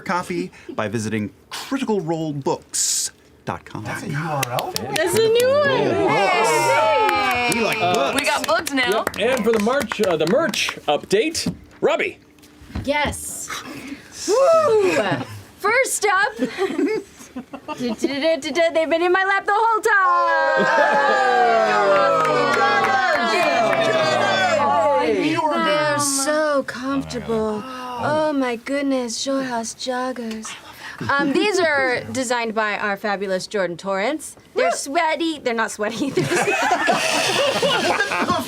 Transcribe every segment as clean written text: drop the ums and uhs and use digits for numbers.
copy by visiting criticalrolebooks.com. That's a URL? That's a new one. We like books. We got books now. Yep. And for the merch update, Robbie. Yes. Woo! First up, they've been in my lap the whole time. They're so comfortable. Oh my goodness, Shore House joggers. These are designed by our fabulous Jordan Torrance. They're sweaty. They're not sweaty.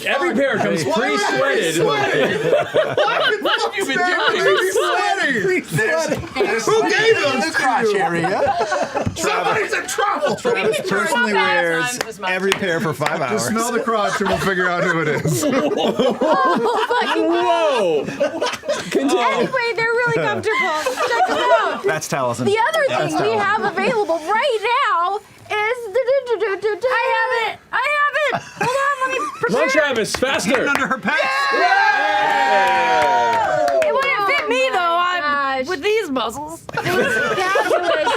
Every pair comes pre-sweated. What have you been doing? Who gave them the crotch area? Somebody's in trouble. Travis personally wears every pair for 5 hours. Just smell the crotch and we'll figure out who it is. Whoa! Continue. Anyway, they're really comfortable. Check them out. That's Taliesin. The other thing we have available right now is I have it. Hold on, let me Come on, prepare. Travis, faster. Under her pants. It wouldn't fit me though. I'm with these muscles. It was a fabulous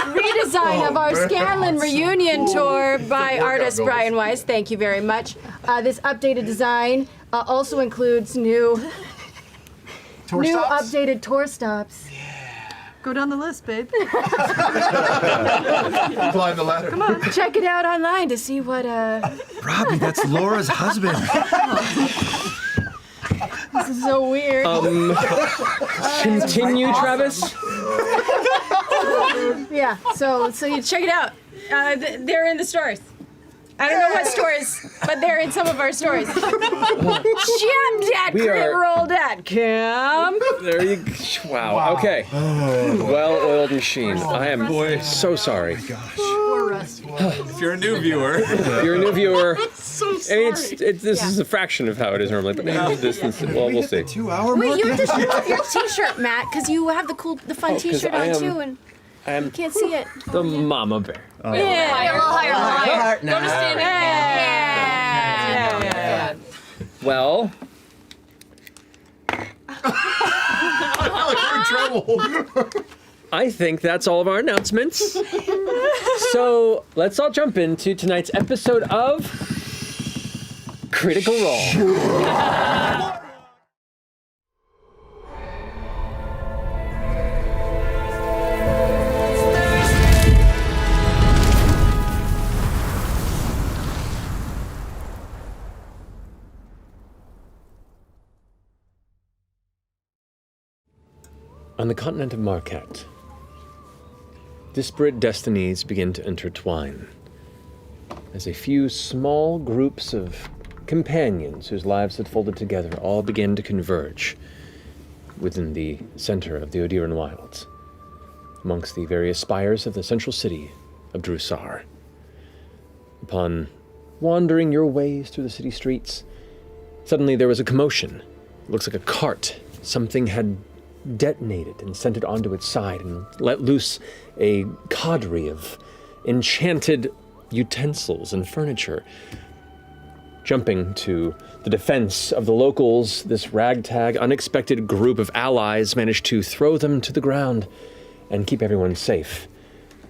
redesign of our Scanlan reunion tour by artist Brian Weiss. Thank you very much. This updated design also includes new updated tour stops. Go down the list, babe. Climb the ladder. Come on. Check it out online to see what Robbie, that's Laura's husband. this is so weird. Continue, Travis. Yeah, so you check it out. They're in the stores. I don't know what stores, but they're in some of our stores. Shop at We are- critroll.com. There you go. Wow. Okay. Well-oiled machine. I am so sorry. If you're a new viewer. If you're a new viewer, this is a fraction of how it is normally, but well, we'll see. 2 hour Wait, you have to show off your T-shirt, Matt, because you have the fun 'cause T-shirt I on am- too, and I am you can't see it. the mama bear. Yeah. Higher. Go to stand Yeah. Well, We're in trouble. I think that's all of our announcements. So let's all jump into tonight's episode of Critical Role. On the continent of Marquette, disparate destinies begin to intertwine as a few small groups of companions whose lives had folded together all begin to converge within the center of the Odiran Wilds, amongst the various spires of the central city of Drusar. Upon wandering your ways through the city streets, suddenly there was a commotion. It looks like a cart. Something had detonated and sent it onto its side and let loose a cadre of enchanted utensils and furniture. Jumping to the defense of the locals, this ragtag, unexpected group of allies managed to throw them to the ground and keep everyone safe,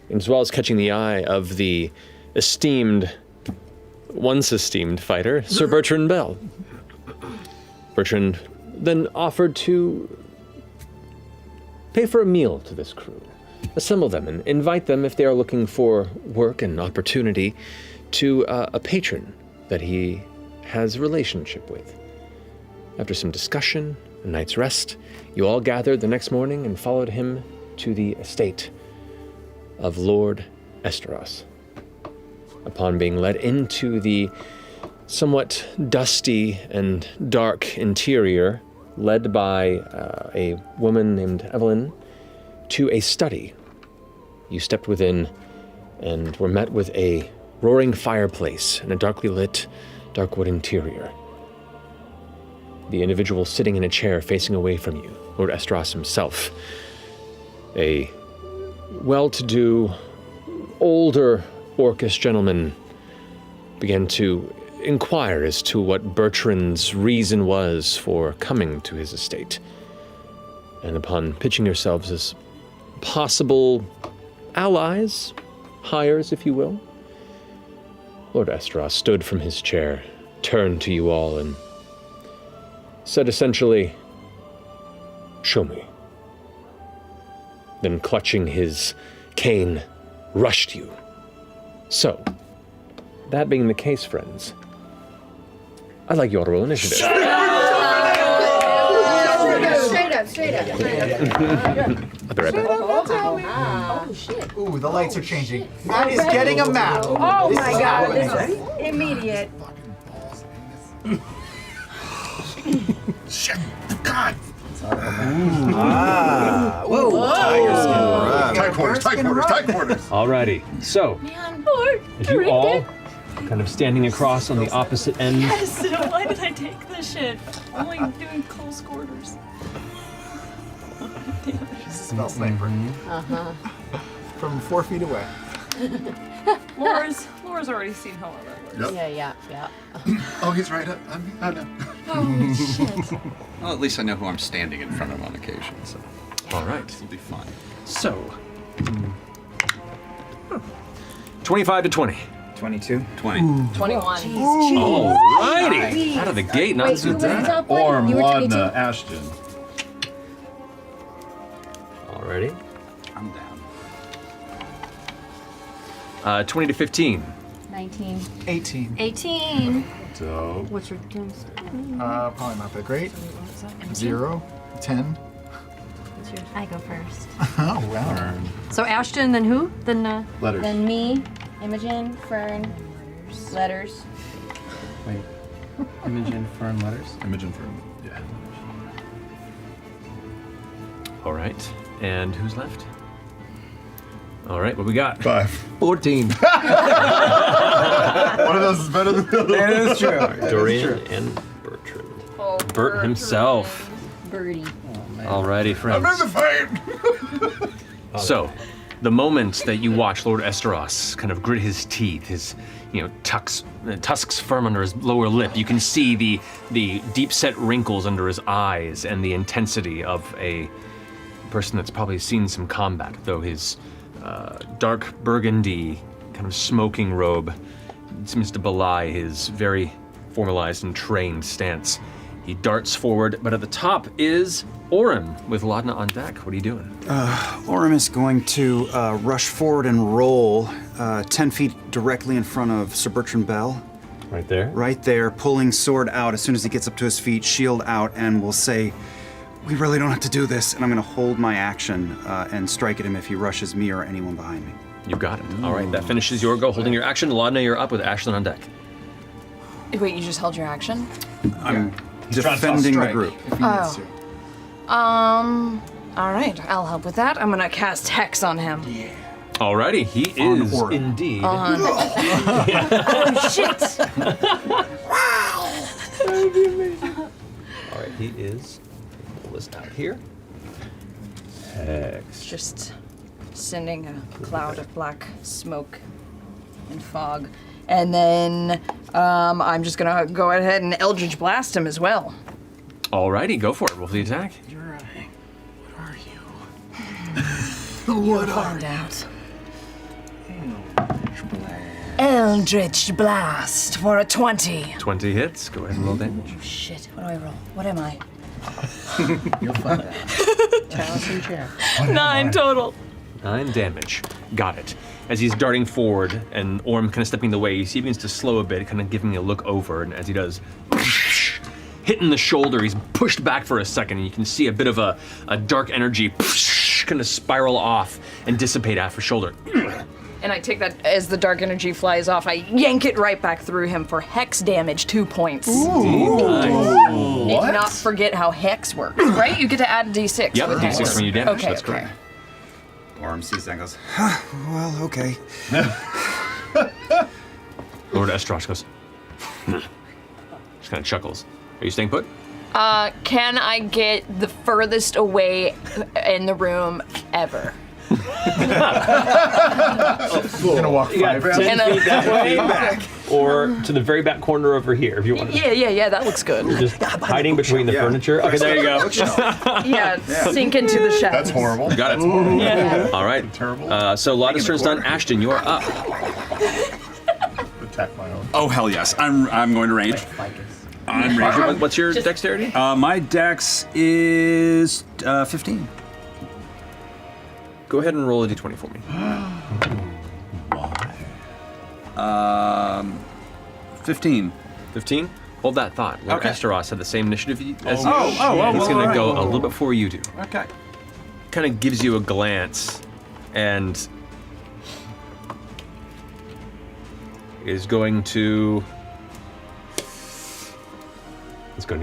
as well as catching the eye of the once esteemed fighter, Sir Bertrand Bell. Bertrand then offered to pay for a meal to this crew, assemble them, and invite them, if they are looking for work and opportunity, to a patron that he has a relationship with. After some discussion, a night's rest, you all gathered the next morning and followed him to the estate of Lord Esteros. Upon being led into the somewhat dusty and dark interior, led by a woman named Evelyn, to a study. You stepped within and were met with a roaring fireplace and a darkly lit, dark wood interior. The individual sitting in a chair facing away from you, Lord Esteros himself, a well-to-do, older orcish gentleman, began to inquire as to what Bertrand's reason was for coming to his estate. And upon pitching yourselves as possible allies, hires, if you will. Lord Estros stood from his chair, turned to you all, and said essentially, "Show me." Then clutching his cane, rushed you. So, that being the case, friends, I'd like you all to roll initiative. Straight up. I'll be right back. Oh, shit. Ooh, the lights are changing. Matt is getting a map. Oh This my is god, happening. this is immediate. Shit. God. Tight quarters. Alrighty, so, as you all kind of standing across on the opposite end. Yes, why did I take this shit? I'm like doing close quarters. Smell sniper. From 4 feet away. Laura's already seen how all that works. Yep. Yeah. Oh, he's right up. I know. Holy shit. Well, at least I know who I'm standing in front of on occasion, so All right, it'll be fun. so 25 to 20. 22. 20. 21. Alrighty, out of the gate, not Wait, so who was the bad. top one? Orm, You were 22? Laudna, Ashton. Alrighty, I'm down. 20 to 15. 19. 18. 18. Dope. What's your terms? Probably not that great. 0. 10. I go first. Oh, wow. So Ashton, then who? Then Letters. Then me, Imogen, Fern, letters. Wait. Imogen, Fern, letters? Imogen Fern. Yeah. All right, and who's left? All right, what we got? 5. 14. One of those is better than the other. That is true. Dorian and Bertrand. oh, Bert himself. Birdie. Alrighty, friends. I'm in the fight. So, the moment that you watch Lord Esteros kind of grit his teeth, his, tusks firm under his lower lip, you can see the deep-set wrinkles under his eyes and the intensity of a person that's probably seen some combat, though his dark burgundy kind of smoking robe seems to belie his very formalized and trained stance. He darts forward, but at the top is Orem with Laudna on deck. What are you doing? Orem is going to rush forward and roll 10 feet directly in front of Sir Bertrand Bell. Right there? Right there, pulling sword out as soon as he gets up to his feet, shield out, and will say, "We really don't have to do this." And I'm going to hold my action and strike at him if he rushes me or anyone behind me. You got it. All right, that finishes your go. Holding your action. Laudna, you're up with Ashlyn on deck. Wait, you just held your action? I'm He's trying to defending the strike group. If he needs to. All right, I'll help with that. I'm gonna cast Hex on him. Alrighty, he On is Orem. indeed. Oh, shit! All right, he is. Pull this out here. Hex. Just sending a cloud of black smoke and fog. And then I'm just gonna go ahead and Eldritch Blast him as well. Alrighty, go for it. Roll for the attack. You'll find out. Eldritch Blast for a 20. 20 hits. Go ahead and roll damage. Oh, shit, what do I roll? What am I? You'll find out. Chalice and chair. 9 total. 9 damage. Got it. As he's darting forward and Orm kind of stepping the way, you see he begins to slow a bit, kind of giving a look over, and as he does, hitting the shoulder, he's pushed back for a second, and you can see a bit of a dark energy kind of spiral off and dissipate after shoulder. And I take that as the dark energy flies off, I yank it right back through him for Hex damage, 2 points. Nice. And not forget how Hex works, right? You get to add a d6 Yep, with d6 Hex. when you damage, Okay, that's okay. correct. Orem sees that and goes, "Well, okay." Lord Estros goes, just kind of chuckles. Are you staying put? Can I get the furthest away in the room ever? Gonna walk You got 5 10 rounds. feet that way, or to the very back corner over here, if you want. Yeah, that looks good. Just hiding between the furniture. Okay, there you go. Yeah, sink into the shadows. That's horrible. Got it. Yeah. All right. Terrible. So Lotta's turn's done. Ashton, you're up. Attack my own. Oh hell yes, I'm going to range. I'm ranging. What's your dexterity? My dex is 15. Go ahead and roll a d20 for me. 15. 15? Hold that thought. Lord Okay. Esteros had the same initiative as you. Oh, He's well, going to all go right. a little bit before you do. Okay. Kind of gives you a glance and is going to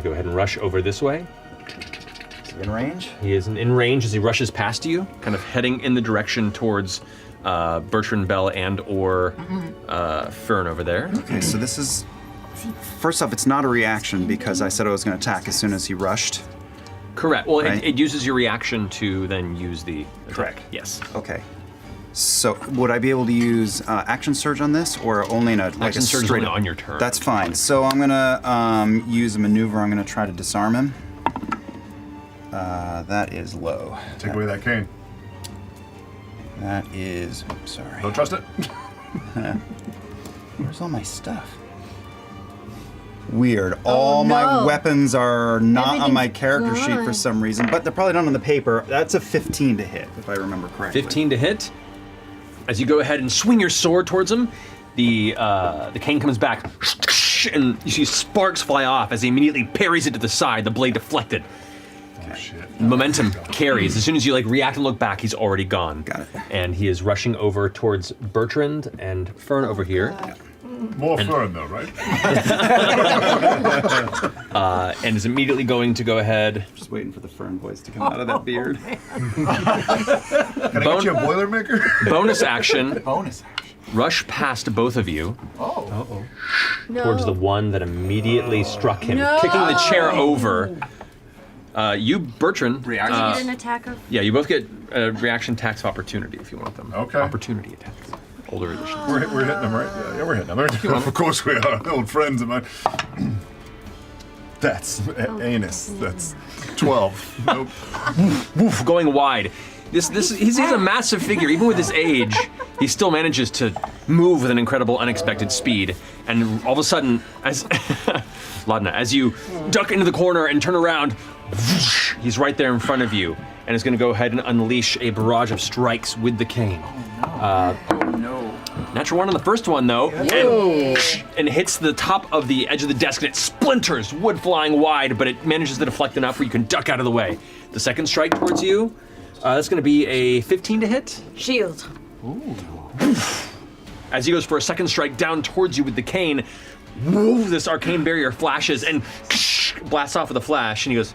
go ahead and rush over this way. In range? He is in range as he rushes past you, kind of heading in the direction towards Bertrand Bell and or Fern over there. Okay, so this is. First off, it's not a reaction because I said I was going to attack as soon as he rushed. Correct. Well, Right. it uses your reaction to then use the attack. Correct. Yes. Okay. So would I be able to use action surge on this, or only in a like Action a surge is straight only on your turn. That's fine. So I'm gonna use a maneuver. I'm gonna try to disarm him. That is low. Take away that cane. That is. Oops, sorry. Don't trust it. Where's all my stuff? Weird. All my no. weapons are not on my Everything's character sheet for gone. some reason, but they're probably not on the paper. That's a 15 to hit, if I remember correctly. 15 to hit. As you go ahead and swing your sword towards him, the cane comes back, and you see sparks fly off as he immediately parries it to the side, the blade deflected. Oh shit. Momentum carries. As soon as you react and look back, he's already gone. Got it. And he is rushing over towards Bertrand and Fern over here, More fun though, right? and is immediately going to go ahead. Just waiting for the Fern voice to come out of that beard. Can I get you a Boilermaker? Bonus action, Bonus action. rush past both of you No. towards the one that immediately struck him, No. kicking the chair over. You, Bertrand, Reaction. Get an attack of. yeah, you both get reaction attacks of opportunity if you want them. Okay. Opportunity attacks. Older edition. We're hitting them, right? Yeah, we're hitting them. Of course we are. Old friends of mine. That's anus. That's 12. Nope. Woof, going wide. He's a massive figure. Even with his age, he still manages to move with an incredible, unexpected speed. And all of a sudden, as Laudna, as you duck into the corner and turn around, he's right there in front of you, and is going to go ahead and unleash a barrage of strikes with the cane. Natural one on the first one, though, and hits the top of the edge of the desk, and it splinters, wood flying wide, but it manages to deflect enough where you can duck out of the way. The second strike towards you, that's going to be a 15 to hit. Shield. As he goes for a second strike down towards you with the cane, woo, this arcane barrier flashes and blasts off with a flash, and he goes,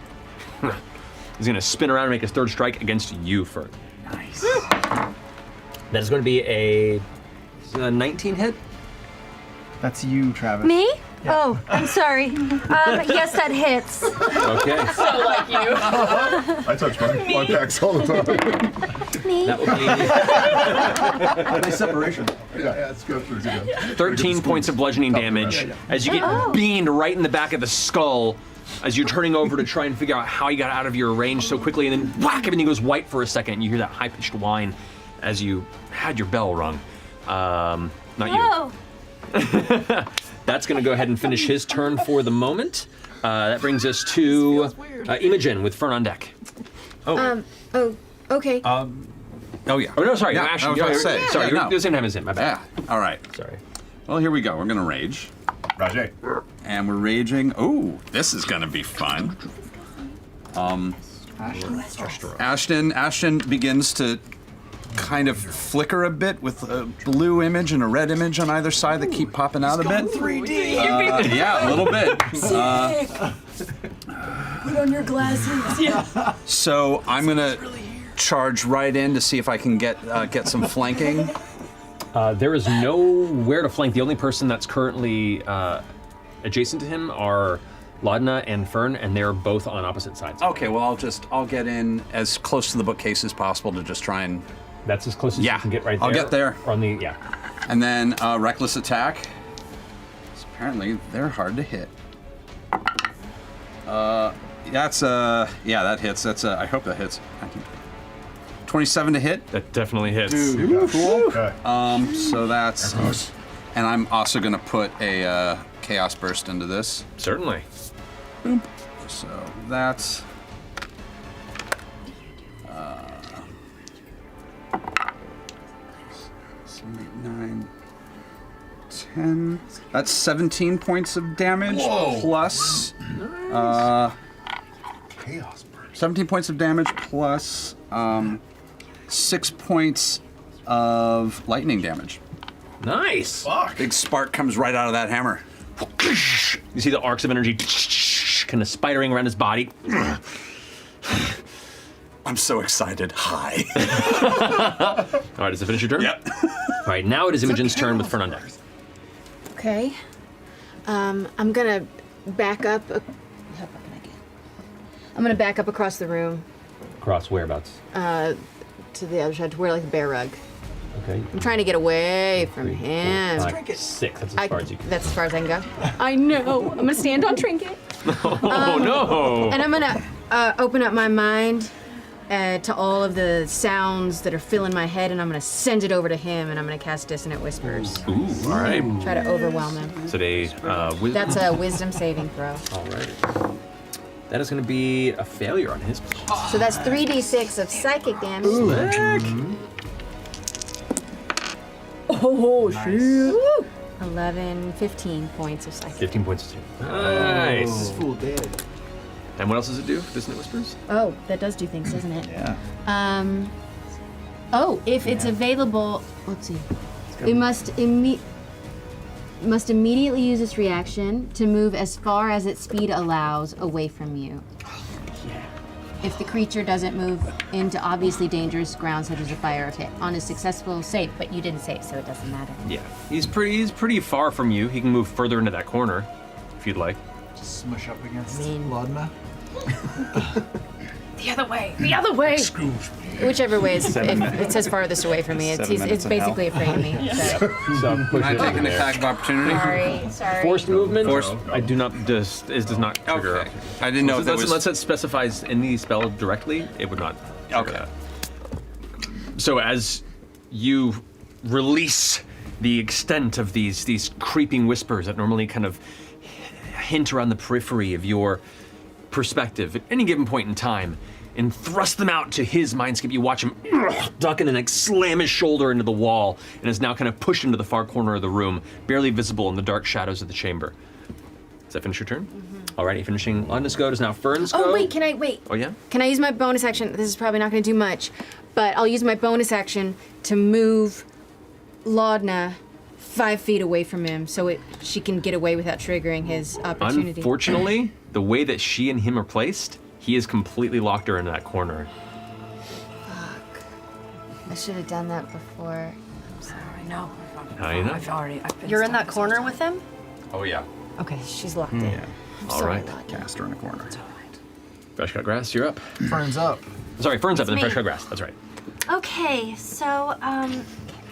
he's going to spin around and make his third strike against you, Fern. Nice. That is going to be a 19 hit. That's you, Travis. Me? Oh, I'm sorry. Yes, that hits. Okay. I touch my packs all the time. Me? That will be Nice separation. Yeah, it's good. 13 points of bludgeoning damage as you get beamed right in the back of the skull as you're turning over to try and figure out how you got out of your range so quickly, and then whack, everything goes white for a second, and you hear that high-pitched whine as you had your bell rung. Not you. Oh. That's going to go ahead and finish his turn for the moment. That brings us to Imogen with Fern on deck. Oh, okay. Oh yeah. Oh, no, sorry. Yeah, Ashton, I was about to say. Sorry, Yeah, you're no. the same time as him. My bad. Yeah. All right. Sorry. Well, here we go. We're gonna rage, Rajay. and we're raging. Oh, this is gonna be fun. Ashton begins to kind of flicker a bit with a blue image and a red image on either side that keep popping out a bit. 3D. Yeah, a little bit. Put on your glasses. Yeah. So I'm gonna charge right in to see if I can get some flanking. There is nowhere to flank. The only person that's currently adjacent to him are Laudna and Fern, and they're both on opposite sides. Okay, well I'll get in as close to the bookcase as possible to just try and That's as close as you can get right there. I'll get there. On the And then reckless attack. Apparently, they're hard to hit. That's that hits. That's I hope that hits. 27 to hit. That definitely hits. Dude, cool. Okay. So that's, and I'm also gonna put a chaos burst into this. Certainly. Boom. So that's 7, 8, 9, 10. That's 17 points of damage plus Chaos burst. 17 points of damage plus 6 points of lightning damage. Nice. Big spark comes right out of that hammer. You see the arcs of energy kind of spidering around his body. I'm so excited. Hi. All right, does it finish your turn? Yep. All right, now it is Imogen's turn with Fern on deck. Okay. I'm gonna back up. How far can I get? I'm gonna back up across the room Cross whereabouts? to the other side to where like the bear rug. Okay. I'm trying to get away from 3, 4, him. 5, 6. That's as far as you can. That's as far as I can go. I know. I'm gonna stand on Trinket. Oh no! And I'm gonna open up my mind to all of the sounds that are filling my head, and I'm gonna send it over to him, and I'm gonna cast Dissonant Whispers. Ooh, all right. Try to overwhelm him. So they. That's a wisdom saving throw. All right. That is going to be a failure on his part. So that's 3d6 of psychic damage. Oh, shit. 11, 15 points of psychic. 15 points of damage. Nice. Fool dead. And what else does it do? Dissonant Whispers? Oh, that does do things, doesn't it? Yeah. Oh, if it's available, let's see. It must immediately use its reaction to move as far as its speed allows away from you. If the creature doesn't move into obviously dangerous ground, such as a fire or pit, on a successful save, but you didn't save, so it doesn't matter. Yeah. He's pretty far from you. He can move further into that corner, if you'd like. Just smush up against mean- Laudna. The other way. The other way. Whichever way is, if it says farthest away from me, it's minutes of basically afraid of me. So. So Can I take an attack of opportunity? Sorry. Forced movement? Forced- I do not, does not trigger. Okay. I didn't know if that was... Unless it specifies in the spell directly, it would not trigger Okay. that. So as you release the extent of these creeping whispers that normally kind of hint around the periphery of your perspective at any given point in time, and thrust them out to his mindscape, you watch him duck and then slam his shoulder into the wall, and is now kind of pushed into the far corner of the room, barely visible in the dark shadows of the chamber. Does that finish your turn? Mm-hmm. Alrighty, finishing Laudna's go. Does now Fern's go? Oh, wait, can I, wait. Oh, yeah? Can I use my bonus action? This is probably not going to do much, but I'll use my bonus action to move Laudna 5 feet away from him so she can get away without triggering his opportunity. Unfortunately, the way that she and him are placed, he has completely locked her into that corner. Fuck. I should have done that before. I'm sorry. No. How do you know? I've been You're in stuck that so corner much. with him? Oh, yeah. Okay, she's locked in. Yeah. All right. Cast her in a corner. Fresh cut grass, you're up. Fern's up. Sorry, Fern's up and then me. fresh cut grass. That's right. Okay, so I'm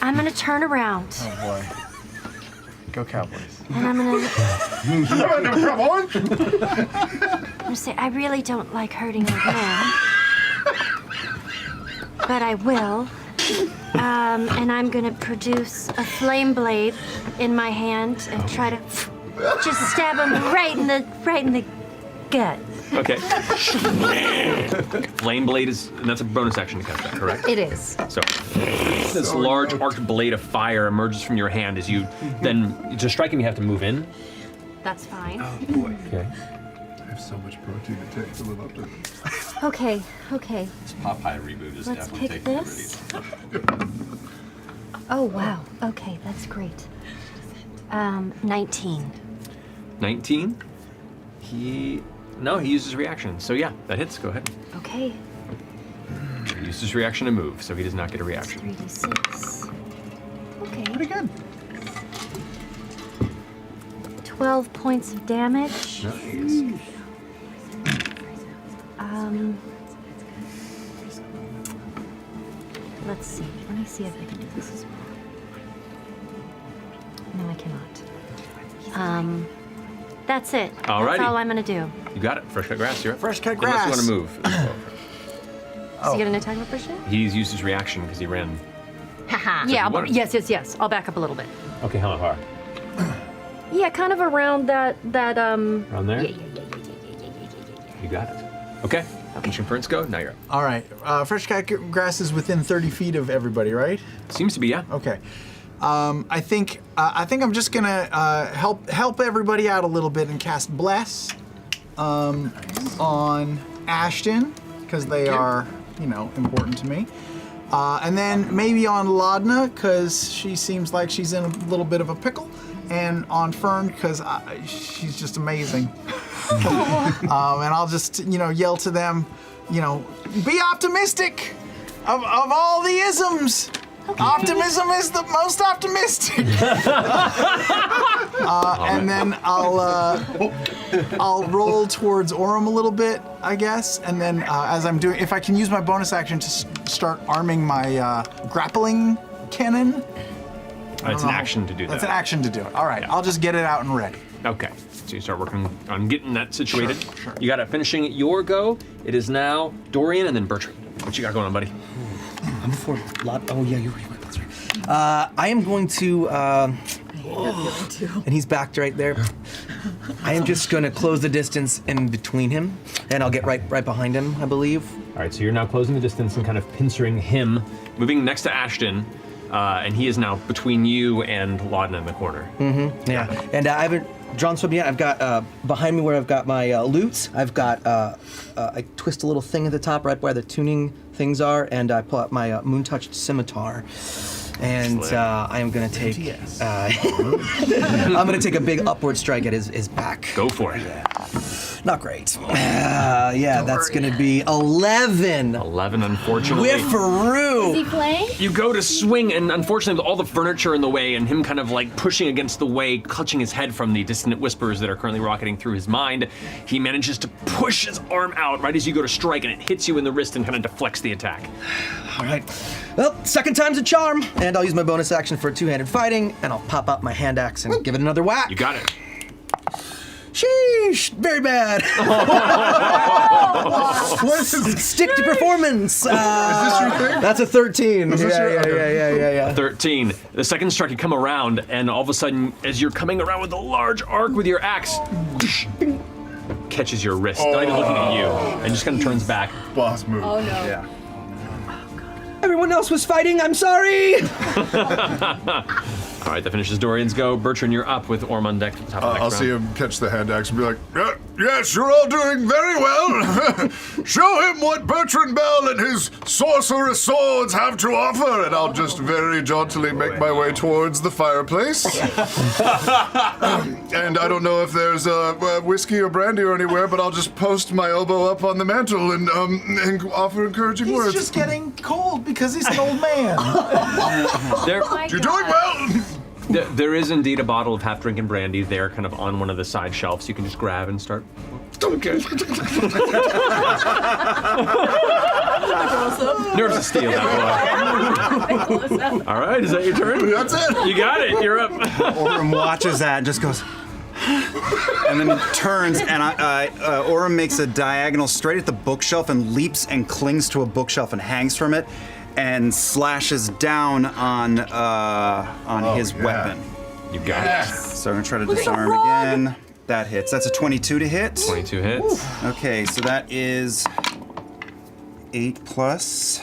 gonna turn around Oh boy. Go Cowboys. and I'm gonna Come on! say I really don't like hurting old man, but I will. And I'm gonna produce a flame blade in my hand and try to just stab him right in the gut. Okay. Flame blade is, and that's a bonus action to cast that, correct? It is. So this large arced blade of fire emerges from your hand as you then, to strike him, you have to move in. That's fine. Okay. I have so much protein to take to live up to this. Okay. This Popeye reboot is Let's definitely pick taking this. liberties. Oh wow. Okay, that's great. 19. 19. He uses reaction. So yeah, that hits. Go ahead. Okay. He uses his reaction to move, so he does not get a reaction. 3d6. Okay. Pretty good. 12 points of damage. Nice. Let's see. Let me see if I can do this as well. No, I cannot. That's it. Alrighty. That's all I'm gonna do. You got it. Fresh cut grass. You're up. Fresh cut Unless grass. you want to move. Does he get an attack of opportunity? He's used his reaction because he ran. Yeah, wanna- yes. I'll back up a little bit. Okay, how far? Yeah, kind of around that. Around there? Yeah. You got it. Okay. Ancient Prince go. Now you're up. All right. Fresh cut grass is within 30 feet of everybody, right? Seems to be, yeah. Okay. I think I'm just gonna help everybody out a little bit and cast Bless on Ashton because they are, important to me. And then maybe on Laudna because she seems like she's in a little bit of a pickle, and on Fern because she's just amazing. And I'll just yell to them, be optimistic of all the isms. Okay. Optimism is the most optimistic. And then I'll roll towards Orem a little bit, I guess. And then as I'm doing, if I can use my bonus action to start arming my grappling cannon. It's an action to do that. That's an action to do it. All right, I'll just get it out and ready. Okay. So you start working on getting that situated. Sure. You got it. Finishing your go. It is now Dorian and then Bertrand. What you got going on, buddy? I'm before lot. Oh yeah, you're right. That's right. I am going to. I hate that feeling too. And he's backed right there. I am just going to close the distance in between him, and I'll get right behind him, I believe. All right. So you're now closing the distance and kind of pincering him, moving next to Ashton, and he is now between you and Laudna in the corner. Mm-hmm. Yeah. And I haven't drawn sword yet. I've got behind me where I've got my lutes. I've got I twist a little thing at the top right where the tuning things are, and I pull out my moon-touched scimitar. And I am gonna take. I'm gonna take a big upward strike at his back. Go for it. Yeah. Not great. That's gonna be 11. 11, unfortunately. Whiffaroo. Is he playing? You go to swing, and unfortunately, with all the furniture in the way and him kind of like pushing against the way, clutching his head from the dissonant whispers that are currently rocketing through his mind, he manages to push his arm out right as you go to strike, and it hits you in the wrist and kind of deflects the attack. All right. Well, second time's a charm, and I'll use my bonus action for two-handed fighting, and I'll pop out my hand axe and give it another whack. You got it. Sheesh, very bad. Stick to performance. Is this your thing? That's a 13. Is this Yeah. 13. The second strike, you come around, and all of a sudden, as you're coming around with a large arc with your axe, catches your wrist, not even looking at you, and just kind of turns back. Boss move. Oh no. Yeah. Everyone else was fighting, I'm sorry. All right, that finishes Dorian's go. Bertrand, you're up with Orm on deck at the top of the next I'll round. see him catch the hand axe and be like, yes, you're all doing very well. Show him what Bertrand Bell and his sorcerous swords have to offer, and I'll just very jauntily make my way towards the fireplace. And I don't know if there's whiskey or brandy or anywhere, but I'll just post my elbow up on the mantle and offer encouraging He's words. just getting cold because he's an old man. You're doing well. There is indeed a bottle of half-drinking brandy there, kind of on one of the side shelves. You can just grab and start. Okay. Nerves of steel, that boy. All right, is that your turn? That's it. You got it. You're up. Orem watches that and just goes, and then turns, and Orem makes a diagonal straight at the bookshelf and leaps and clings to a bookshelf and hangs from it, and slashes down on his weapon. You got it. So I'm gonna try to disarm again. That hits. That's a 22 to hit. 22 hits. Okay, so that is 8 plus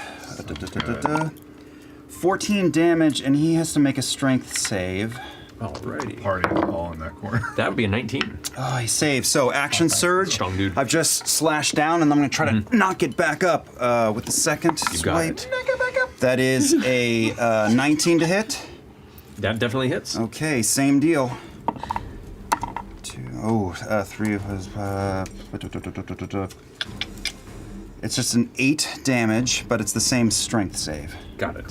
14 damage, and he has to make a strength save. Alrighty. Party all in that corner. That would be a 19. Oh, he saved. So action surge. Strong dude. I've just slashed down, and I'm going to try to knock it back up with the second You got swipe. it. Back up. That is a 19 to hit. That definitely hits. Okay, same deal. 3 of his. It's just an 8 damage, but it's the same strength save. Got it.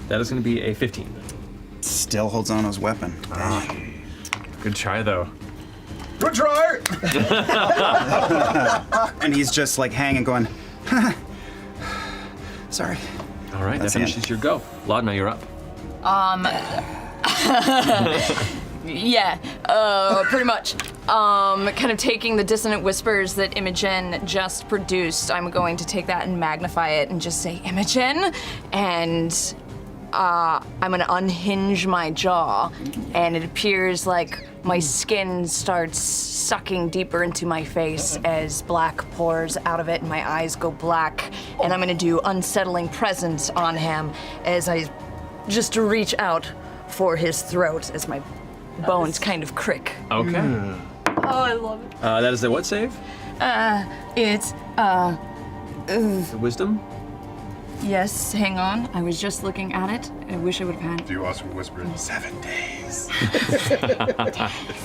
That is going to be a 15. Still holds on to his weapon. Good try, though. Good try. And he's just like hanging, going, sorry. All right, that That's it. finishes your go. Laudna, you're up. Yeah, pretty much. Kind of taking the dissonant whispers that Imogen just produced, I'm going to take that and magnify it and just say, Imogen, and I'm gonna unhinge my jaw, and it appears like my skin starts sucking deeper into my face as black pours out of it and my eyes go black, and I'm gonna do unsettling presence on him as I just reach out for his throat as my bones kind of crick. Okay. Oh, I love it. That is the what save? It's, The wisdom? yes, hang on. I was just looking at it. I wish I would have had. Do you also whisper in 7 days?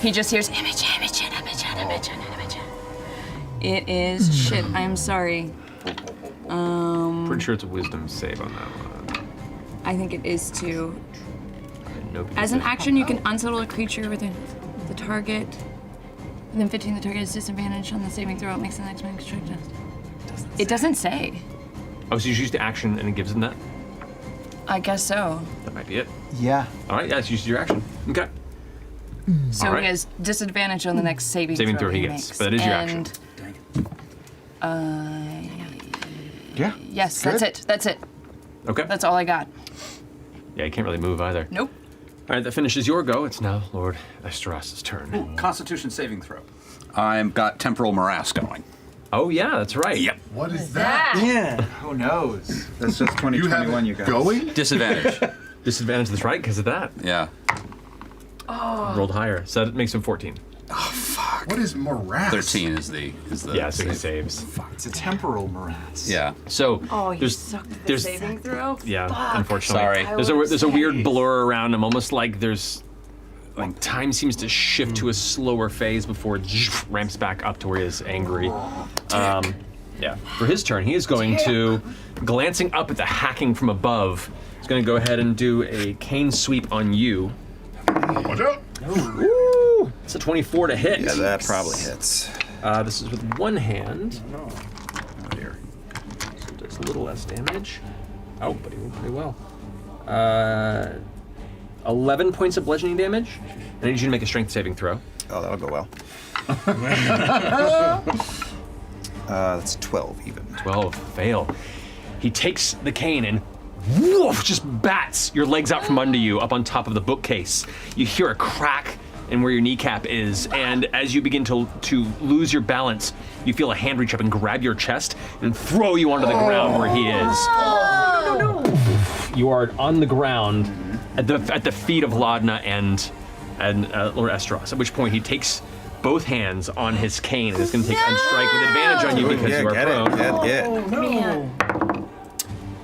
He just hears Imogen. It is shit. I'm sorry. Pretty sure it's a wisdom save on that one. I think it is too. Nope. As an action, you can unsettle a creature within the target. Within 15, the target is disadvantaged on the saving throw. It makes the next one constructed. It doesn't say. Oh, so you use the action and it gives them that? I guess so. That might be it. Yeah. All right, yeah, it's used your action. Okay. So All right. he has disadvantage on the next saving throw he makes. gets, but it is your action. Yeah. Yes, Good. that's it. Okay. That's all I got. Yeah, you can't really move either. Nope. All right, that finishes your go. It's now Lord Esteras's turn. Constitution saving throw. I've got temporal morass going. Oh, yeah, that's right. Yep. What is that? Yeah. Who knows? That's just You have 2021, it you guys. going? Disadvantage. Disadvantage, that's right, because of that. Yeah. Rolled higher, so that makes him 14. What is morass? 13 is the Yeah, so he save. saves. It's a temporal morass. Yeah. So Oh, he there's, sucked at the there's, saving throw? yeah, Fuck. unfortunately. Sorry. There's a weird blur around him, almost like there's, like time seems to shift to a slower phase before it ramps back up to where he is angry. Yeah, for his turn, he is going to, glancing up at the hacking from above, he's going to go ahead and do a cane sweep on you. Watch out! Woo! It's a 24 to hit. Yeah, that probably hits. This is with one hand. Oh dear. So it does a little less damage. Oh, but he went pretty well. 11 points of bludgeoning damage. I need you to make a strength saving throw. Oh, that'll go well. That's 12 even. 12, fail. He takes the cane and woof, just bats your legs out from under you up on top of the bookcase. You hear a crack in where your kneecap is, and as you begin to lose your balance, you feel a hand reach up and grab your chest and throw you onto the ground where he is. You are on the ground at the feet of Laudna and Lord Estros, at which point he takes both hands on his cane and is going to take unstrike with advantage on you because Yeah, you are get prone. it. Man.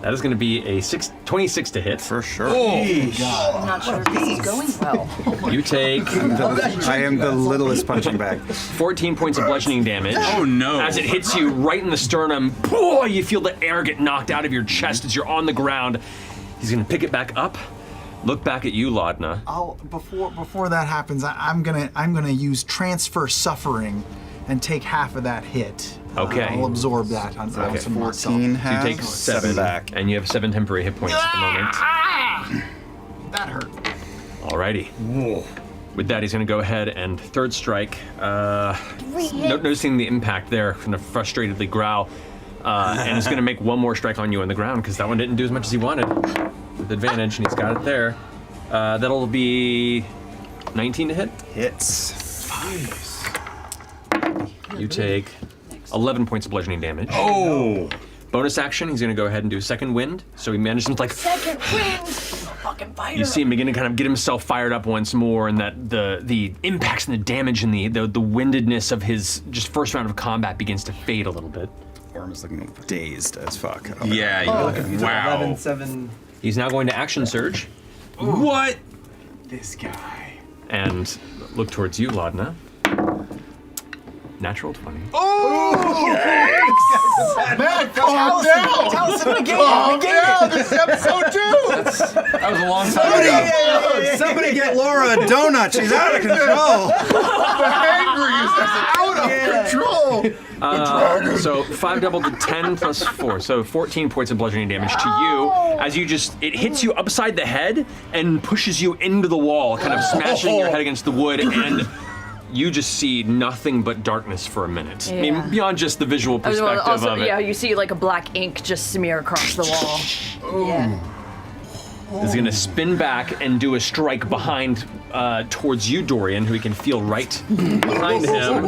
That is going to be a 26 to hit. For sure. I'm not sure if this is going well. You take I am the littlest punching bag. 14 points of bludgeoning damage. Oh, no. As it hits you right in the sternum, you feel the air get knocked out of your chest as you're on the ground. He's going to pick it back up, look back at you, Laudna. Before that happens, I'm gonna use transfer suffering and take half of that hit. Okay. I'll absorb that on Okay. 14 So you half, take 7 back. and you have 7 temporary hit points at the moment. That hurt. Alrighty. With that, he's going to go ahead and third strike. Noticing the impact there, kind of frustratedly growl, and he's going to make one more strike on you on the ground because that one didn't do as much as he wanted. With advantage, and he's got it there. That'll be 19 to hit. Hits. You take 11 points of bludgeoning damage. Oh! Bonus action, he's going to go ahead and do second wind. So he manages to Second wind! Fucking fire! You see him begin to kind of get himself fired up once more, and that the impacts and the damage and the windedness of his just first round of combat begins to fade a little bit. Orm is looking dazed as fuck. Yeah, wow. 11, 7. He's now going to action surge What? This guy. and look towards you, Laudna. Natural 20. Man, calm down! Tell us in the game. Calm down! This is episode 2! That was a long time ago. Somebody get Laura a donut. She's out of control. The hangry is out of control. So 5 doubled to 10 plus 4, so 14 points of bludgeoning damage to you. As you it hits you upside the head and pushes you into the wall, kind of smashing your head against the wood, and you just see nothing but darkness for a minute. I mean, beyond just the visual perspective Also, of it. yeah, you see like a black ink just smear across the wall. Yeah. Is going to spin back and do a strike behind, towards you, Dorian, who he can feel right behind him.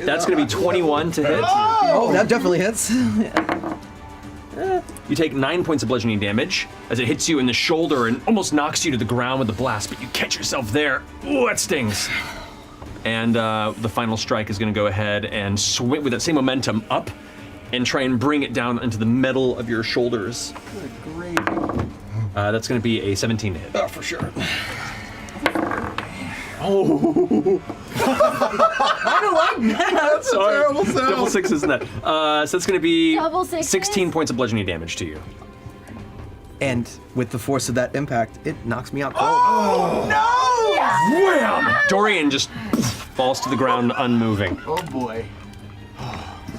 That's going to be 21 to hit. Oh, that definitely hits. You take 9 points of bludgeoning damage as it hits you in the shoulder and almost knocks you to the ground with the blast, but you catch yourself there. Ooh, that stings. And the final strike is going to go ahead and swing with that same momentum up and try and bring it down into the middle of your shoulders. Great. That's going to be a 17 to hit. Oh, for sure. Oh. I don't like that. That's a terrible sound. Double sixes in that. So that's going to be Double sixes? 16 points of bludgeoning damage to you. And with the force of that impact, it knocks me out cold. Oh, no! Wham! Dorian just falls to the ground unmoving. Oh, boy.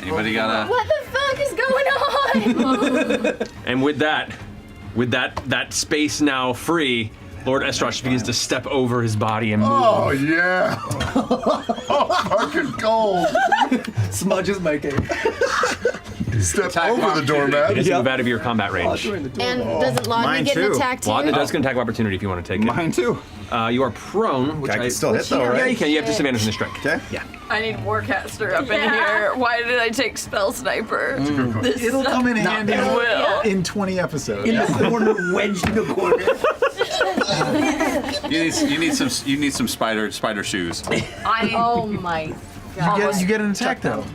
Anybody got a? What the fuck is going on? And with that space now free, Lord Estrosh begins to step over his body and move. Oh, yeah. Oh, fucking cold. Smudges my cape. Step over the doormat. It doesn't move out of your combat range. And doesn't Laudna Mine get an too. attack too? Laudna does get an attack of opportunity if you want to take it. Mine too. You are prone, which I can still hit though, Yeah, right? you can. You have disadvantage in the strike. Okay. Yeah. I need Warcaster up in here. Why did I take Spell Sniper? It'll come in handy It will. in 20 episodes. In the corner, wedged in the corner. You need some spider shoes. Oh my god. You get an attack, though.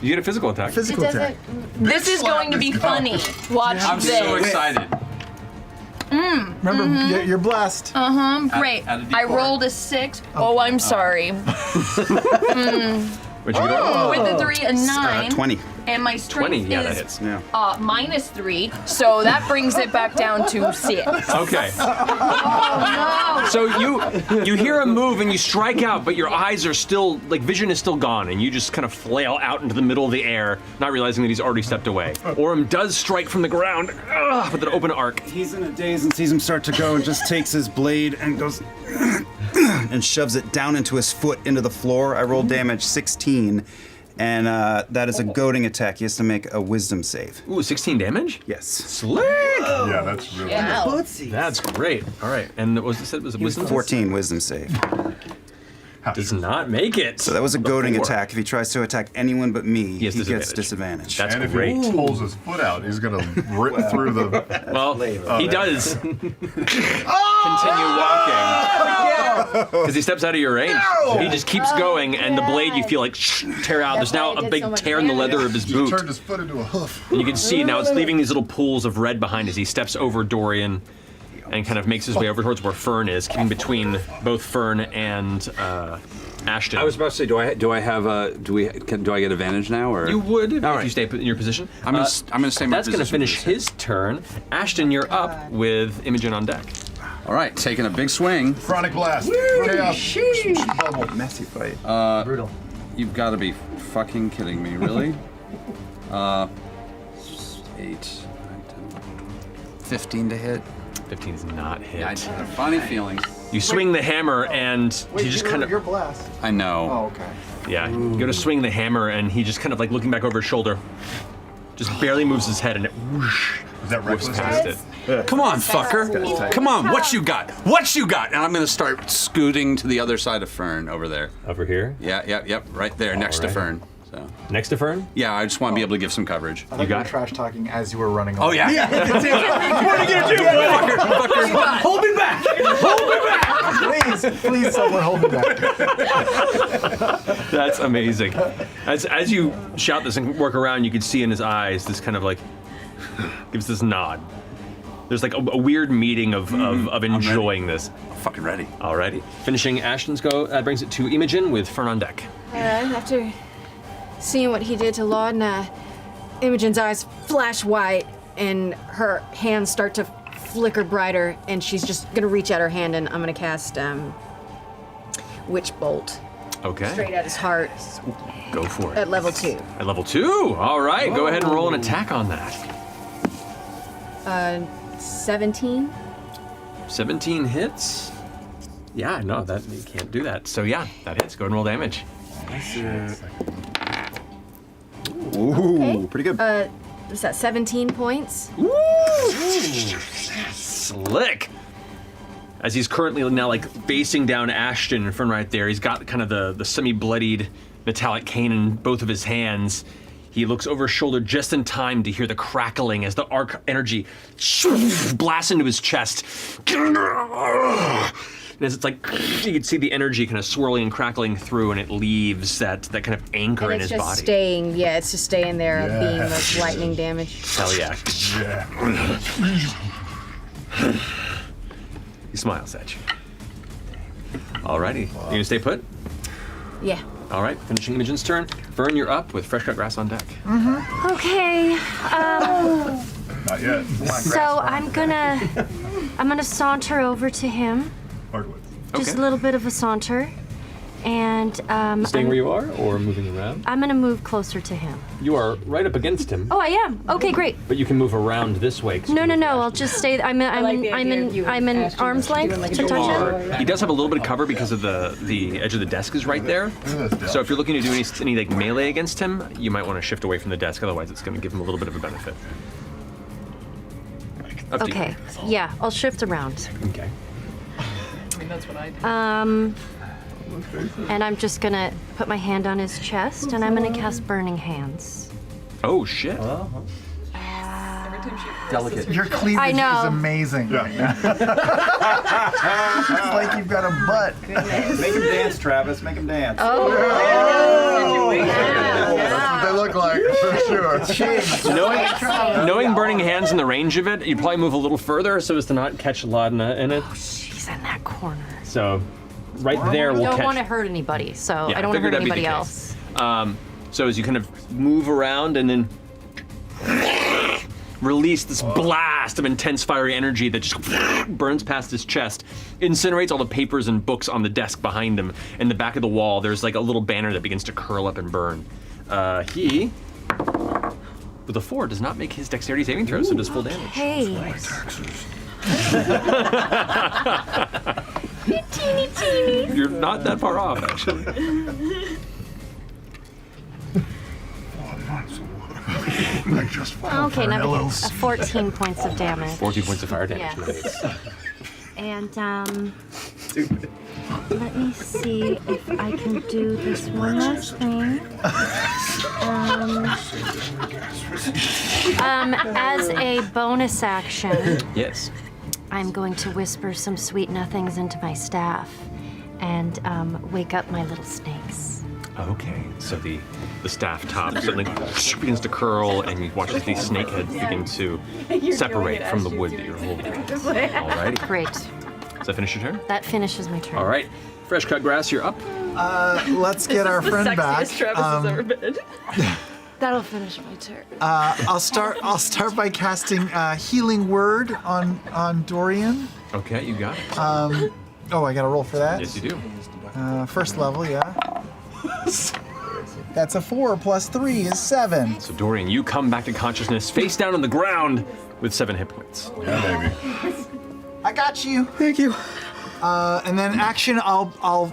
You get a physical attack. Physical attack. This is going to be funny. Watch I'm this. so excited. Remember, you're blessed. Great. Add a I D4. rolled a 6. Oh, I'm sorry. What'd you get? With a 3, a 9. 20. And my strength 20, yeah, that is hits. Yeah. -3, so that brings it back down to 6. Okay. So you hear a move and you strike out, but your eyes are still, like, vision is still gone, and you just kind of flail out into the middle of the air, not realizing that he's already stepped away. Orem does strike from the ground with an open arc. He's in a daze and sees him start to go and just takes his blade and goes and shoves it down into his foot into the floor. I rolled damage 16, and that is a goading attack. He has to make a wisdom save. Ooh, 16 damage? Yes. Slick! Yeah, that's really good. That's great. All right, and what was it said was a wisdom? 14 wisdom save. Does not make it. So that was a goading Four. attack. If he tries to attack anyone but me, he has gets disadvantage. disadvantage. That's And if great. he pulls his foot out, he's gonna rip through the. Well, he does continue walking because he steps out of your range. He just keeps going, and the blade you feel like tear out. There's now a big tear in the leather of his He boot, turned his foot into a hoof. and you can see now it's leaving these little pools of red behind as he steps over Dorian and kind of makes his way over towards where Fern is, keeping between both Fern and Ashton. I was about to say, do I get advantage now, or You would if All right. you stay in your position. I'm gonna stay in my That's going to position finish for this. his turn. Ashton, you're up with Imogen on deck. All right, taking a big swing. Chronic blast. Chaos. Bubble. Messy fight. Brutal. You've got to be fucking kidding me, really? 8, 9, 10, 15 to hit. 15 is not hit. Yeah, I had a funny feeling. You swing the hammer and he just kind of Your blast. I know. Oh, okay. yeah. You go to swing the hammer and he just kind of like looking back over his shoulder, just barely moves his head and it whoosh, Is that whips reckless? past it. Come on, fucker. Come on, what you got? What you got? And I'm gonna start scooting to the other side of Fern over there. Over here, Yep, right there, next to right. Fern. So next to Fern. yeah, I just want to be able to give some coverage. I thought got you were it. trash talking as you were running. Oh yeah. What are you gonna do? Fucker. Hold me back. Hold me back. Please, someone hold me back. That's amazing. As you shout this and work around, you can see in his eyes this kind of like gives this nod. There's like a weird meeting of enjoying this. I'm fucking ready. Alrighty. Finishing Ashton's go, that brings it to Imogen with Fern on deck. After seeing what he did to Laudna, Imogen's eyes flash white and her hands start to flicker brighter, and she's just gonna reach out her hand, and I'm gonna cast Witch Bolt Okay. straight at his heart Go for it. at level 2. At level 2. All right. Go ahead and roll an attack on that. 17. 17 hits. Yeah, no, that you can't do that. So yeah, that hits. Go ahead and roll damage. Ooh, pretty good. Is that 17 points? Slick. As he's currently now like facing down Ashton in front right there, he's got kind of the semi-bloodied metallic cane in both of his hands. He looks over his shoulder just in time to hear the crackling as the arc energy blasts into his chest. And as it's like, you can see the energy kind of swirling and crackling through, and it leaves that kind of anchor And in it's his just body. staying, it's just staying there, a beam of lightning damage. Hell yeah. He smiles at you. Alrighty. You gonna stay put? Yeah. All right, finishing Imogen's turn. Fern, you're up with fresh cut grass on deck. Okay. Not yet. So I'm gonna saunter over to him. Hardwood. Just a little bit of a saunter, and Staying where you are or moving around? I'm gonna move closer to him. You are right up against him, Oh, I am. Okay, great. but you can move around this way. No. I'll just stay. I'm in arm's length to touch him. He does have a little bit of cover because of the edge of the desk is right there. So if you're looking to do any like melee against him, you might want to shift away from the desk. Otherwise, it's going to give him a little bit of a benefit. Up to you. Okay. Yeah, I'll shift around. Okay. I mean, that's what I do. And I'm just gonna put my hand on his chest, and I'm gonna cast Burning Hands. Oh shit. Delicate. Your cleavage I know. is amazing. Yeah. It's like you've got a butt. Make him dance, Travis. Make him dance. That's what they look like, for sure. Knowing burning hands and the range of it, you'd probably move a little further so as to not catch Laudna in it. She's in that corner. So right there I will don't catch. want to hurt anybody, so Yeah, I don't want to figured hurt that'd be anybody the else. So as you kind of move around and then release this blast of intense fiery energy that just burns past his chest, incinerates all the papers and books on the desk behind him. In the back of the wall, there's like a little banner that begins to curl up and burn. He, with a 4, does not make his dexterity saving throw, so does full damage. Hey. Teeny, teeny. You're not that far off, actually. I just fall Okay, for now LLC. 14 points of damage. 14 points of fire damage. Yes. Nice. And let me see if I can do this one last thing. As a bonus action, Yes. I'm going to whisper some sweet nothings into my staff and wake up my little snakes. Okay, so the staff top suddenly begins to curl, and you watch as these snake heads begin to separate from the wood that you're holding. Alrighty. Great. Does that finish your turn? That finishes my turn. All right. Fresh cut grass, you're up. Let's get our friend back. been. That'll finish my turn. I'll start by casting Healing Word on Dorian. Okay, you got it. Oh, I got to roll for that. Yes, you do. First level, yeah. That's a 4 plus 3 is 7. So Dorian, you come back to consciousness, face down on the ground with 7 hit points. Yeah, baby. I got you. Thank you. And then action, I'll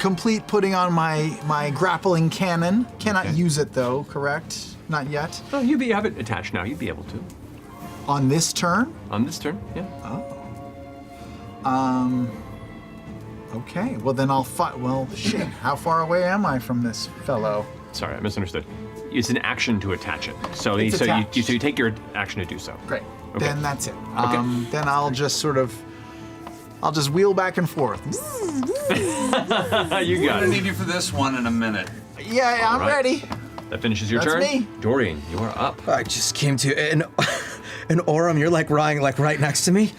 complete putting on my grappling cannon. Cannot use it though, correct? Not yet. Oh, you have it attached now. You'd be able to. On this turn? On this turn, yeah. Okay. Well, then I'll fight. Well, shit. How far away am I from this fellow? Sorry, I misunderstood. It's an action to attach it. So It's attached. you take your action to do so. Great. Okay. Then that's it. Okay. Then I'll just wheel back and forth. You got I it. need you for this one in a minute. Yeah, I'm right. ready. That finishes your That's turn. me. Dorian, you are up. I just came to an Orem. You're like lying like right next to me.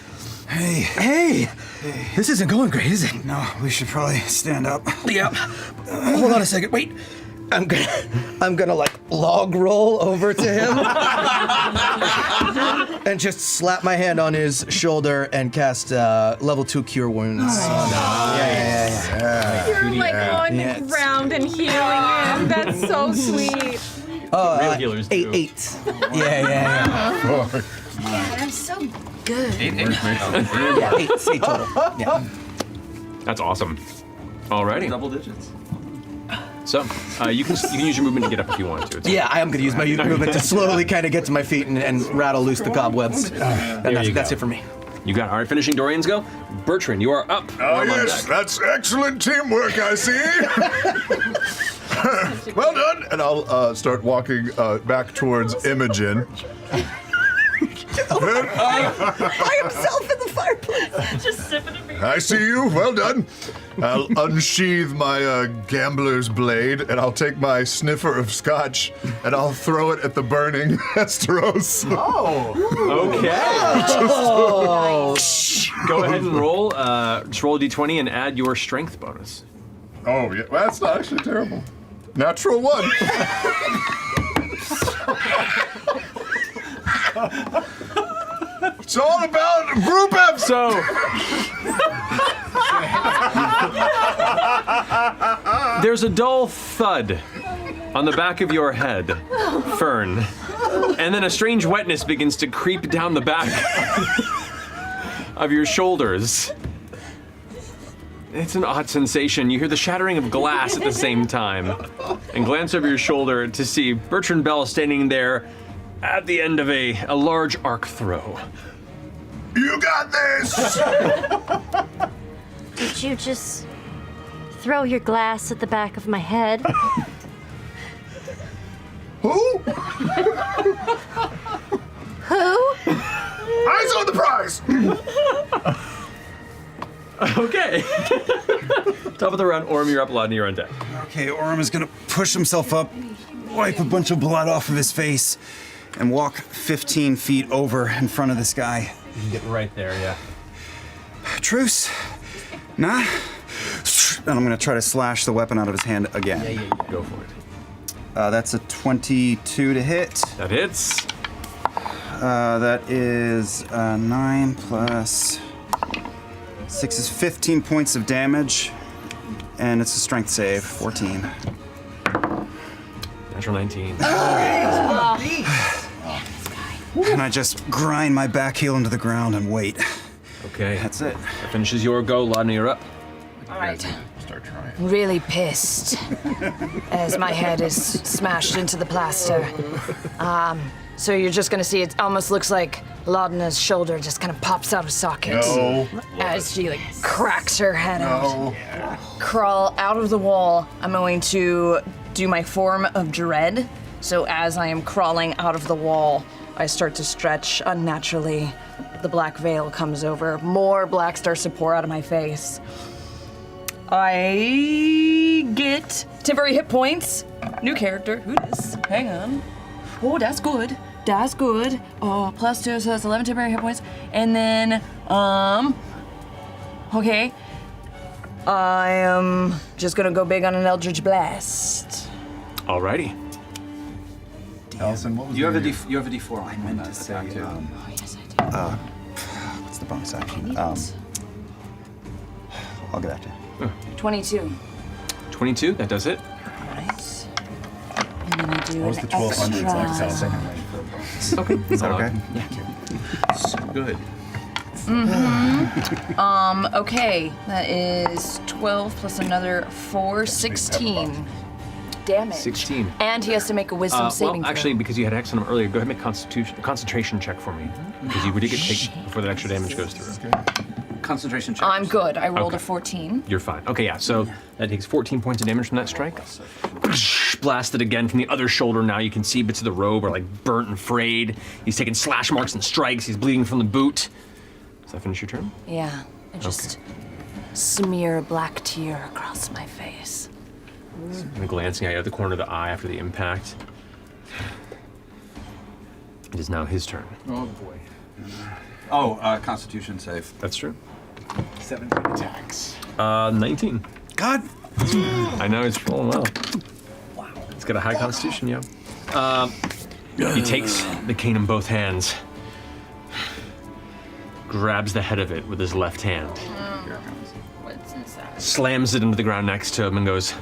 Hey, this isn't going great, is it? No, we should probably stand up. Yeah. Hold on a second. Wait. I'm gonna like log roll over to him and just slap my hand on his shoulder and cast level 2 cure wounds. Yeah. You're like on the ground and healing him. That's so sweet. Real healers do. 8. Yeah. I'm so good. 8 total. Yeah. That's awesome. Alrighty. Double digits. So, you can use your movement to get up if you want to. It's Yeah, I am gonna use my movement to slowly kind of get to my feet and rattle loose the cobwebs. And that's it for me. You got all right. Finishing Dorian's go. Bertrand, you are up. Oh, yes, that's excellent teamwork, I see. Well done. And I'll start walking back towards Imogen. By himself in the fireplace. Just sipping a beer. I see you. Well done. I'll unsheathe my gambler's blade, and I'll take my sniffer of scotch, and I'll throw it at the burning Esteros. Okay. Go ahead and roll. Just roll a d20 and add your strength bonus. Oh, yeah. Well, that's not actually terrible. Natural 1. It's all about group effort. So, there's a dull thud on the back of your head, Fern, and then a strange wetness begins to creep down the back of your shoulders. It's an odd sensation. You hear the shattering of glass at the same time, and glance over your shoulder to see Bertrand Bell standing there at the end of a large arc throw. You got this! Did you just throw your glass at the back of my head? Who? Who? Eyes on the prize! Okay. Top of the round, Orm, you're up, Laudna, you're on deck. Okay, Orm is gonna push himself up, wipe a bunch of blood off of his face, and walk 15 feet over in front of this guy. You can get right there, yeah. Truce. Nah. And I'm gonna try to slash the weapon out of his hand again. Yeah. Go for it. That's a 22 to hit. That hits. That is 9 plus 6 is 15 points of damage, and it's a strength save, 14. Natural 19. And I just grind my back heel into the ground and wait. Okay. That's it. That finishes your go. Laudna, you're up. All right. Start trying. Really pissed as my head is smashed into the plaster. So you're just gonna see it almost looks like Laudna's shoulder just kind of pops out of socket as she like cracks her head out. Crawl out of the wall. I'm going to do my form of dread. So as I am crawling out of the wall, I start to stretch unnaturally. The black veil comes over. More black starts to pour out of my face. I get temporary hit points. New character. Who dis? Hang on. Oh, that's good. That's good. Oh, plus 2, so that's 11 temporary hit points. And then, okay. I am just gonna go big on an Eldritch Blast. Alrighty. Allison, what was You have a your- you have a D4. I meant to say. Yes, I do. What's the bonus action? I'll get that to you. 22. 22, that does it. Right. And then I do What was an the 1200s like extra. second range for? Okay. Is that okay? Good. Okay, that is 12 plus another 4, 16 damage. 16. And he has to make a wisdom saving throw. Actually, because you had X on him earlier, go ahead and make a concentration check for me. Because you did get taken before that extra damage goes through. Concentration check. I'm good. I rolled Okay. a 14. You're fine. Okay, yeah, so that takes 14 points of damage from that strike. Blasted again from the other shoulder now. You can see bits of the robe are like burnt and frayed. He's taking slash marks and strikes. He's bleeding from the boot. Does that finish your turn? Yeah, I just smear a black tear across my face. And glancing at you out the corner of the eye after the impact. It is now his turn. Oh boy. Oh, Constitution save. That's true. 17 attacks. 19. God. I know, it's rolling well. Wow. get a high constitution, yeah. He takes the cane in both hands, grabs the head of it with his left hand, What's inside? slams it into the ground next to him, and goes,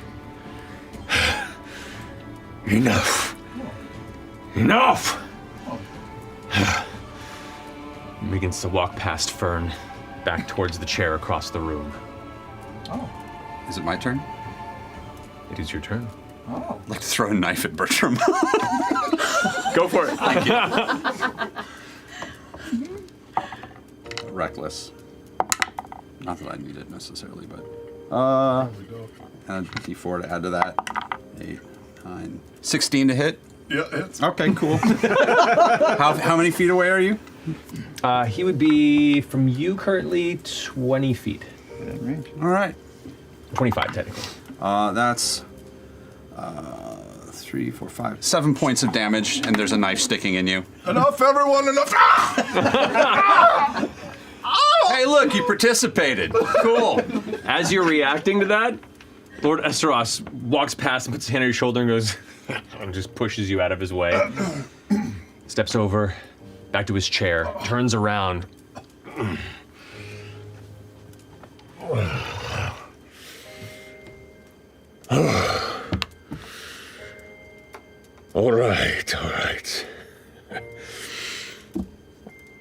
"Enough! Enough!" And begins to walk past Fern, back towards the chair across the room. Is it my turn? It is your turn. I'd like to throw a knife at Bertram. Go for it. Thank you. Reckless. Not that I need it necessarily, but add D4 to add to that. 8, 9, 16 to hit. Yeah, it's Okay, cool. How many feet away are you? He would be from you currently 20 feet. All right. 25 technically. That's 3, 4, 5, 7 points of damage, and there's a knife sticking in you. enough, everyone, enough. Hey, look, you participated. Cool. As you're reacting to that, Lord Esteros walks past and puts his hand on your shoulder and goes, and just pushes you out of his way. Steps over, back to his chair, turns around. All right, all right.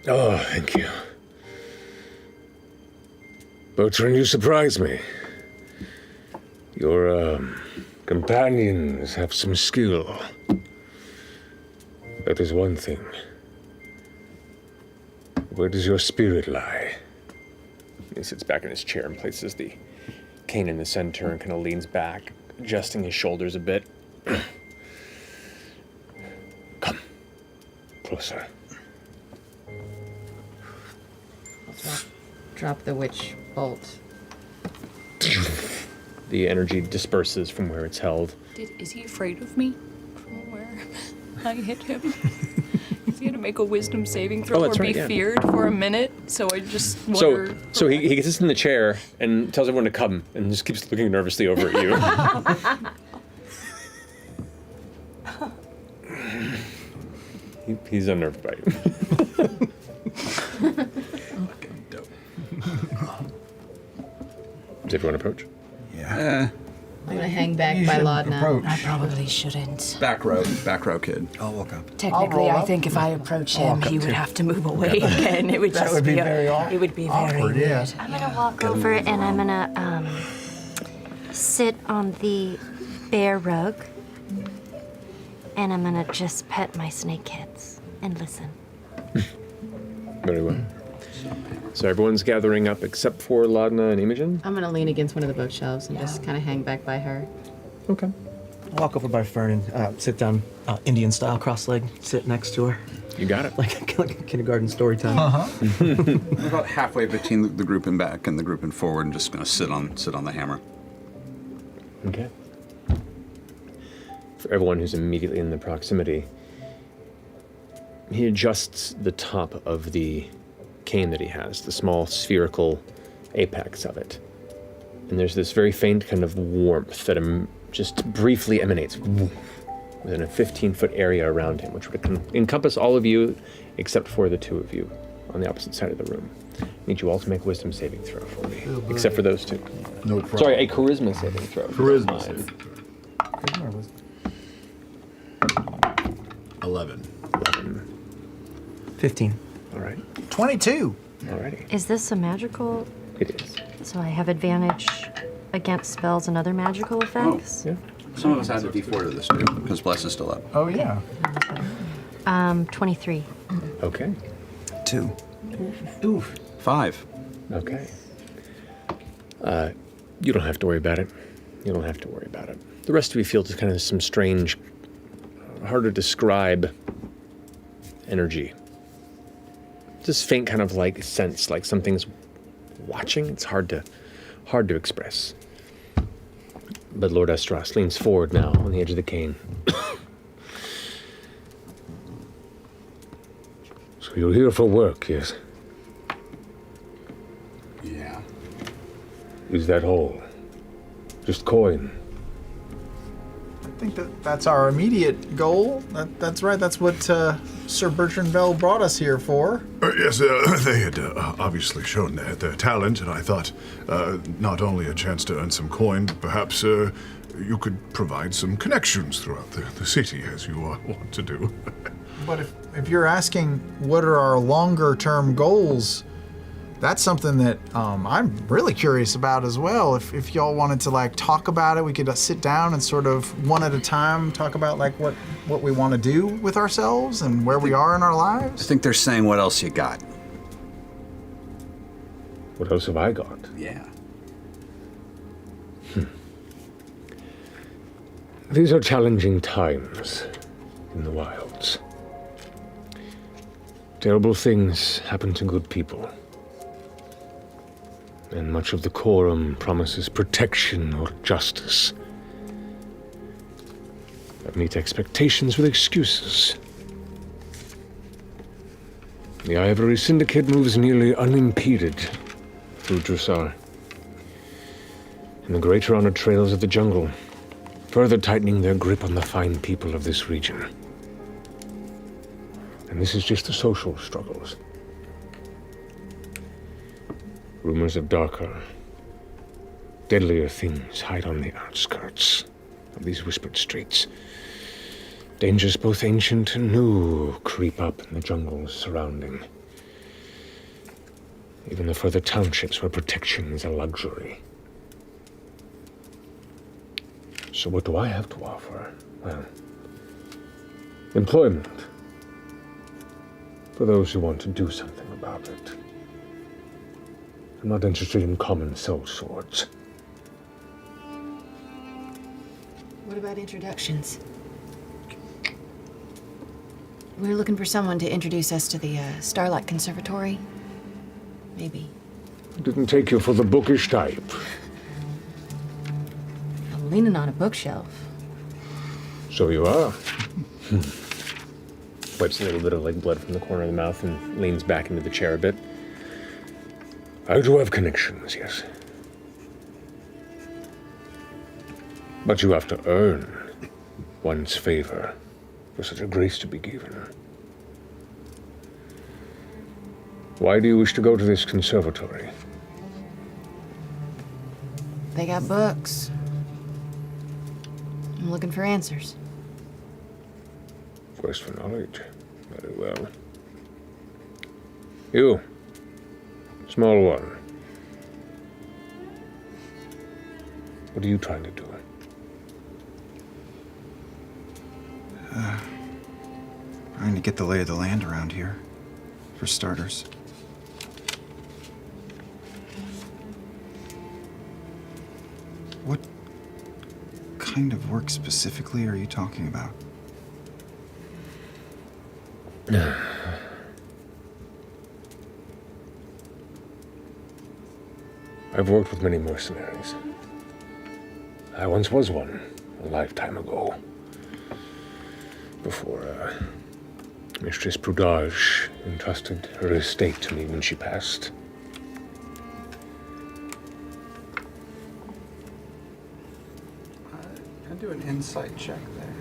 Oh, thank you. Bertrand, you surprise me. Your companions have some skill. That is one thing. Where does your spirit lie? He sits back in his chair and places the cane in the center and kind of leans back, adjusting his shoulders a bit. Come. Closer. Drop the witch bolt. The energy disperses from where it's held. Is he afraid of me from where I hit him? Is he gonna make a wisdom saving throw or be feared for a minute? So I just wonder. So he gets us in the chair and tells everyone to come and just keeps looking nervously over at you. He's unnerved by you. Does everyone approach? I'm gonna hang back by Laudna. I probably shouldn't. Back row kid. I'll walk up. Technically, I think if I approach him, he would have to move away again. It would That just would be be very it would be very awkward, yeah. weird. I'm gonna walk over and I'm gonna sit on the bear rug, and I'm gonna just pet my snake kids and listen. Very well. So everyone's gathering up except for Laudna and Imogen? I'm gonna lean against one of the bookshelves and just kind of hang back by her. Okay. I'll walk over by Fern and sit down, Indian style, cross-legged, sit next to her. You got it. Like a kindergarten story time. I'm about halfway between the group in back and the group in forward, and just gonna sit on the hammer. Okay. For everyone who's immediately in the proximity, he adjusts the top of the cane that he has, the small spherical apex of it. And there's this very faint kind of warmth that just briefly emanates within a 15-foot area around him, which would encompass all of you except for the two of you on the opposite side of the room. I need you all to make a wisdom saving throw for me, except for those two. No problem. Sorry, a charisma saving throw. Charisma saving throw. 11. 15. All right. 22. Alrighty. Is this a magical? It is. So I have advantage against spells and other magical effects? Yeah. Some of us add the D4 to this too, because Bless is still up. Oh, yeah. 23. Okay. 2. 5. Okay. You don't have to worry about it. You don't have to worry about it. The rest of you feel just kind of some strange, hard to describe energy. Just faint kind of like sense, like something's watching. It's hard to express. But Lord Estros leans forward now on the edge of the cane. So you're here for work, yes? Yeah. Is that all? Just coin? think that's our immediate goal. That's right. That's what Sir Bertrand Bell brought us here for. Yes, they had obviously shown their talent, and I thought not only a chance to earn some coin, but perhaps you could provide some connections throughout the city, as you want to do. But if you're asking what are our longer-term goals, that's something that I'm really curious about as well. If y'all wanted to like talk about it, we could sit down and sort of one at a time talk about like what we want to do with ourselves and where we are in our lives. I think they're saying what else you got. What else have I got? Yeah. These are challenging times in the wilds. Terrible things happen to good people. And much of the quorum promises protection or justice. That meet expectations with excuses. The Ivory Syndicate moves nearly unimpeded through Dressar. And the greater honored trails of the jungle, further tightening their grip on the fine people of this region. And this is just the social struggles. Rumors of darker, deadlier things hide on the outskirts of these whispered streets. Dangers both ancient and new creep up in the jungles surrounding. Even the further townships where protection is a luxury. So what do I have to offer? Well, employment. For those who want to do something about it. I'm not interested in common sellswords. What about introductions? We're looking for someone to introduce us to the Starlight Conservatory. Maybe. Didn't take you for the bookish type. I'm leaning on a bookshelf. So you are. Wipes a little bit of like blood from the corner of the mouth and leans back into the chair a bit. I do have connections, yes. But you have to earn one's favor for such a grace to be given. Why do you wish to go to this conservatory? They got books. I'm looking for answers. Quest for knowledge. Very well. You. Small one. What are you trying to do? Trying to get the lay of the land around here, for starters. What kind of work specifically are you talking about? I've worked with many mercenaries. I once was one, a lifetime ago. Before, Mistress Prudage entrusted her estate to me when she passed. Can I do an insight check there?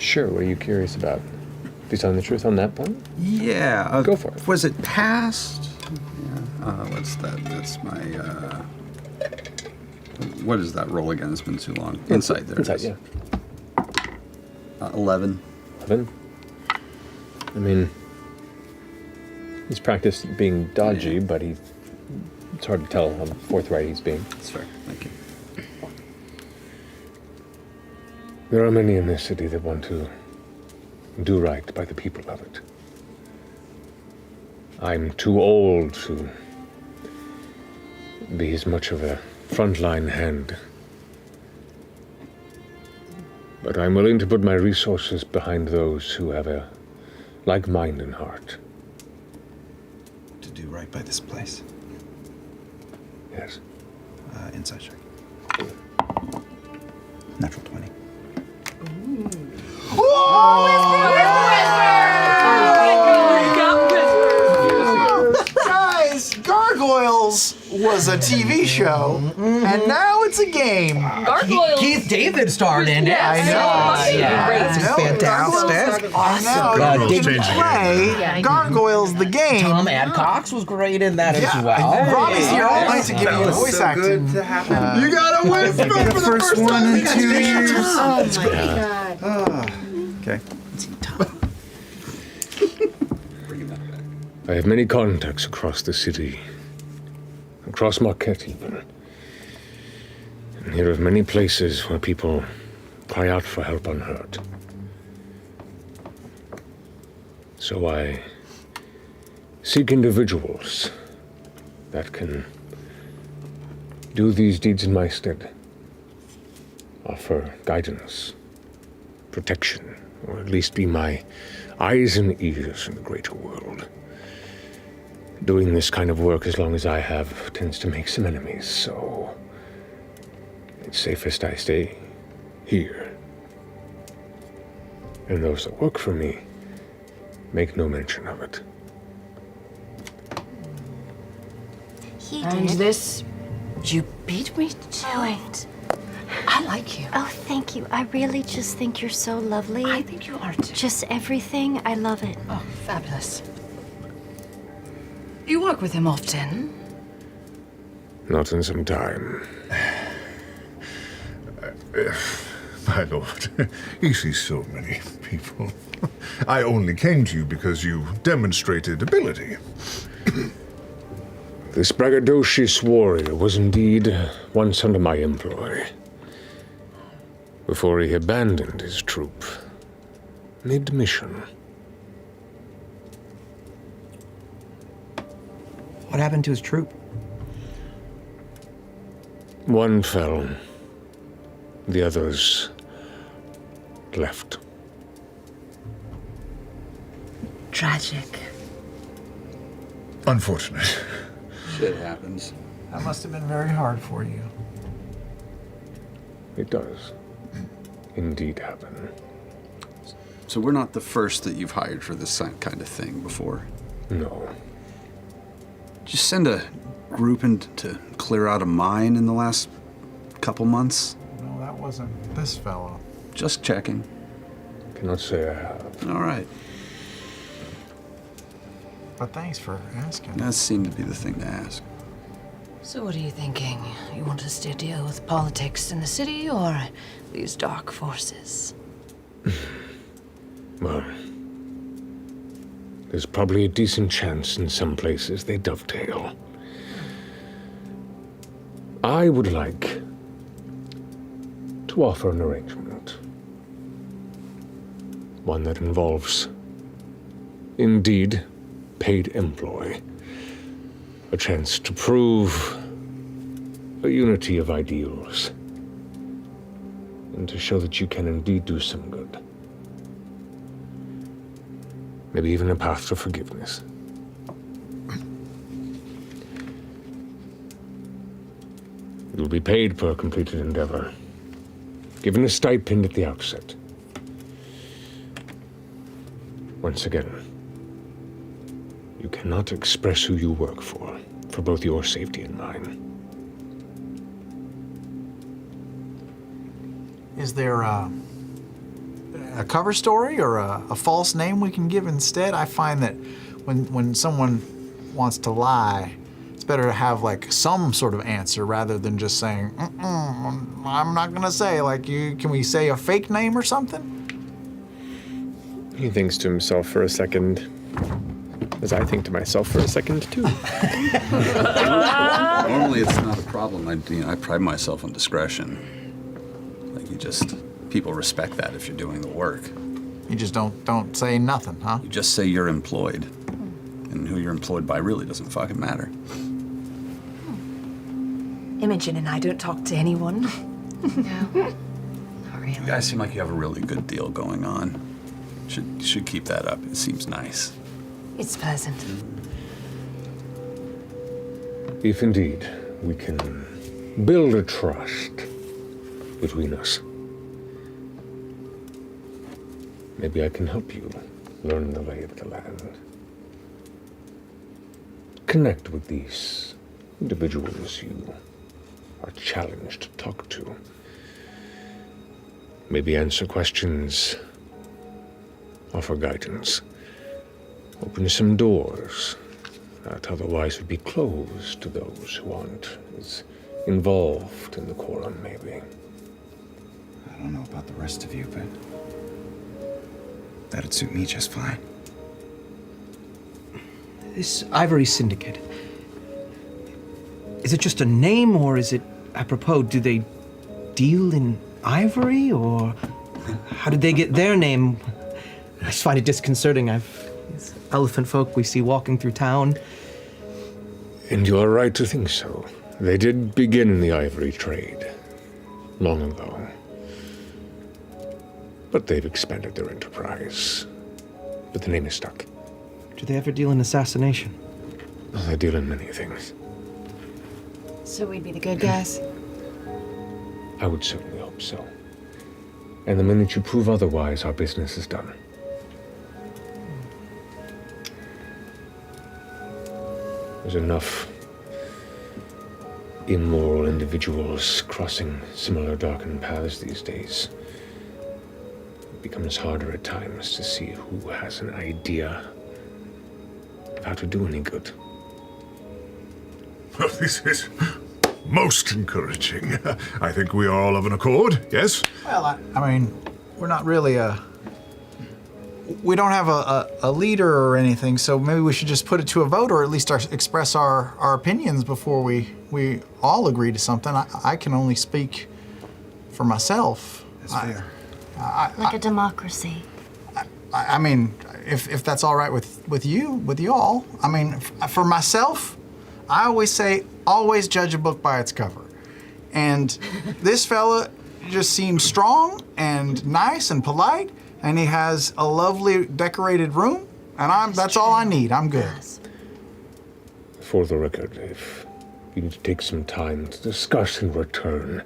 Sure, what are you curious about? Are you telling the truth on that point? Yeah. Go for it. Was it past? Yeah. What's that? That's my, what is that roll again? It's been too long. Insight, there Insight, it is. yeah. 11. 11? I mean, he's practiced being dodgy, but it's hard to tell how forthright he's being. That's fair. Thank you. There are many in this city that want to do right by the people of it. I'm too old to be as much of a frontline hand. But I'm willing to put my resources behind those who have a like mind and heart. To do right by this place? Yes. Inside check. Natural 20. Guys, gargoyle Gargoyles was a TV show, and now it's a game. Gargoyles. Keith David starred in it. I know. Yeah, this is fantastic. I know. Gargoyles Did changed the play Gargoyles the game. Tom Adcox was great in that as well. Robbie's here all night to give you the voice acting. Good to happen. You got a whisper for the first one time in 2 years. Oh my god. Okay. I have many contacts across the city, across Marquette even, and hear of many places where people cry out for help unheard. So I seek individuals that can do these deeds in my stead, offer guidance, protection, or at least be my eyes and ears in the greater world. Doing this kind of work as long as I have tends to make some enemies, so it's safest I stay here. And those that work for me make no mention of it. He And did. this, you beat me to it. I like you. Oh, thank you. I really just think you're so lovely. I think you are too. Just everything. I love it. Oh, fabulous. You work with him often? Not in some time. My lord, he sees so many people. I only came to you because you demonstrated ability. This braggadocious warrior was indeed once under my employ, before he abandoned his troop mid-mission. What happened to his troop? One fell. The others left. Tragic. Unfortunate. Shit happens. That must have been very hard for you. It does indeed happen. So we're not the first that you've hired for this kind of thing before. No. Did you send a group in to clear out a mine in the last couple months? No, that wasn't this fellow. Just checking. Cannot say I have. All right. But thanks for asking. That seemed to be the thing to ask. So what are you thinking? You want us to deal with politics in the city or these dark forces? Well, there's probably a decent chance in some places they dovetail. I would like to offer an arrangement. One that involves, indeed, paid employ. A chance to prove a unity of ideals. And to show that you can indeed do some good. Maybe even a path to forgiveness. You'll be paid per completed endeavor. Given a stipend at the outset. Once again, you cannot express who you work for both your safety and mine. Is there a cover story or a false name we can give instead? I find that when someone wants to lie, it's better to have like some sort of answer rather than just saying, I'm not gonna say. Like, can we say a fake name or something? He thinks to himself for a second, as I think to myself for a second too. Normally it's not a problem. I pride myself on discretion. Like people respect that if you're doing the work. You just don't say nothing, huh? You just say you're employed. And who you're employed by really doesn't fucking matter. Imogen and I don't talk to anyone. No. Not really. You guys seem like you have a really good deal going on. Should keep that up. It seems nice. It's pleasant. If indeed we can build a trust between us, maybe I can help you learn the lay of the land. Connect with these individuals you are challenged to talk to. Maybe answer questions, offer guidance, open some doors that otherwise would be closed to those who aren't as involved in the quorum, maybe. I don't know about the rest of you, but that'd suit me just fine. This Ivory Syndicate, is it just a name, or is it apropos? Do they deal in ivory, or how did they get their name? I just find it disconcerting. These elephant folk we see walking through town. And you are right to think so. They did begin in the ivory trade long ago. But they've expanded their enterprise. But the name is stuck. Do they ever deal in assassination? Well, they deal in many things. So we'd be the good guys? I would certainly hope so. And the minute you prove otherwise, our business is done. There's enough immoral individuals crossing similar darkened paths these days. It becomes harder at times to see who has an idea of how to do any good. Well, this is most encouraging. I think we are all of an accord, yes? Well, I mean, we're not really we don't have a leader or anything, so maybe we should just put it to a vote, or at least express our opinions before we all agree to something. I can only speak for myself. That's fair. Like a democracy. I mean, if that's all right with you all. I mean, for myself, I always say, always judge a book by its cover. And this fella just seems strong and nice and polite, and he has a lovely decorated room, and that's all I need. I'm good. For the record, if you need to take some time to discuss in return,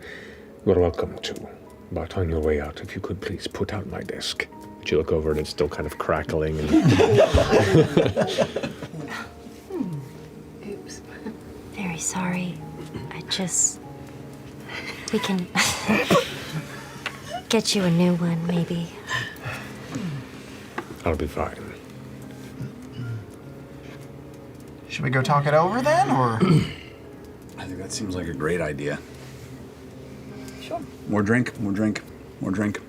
you're welcome to. But on your way out, if you could please put out my desk. But you look over and it's still kind of crackling. And Oops. Very sorry. We can get you a new one, maybe. I'll be fine. Should we go talk it over then, or? I think that seems like a great idea. Sure. More drink, more drink, more drink.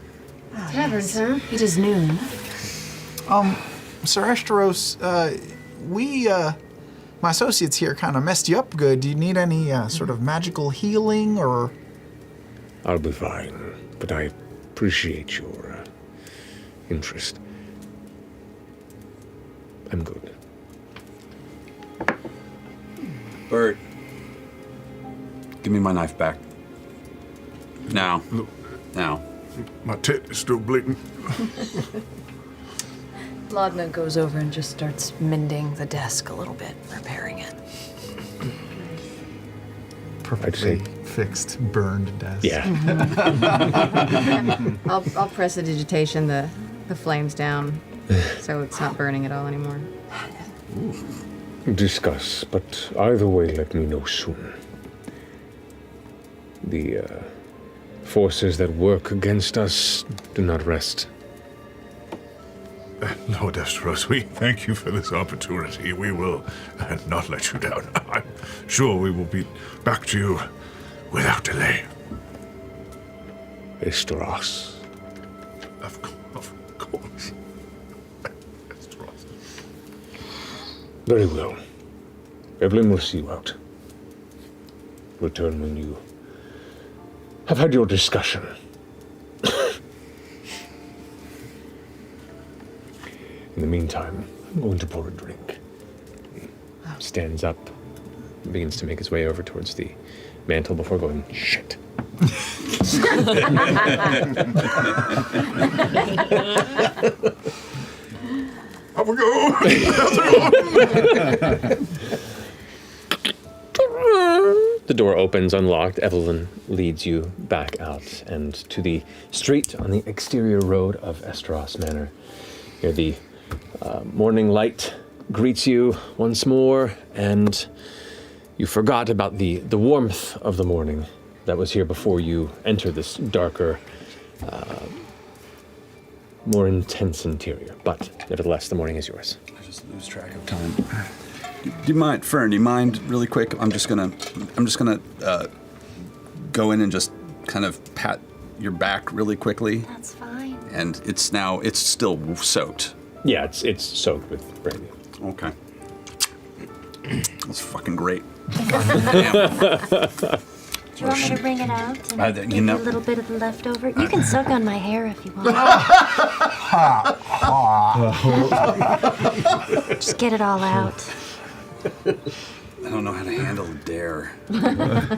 Taverns, huh? It is noon. Sir Esteros, my associates here kind of messed you up good. Do you need any sort of magical healing, or? I'll be fine, but I appreciate your interest. I'm good. Bert, give me my knife back. Now. Now. My tit is still bleeding. Laudna goes over and just starts mending the desk a little bit, repairing it. Perfectly fixed, burned desk. yeah. I'll prestidigitation the flames down so it's not burning at all anymore. Discuss, but either way, let me know soon. The forces that work against us do not rest. Lord Esteros, we thank you for this opportunity. We will not let you down. I'm sure we will be back to you without delay. Esteros. Of course. Esteros. Very well. Evelyn will see you out. Return when you have had your discussion. In the meantime, I'm going to pour a drink. He stands up, begins to make his way over towards the mantle before going, shit. Up we go! The door opens, unlocked. Evelyn leads you back out and to the street on the exterior road of Esteros Manor. Here the morning light greets you once more, and You forgot about the warmth of the morning that was here before you enter this darker, more intense interior. But nevertheless, the morning is yours. I just lose track of time. Do you mind, Fern? Do you mind, really quick? I'm just gonna go in and just kind of pat your back really quickly. That's fine. And it's still soaked. Yeah, it's soaked with brandy. Okay. That's fucking great. Do you want me to bring it out and give you a little bit of the leftover? You can suck on my hair if you want. Just get it all out. I don't know how to handle a dare.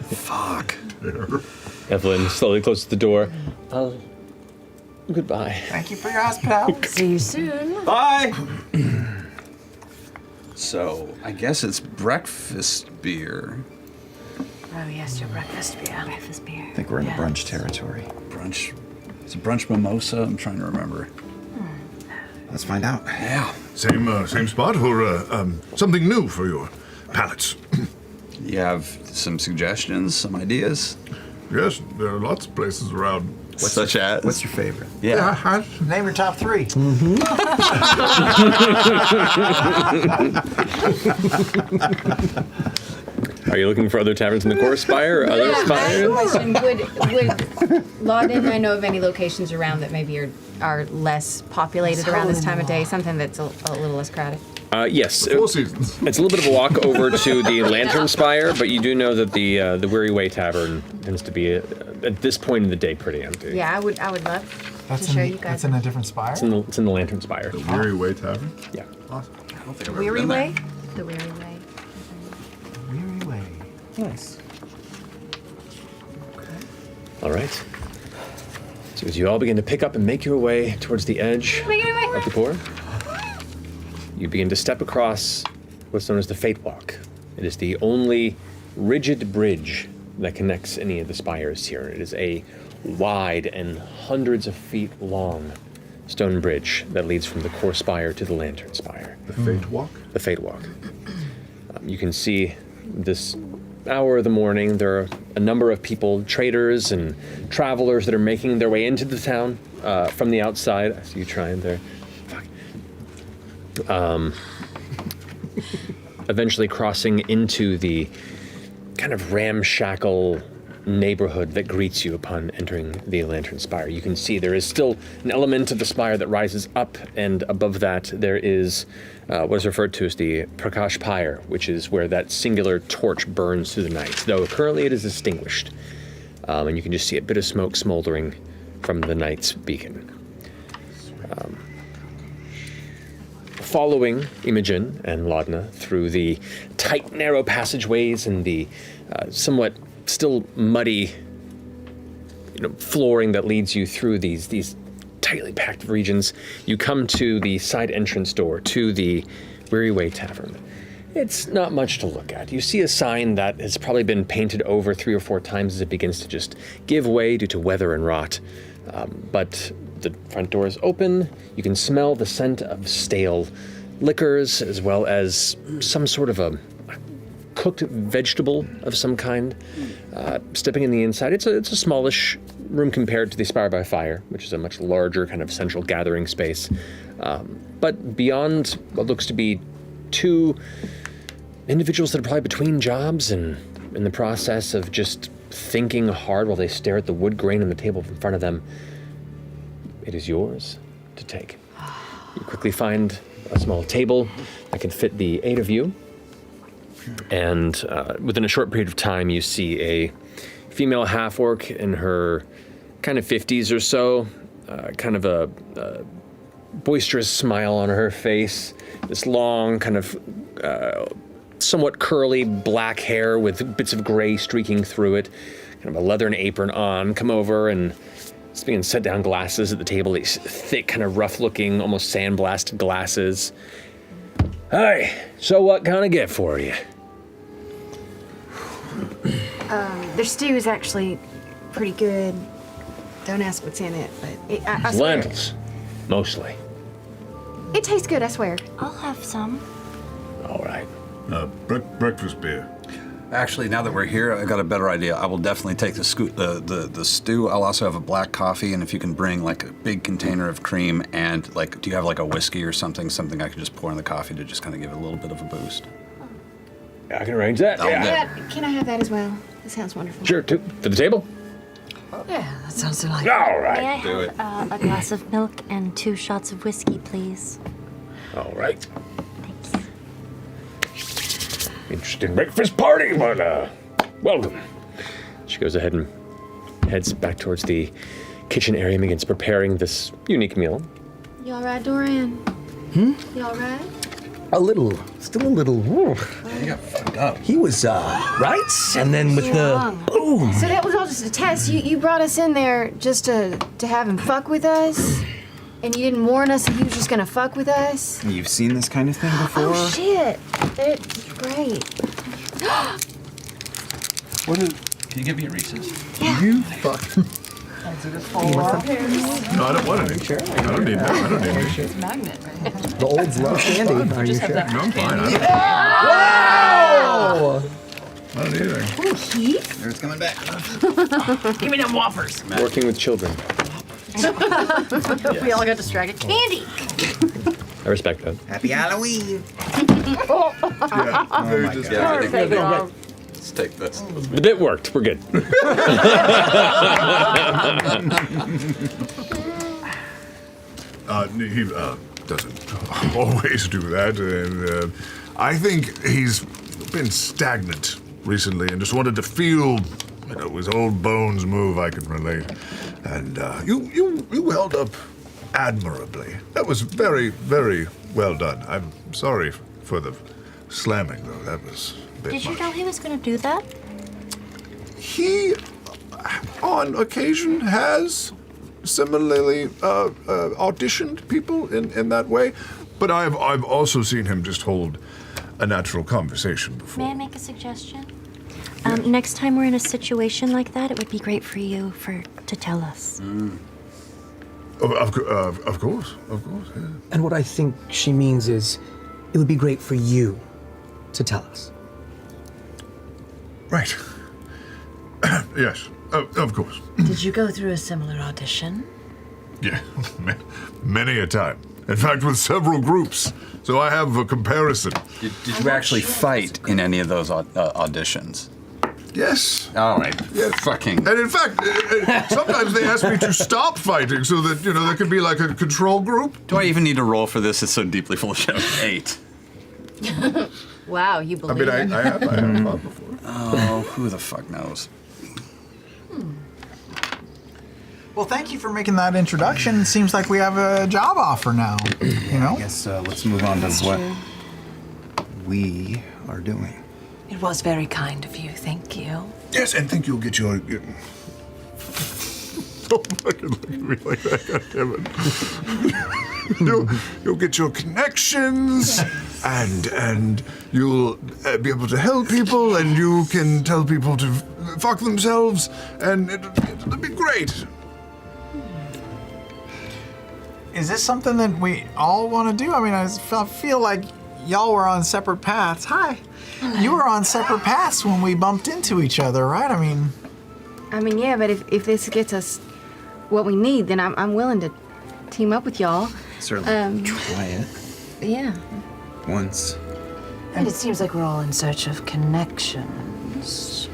Fuck. Evelyn slowly closes the door. Goodbye. Thank you for your hospitality. See you soon. Bye. So, I guess it's breakfast beer. Oh, yes, your breakfast beer. Breakfast beer. I think we're in the brunch territory. Brunch. Is it brunch mimosa? I'm trying to remember. Let's find out. Yeah. Same spot or something new for your palates? You have some suggestions, some ideas? Yes, there are lots of places around. Such as? What's your favorite? Yeah. Name your top 3. Are you looking for other taverns in the core spire or other I have a spires? question. Would Laudna and I know of any locations around that maybe are less populated around this time of day? Something that's a little less crowded? Yes. Four Seasons. It's a little bit of a walk over to the Lantern Spire, but you do know that the Weary Way Tavern tends to be, at this point in the day, pretty empty. Yeah, I would love to show you guys. That's in a different spire? It's in the Lantern Spire. The Weary Way Tavern? Yeah. Awesome. I don't think I've ever Weary been Way? there. The Weary Way. Weary Way. Nice. All right. So as you all begin to pick up and make your way towards the edge of the core, you begin to step across what's known as the Fate Walk. It is the only rigid bridge that connects any of the spires here. It is a wide and hundreds of feet long stone bridge that leads from the core spire to the Lantern Spire. The Fate Walk? The Fate Walk. You can see this hour of the morning, there are a number of people, traders and travelers that are making their way into the town from the outside. I see you trying there. Eventually crossing into the kind of ramshackle neighborhood that greets you upon entering the Lantern Spire. You can see there is still an element of the spire that rises up, and above that there is what is referred to as the Prakash Pyre, which is where that singular torch burns through the night, though currently it is extinguished. And you can just see a bit of smoke smoldering from the night's beacon. Following Imogen and Laudna through the tight, narrow passageways and the somewhat still muddy, flooring that leads you through these tightly packed regions, you come to the side entrance door to the Weary Way Tavern. It's not much to look at. You see a sign that has probably been painted over 3 or 4 times as it begins to just give way due to weather and rot. But the front door is open. You can smell the scent of stale liquors as well as some sort of a cooked vegetable of some kind. Stepping in the inside, it's a smallish room compared to the Spire by Fire, which is a much larger kind of central gathering space. But beyond what looks to be 2 individuals that are probably between jobs and in the process of just thinking hard while they stare at the wood grain on the table in front of them, it is yours to take. You quickly find a small table that can fit the 8 of you, and within a short period of time you see a female half-orc in her kind of 50s or so, kind of a boisterous smile on her face, this long kind of somewhat curly black hair with bits of gray streaking through it, kind of a leathern apron on, come over and begin to set down glasses at the table, these thick, kind of rough-looking, almost sandblasted glasses. Hi, so what can I get for you? Their stew is actually pretty good. Don't ask what's in it, but I swear. Lentils, mostly. It tastes good, I swear. I'll have some. All right. Breakfast beer. Actually, now that we're here, I got a better idea. I will definitely take the stew. I'll also have a black coffee, and if you can bring like a big container of cream and like, do you have like a whiskey or something I can just pour in the coffee to just kind of give it a little bit of a boost? I can arrange that. Can I have that as well? That sounds wonderful. Sure, for the table? Yeah, that sounds delightful. All right. May I have a glass of milk and 2 shots of whiskey, please? All right. Interesting breakfast party, but welcome. She goes ahead and heads back towards the kitchen area and begins preparing this unique meal. You all right, Dorian? You all right? Still a little. He got fucked up. He was, right? And then with the boom. So that was all just a test. You brought us in there just to have him fuck with us? And you didn't warn us that he was just gonna fuck with us? You've seen this kind of thing before? Oh, shit. It's great. Can you give me a Reese's? Yeah. You fuck. No, I don't want any. Sure. I don't need that. I don't need any. It's a magnet, right? The olds love candy. Are you Just have sure? that No, I'm fine. Wow! I don't need anything. Oh, Heath? There it's coming back. Give me them whoppers. Working with children. We all got distracted. Candy! I respect that. Happy Halloween. Let's take this. The bit worked. We're good. He doesn't always do that, and I think he's been stagnant recently and just wanted to feel, his old bones move. I can relate, and you held up admirably. That was very, very well done. I'm sorry for the slamming, though. That was a bit Did you much. know he was going to do that? He, on occasion, has similarly auditioned people in that way, but I've also seen him just hold a natural conversation before. May I make a suggestion? Next time we're in a situation like that, it would be great for you to tell us. Of course, yeah. And what I think she means is, it would be great for you to tell us. Right. Yes, of course. Did you go through a similar audition? Yeah, many a time. In fact, with several groups. So I have a comparison. Did you actually fight in any of those auditions? Yes. All right. Yes. Fucking. And in fact, sometimes they ask me to stop fighting so that, there can be like a control group. Do I even need to roll for this? It's so deeply full of shit. 8. Wow, you I believe mean, I have fought before. Oh, who the fuck knows? Well, thank you for making that introduction. Seems like we have a job offer now. I guess let's move on to what we are doing. It was very kind of you, thank you. Yes, and think you'll get your... Don't fucking look at me like that, goddammit. You'll get your connections, and you'll be able to help people, and you can tell people to fuck themselves, and it'll be great. Is this something that we all want to do? I mean, I feel like y'all were on separate paths. Hi. You were on separate paths when we bumped into each other, right? I mean, yeah, but if this gets us what we need, then I'm willing to team up with y'all. Certainly try it Yeah. once. And it seems like we're all in search of connections.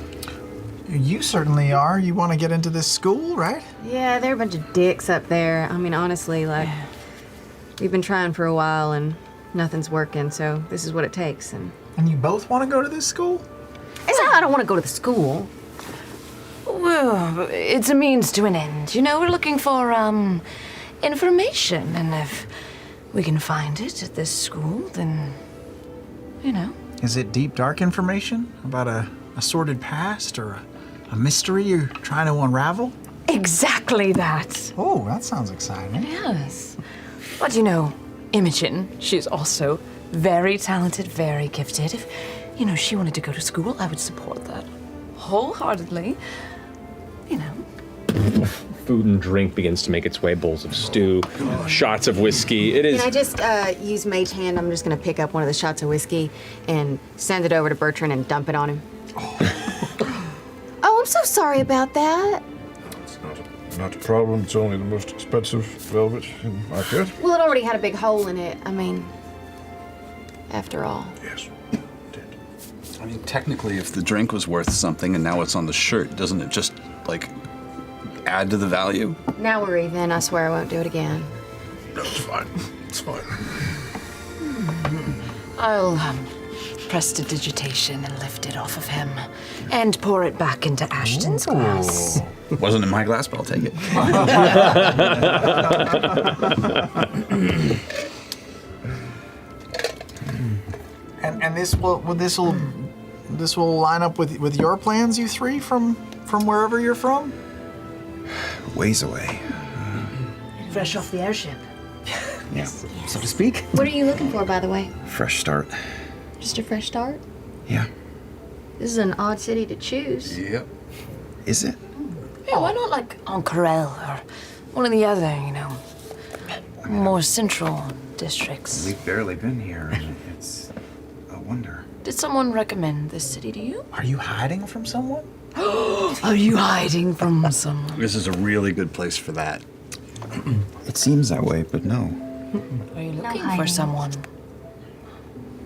you certainly are. You want to get into this school, right? Yeah, they're a bunch of dicks up there. I mean, honestly, like, we've been trying for a while and nothing's working, so this is what it takes. And you both want to go to this school? It's not I don't want to go to the school. Well, it's a means to an end. We're looking for, information, and if we can find it at this school, then, Is it deep, dark information about a sordid past or a mystery you're trying to unravel? Exactly that. Oh, that sounds exciting. Yes. But Imogen, she's also very talented, very gifted. If, she wanted to go to school, I would support that wholeheartedly. Food and drink begins to make its way, bowls of stew, shots of whiskey. It is... Can I just use Mage Hand? I'm just going to pick up one of the shots of whiskey and send it over to Bertrand and dump it on him. I'm so sorry about that. It's not a problem. It's only the most expensive velvet in the market. Well, it already had a big hole in it. I mean, after all. Yes. I mean, technically, if the drink was worth something and now it's on the shirt, doesn't it just, like, add to the value? Now we're even. I swear I won't do it again. No, it's fine. It's fine. I'll prestidigitation and lift it off of him and pour it back into Ashton's glass. Wasn't in my glass, but I'll take it. And this will line up with your plans, you three, from wherever you're from? Ways away. Fresh off the airship. Yeah. So to speak. What are you looking for, by the way? Fresh start. Just a fresh start? Yeah. This is an odd city to choose. Yep. Is it? Yeah, why not like Ank'Harel or one of the other, more central districts? We've barely been here, and it's a wonder. Did someone recommend this city to you? Are you hiding from someone? Are you hiding from someone? This is a really good place for that. It seems that way, but no. Are you looking for hiding. someone?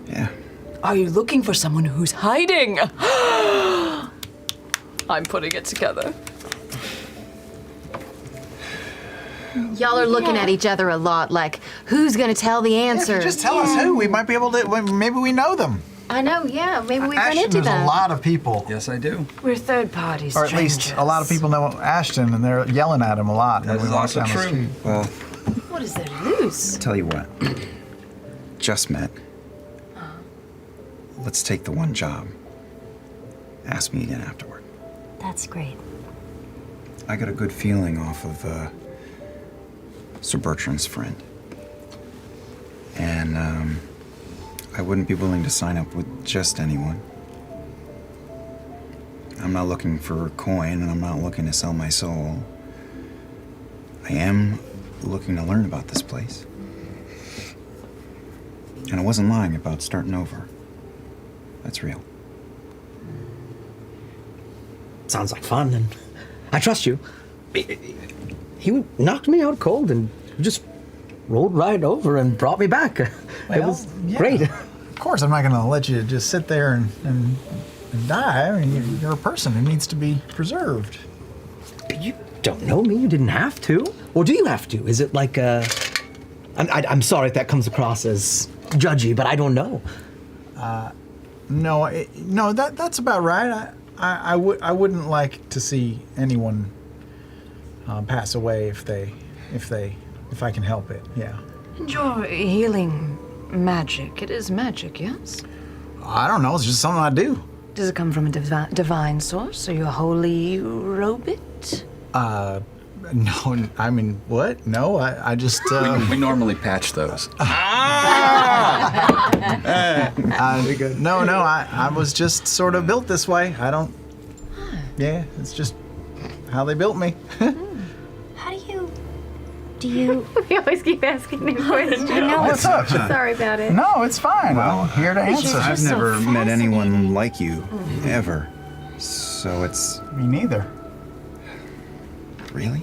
Yeah. Are you looking for someone who's hiding? I'm putting it together. Y'all are looking at each other a lot, like, who's gonna tell the answer? If you just tell us who, we might be able to. Maybe we know them. I know, yeah. Maybe we've run Ashton, into there's them. a lot of people, Yes, I do. We're third parties. or at least a lot of people know Ashton, and they're yelling at him a lot. That when is we walk also down the true. street. Well, What is there to lose? tell you what. Just met. Let's take the one job. Ask me again afterward. That's great. I got a good feeling off of Sir Bertrand's friend. And I wouldn't be willing to sign up with just anyone. I'm not looking for a coin, and I'm not looking to sell my soul. I am looking to learn about this place. And I wasn't lying about starting over. That's real. Sounds like fun, and I trust you. He knocked me out cold and just rolled right over and brought me back. It was yeah. great. Of course, I'm not going to let you just sit there and die. I mean, you're a person who needs to be preserved. You don't know me. You didn't have to. Or do you have to? Is it like I'm sorry if that comes across as judgy, but I don't know. No, that's about right. I wouldn't like to see anyone pass away if I can help it. Yeah. And your healing magic. It is magic, yes? I don't know. It's just something I do. Does it come from a divine source? Are you a holy robot? No. I mean, what? No. I just. We normally patch those. No. I was just sort of built this way. I don't. Yeah. It's just how they built me. How do you? We always keep asking new questions. I know. What's up? Sorry about it. No, it's fine. I'm here to answer. just I've so never met anyone fascinating. like you, ever. So it's... Me neither. Really?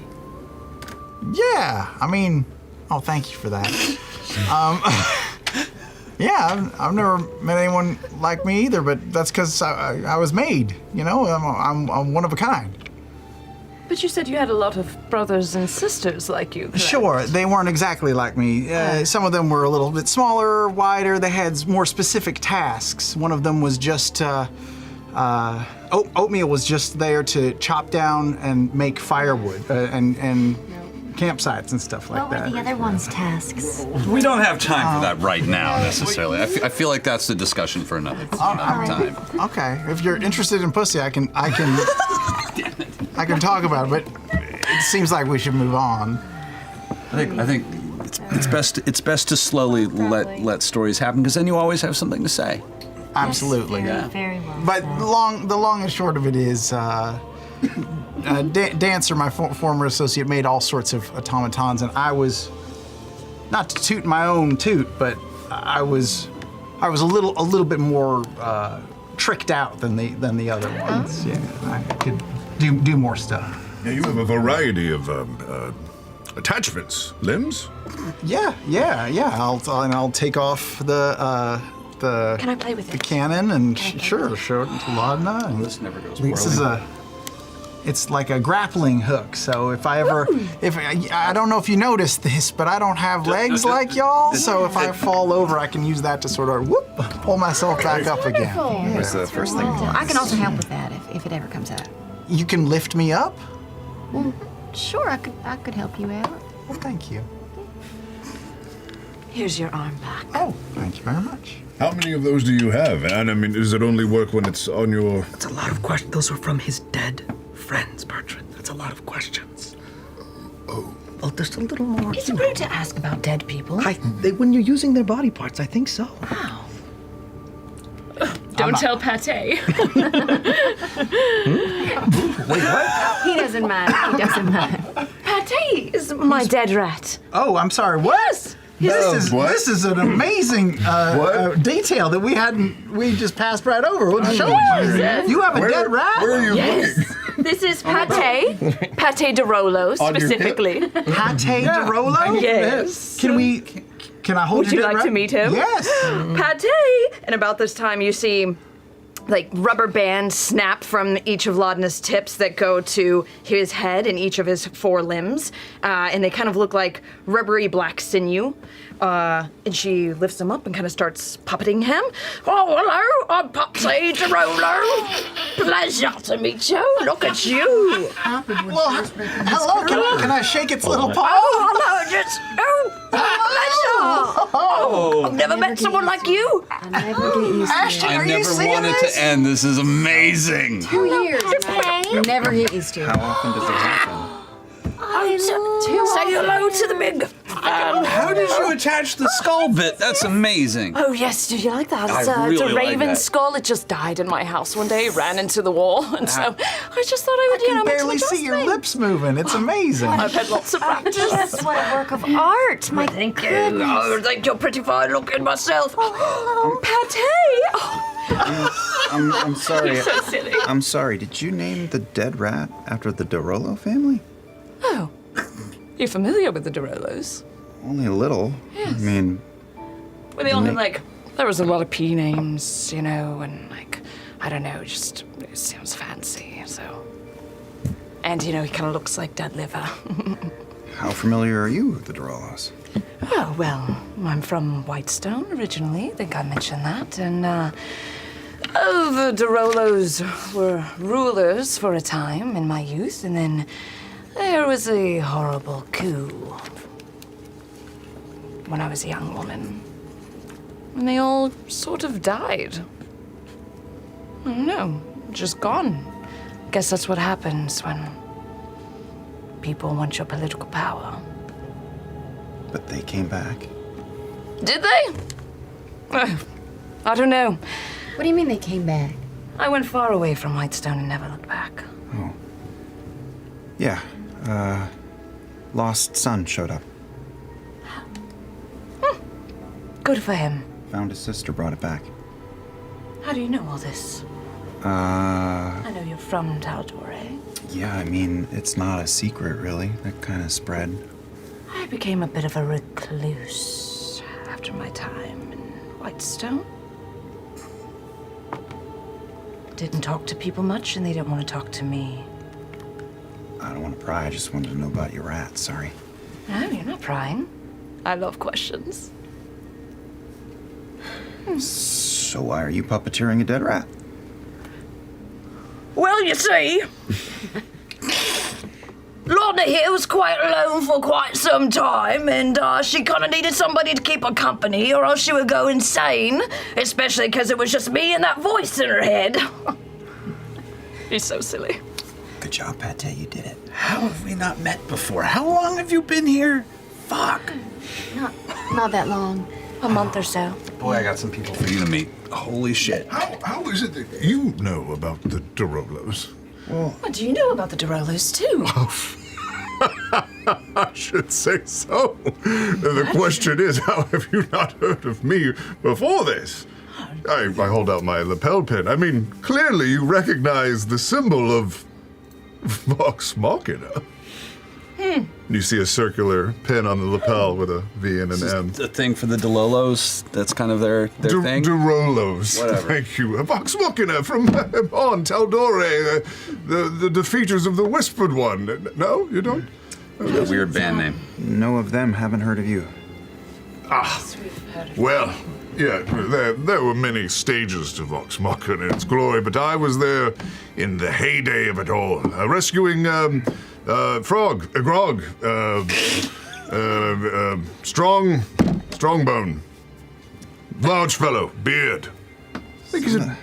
Yeah. I mean, oh, thank you for that. Yeah, I've never met anyone like me either, but that's because I was made. You know, I'm one of a kind. But you said you had a lot of brothers and sisters like you. correct? Sure, they weren't exactly like me. Some of them were a little bit smaller, wider. They had more specific tasks. One of them was just Oatmeal was just there to chop down and make firewood and campsites and stuff like What that. were the other one's tasks? We don't have time for that right now, necessarily. I feel like that's the discussion for another time. Okay, if you're interested in pussy, I can talk about it, but it seems like we should move on. I think it's best to slowly let stories happen, because then you always have something to say. Absolutely. Very well. But the long and short of it is, Dancer, my former associate, made all sorts of automatons, and I was, not to toot my own toot, but I was a little bit more tricked out than the other ones. Yeah, I could do more stuff. Yeah, you have a variety of attachments, limbs. Yeah. I'll take off the. Can I play with the cannon and sure, show it to Laudna. And This never goes this is it's like a grappling hook. So if I don't know if you noticed this, but I don't have legs like y'all. So if I fall over, I can use that to sort of pull myself back up again. That was the first thing. I can also help with that if it ever comes out. You can lift me up? Well, sure, I could help you out. Well, thank you. Here's your arm back. Oh, thank you very much. How many of those do you have? And I mean, does it only work when it's on your... That's a lot of questions. Those are from his dead friends, Bertrand. That's a lot of questions. Oh, just a little more. It's rude to ask about dead people. When you're using their body parts, I think so. Wow. Don't tell Pate. Wait, what? He doesn't mind. He doesn't mind. Pate is my dead rat. Oh, I'm sorry. What? Yes. This is an amazing detail that we just passed right over. What show us? You have a dead rat? Where are you looking? This is Pate de Rolo specifically. Pate de Rolo? Yes. Can I hold Would you like to meet him? Yes. Pate! And about this time you see like rubber bands snap from each of Laudna's tips that go to his head and each of his 4 limbs. And they kind of look like rubbery black sinew. And she lifts him up and kind of starts puppeting him. Oh, hello, I'm Pate de Rolo. Pleasure to meet you. Look at you. Well, hello, can I shake its little paw? Oh, pleasure. Oh, I've never met someone like you. I never get used to Ashton, it. are I you never seeing wanted this? to end. This is amazing. 2 years. You never get used to it. How often does it happen? Say hello to the big fan. How did you attach the skull bit? That's amazing. Oh, yes, did you like that? I It's a really like raven that. skull. It just died in my house one day, ran into the wall, and so I just thought I would, I can barely mention see your things. lips moving. It's amazing. I've had lots of practice. Yes, what a work of art. My Thank you. goodness. Oh, thank you. Pretty fine looking myself. Oh, Pate. Oh, I'm sorry. you're so silly. I'm sorry. Did you name the dead rat after the de Rolo family? Oh, you're familiar with the de Rolos? Only a little. Yes. I mean, Well, they all had, there was a lot of P names, and, I don't know, just, it sounds fancy, so. And, he kind of looks like dead liver. how familiar are you with the de Rolos? Oh, well, I'm from Whitestone originally. I think I mentioned that. And, the de Rolos were rulers for a time in my youth, and then there was a horrible coup when I was a young woman. And they all sort of died. I don't know, just gone. Guess that's what happens when people want your political power. But they came back. Did they? I don't know. What do you mean they came back? I went far away from Whitestone and never looked back. Oh. Yeah. Lost son showed up. Good for him. Found his sister, brought it back. How do you know all this? I I know you're from Taldore. Yeah, I mean, it's not a secret, really. That kind of spread. I became a bit of a recluse after my time in Whitestone. Didn't talk to people much, and they didn't want to talk to me. I don't want to pry. I just wanted to know about your rat. Sorry. No, you're not prying. I love questions. So why are you puppeteering a dead rat? Well, you see, Lorna here was quite alone for quite some time, and she kind of needed somebody to keep her company, or else she would go insane, especially because it was just me and that voice in her head. He's so silly. Good job, Pate. You did it. How have we not met before? How long have you been here? Fuck. Not that long. A month or so. Boy, I got some people for you to meet. Holy shit. How is it that you know about the de Rolos? Well, Do you know about the de Rolos, too? I should say so. The question is, how have you not heard of me before this? I hold out my lapel pin. I mean, clearly you recognize the symbol of Vox Machina. You see a circular pin on the lapel with a V and an M. The thing for the Dololos, that's kind of their thing? Durolos. Whatever. Thank you. Vox Machina from on Taldore, the defeaters of the Whispered One. No, you don't? A weird band name. Know of them, haven't heard of you. Well, yeah, there were many stages to Vox Machina and its glory, but I was there in the heyday of it all, rescuing Grog, Strongbone, large fellow, beard. I think he's in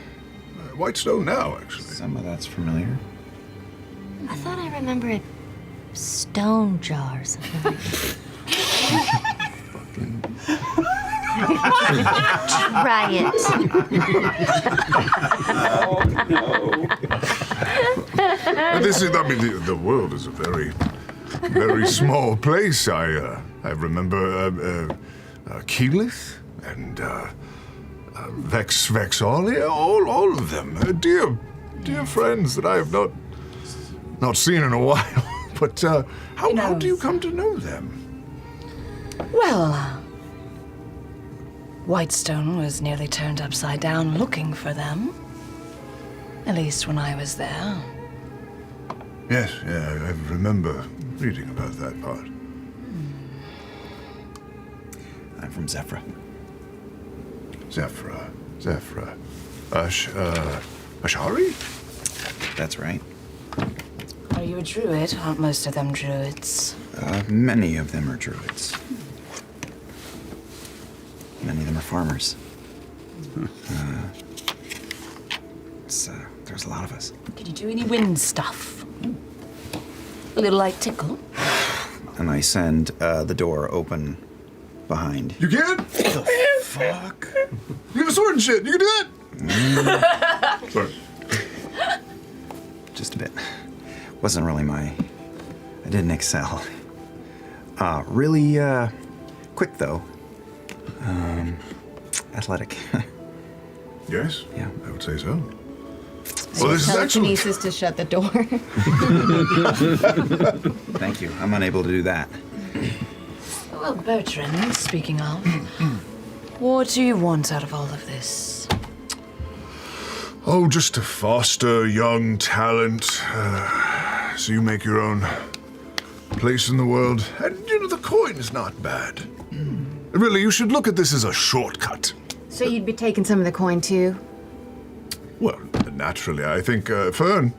Whitestone now, actually. Some of that's familiar. I thought I remembered stone jars. Try it. This is, I mean, the world is a very, very small place. I remember Keyleth and Vexalia, all of them. Dear friends that I have not seen in a while. But how do you come to know them? Well, Whitestone was nearly turned upside down looking for them. At least when I was there. Yes, yeah, I remember reading about that part. I'm from Zephyra. Zephyra. Ashari? That's right. Are you a druid? Aren't most of them druids? Many of them are druids. Many of them are farmers. There's a lot of us. Could you do any wind stuff? A little like tickle? And I send the door open behind. You can? The fuck? You have a sword and shit. You can do that. Sorry. Just a bit. Wasn't really I didn't excel. Really quick though. Athletic. Yes? Yeah. I would say so. Well, this is excellent. Telekinesis to shut the door. Thank you. I'm unable to do that. Well, Bertrand, speaking of, what do you want out of all of this? Oh, just to foster young talent, so you make your own place in the world. And, the coin is not bad. Really, you should look at this as a shortcut. So you'd be taking some of the coin too? Well, naturally, I think Fern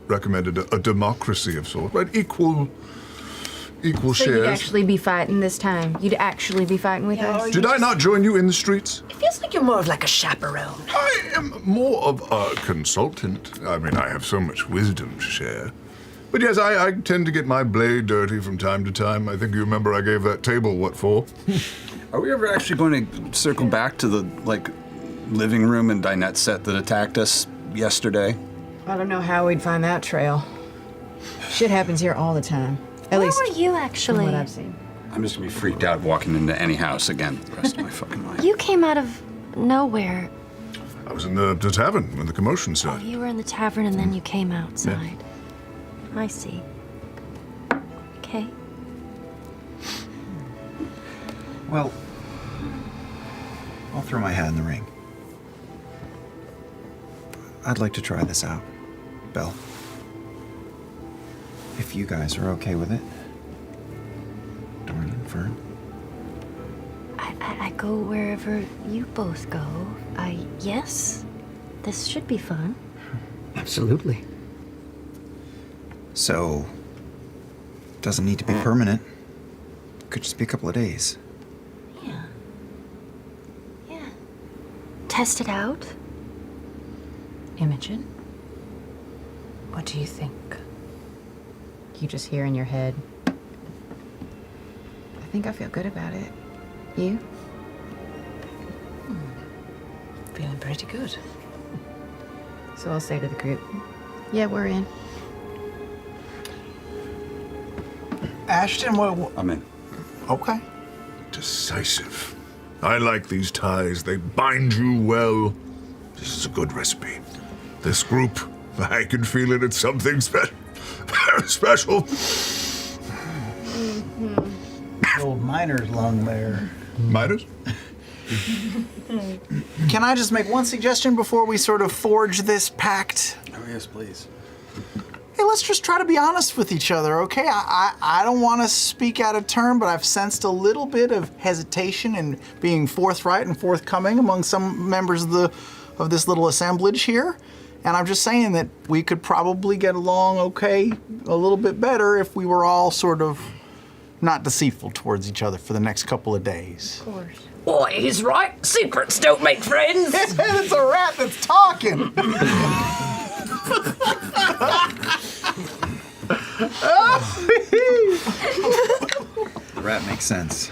recommended a democracy of sorts, right? Equal So shares. you'd actually be fighting this time? You'd actually be fighting with us? Did I not join you in the streets? It feels like you're more of like a chaperone. I am more of a consultant. I mean, I have so much wisdom to share. But yes, I tend to get my blade dirty from time to time. I think you remember I gave that table what for? Are we ever actually going to circle back to the, living room and dinette set that attacked us yesterday? I don't know how we'd find that trail. Shit happens here all the time. At Where least were you from actually? what I've seen. I'm just going to be freaked out walking into any house again the rest of my fucking life. You came out of nowhere. I was in the tavern when the commotion started. You were in the tavern and then you came outside. I see. Okay. Well, I'll throw my hat in the ring. I'd like to try this out, Belle. If you guys are okay with it. Doran and Fern. I go wherever you both go. Yes, this should be fun. Absolutely. So, doesn't need to be permanent. Could just be a couple of days. Yeah. Test it out. Imogen? What do you think? You just hear in your head. I think I feel good about it. You? Feeling pretty good. So I'll say to the group, yeah, we're in. Ashton, what? I'm in. Okay. Decisive. I like these ties. They bind you well. This is a good recipe. This group, I can feel it. It's something special. Old miner's lung there. Miners? Can I just make one suggestion before we sort of forge this pact? Oh, yes, please. Hey, let's just try to be honest with each other, okay? I don't want to speak out of turn, but I've sensed a little bit of hesitation in being forthright and forthcoming among some members of this little assemblage here. And I'm just saying that we could probably get along okay, a little bit better if we were all sort of not deceitful towards each other for the next couple of days. Of course. Boy, he's right. Secrets don't make friends. It's a rat that's talking. The rat makes sense.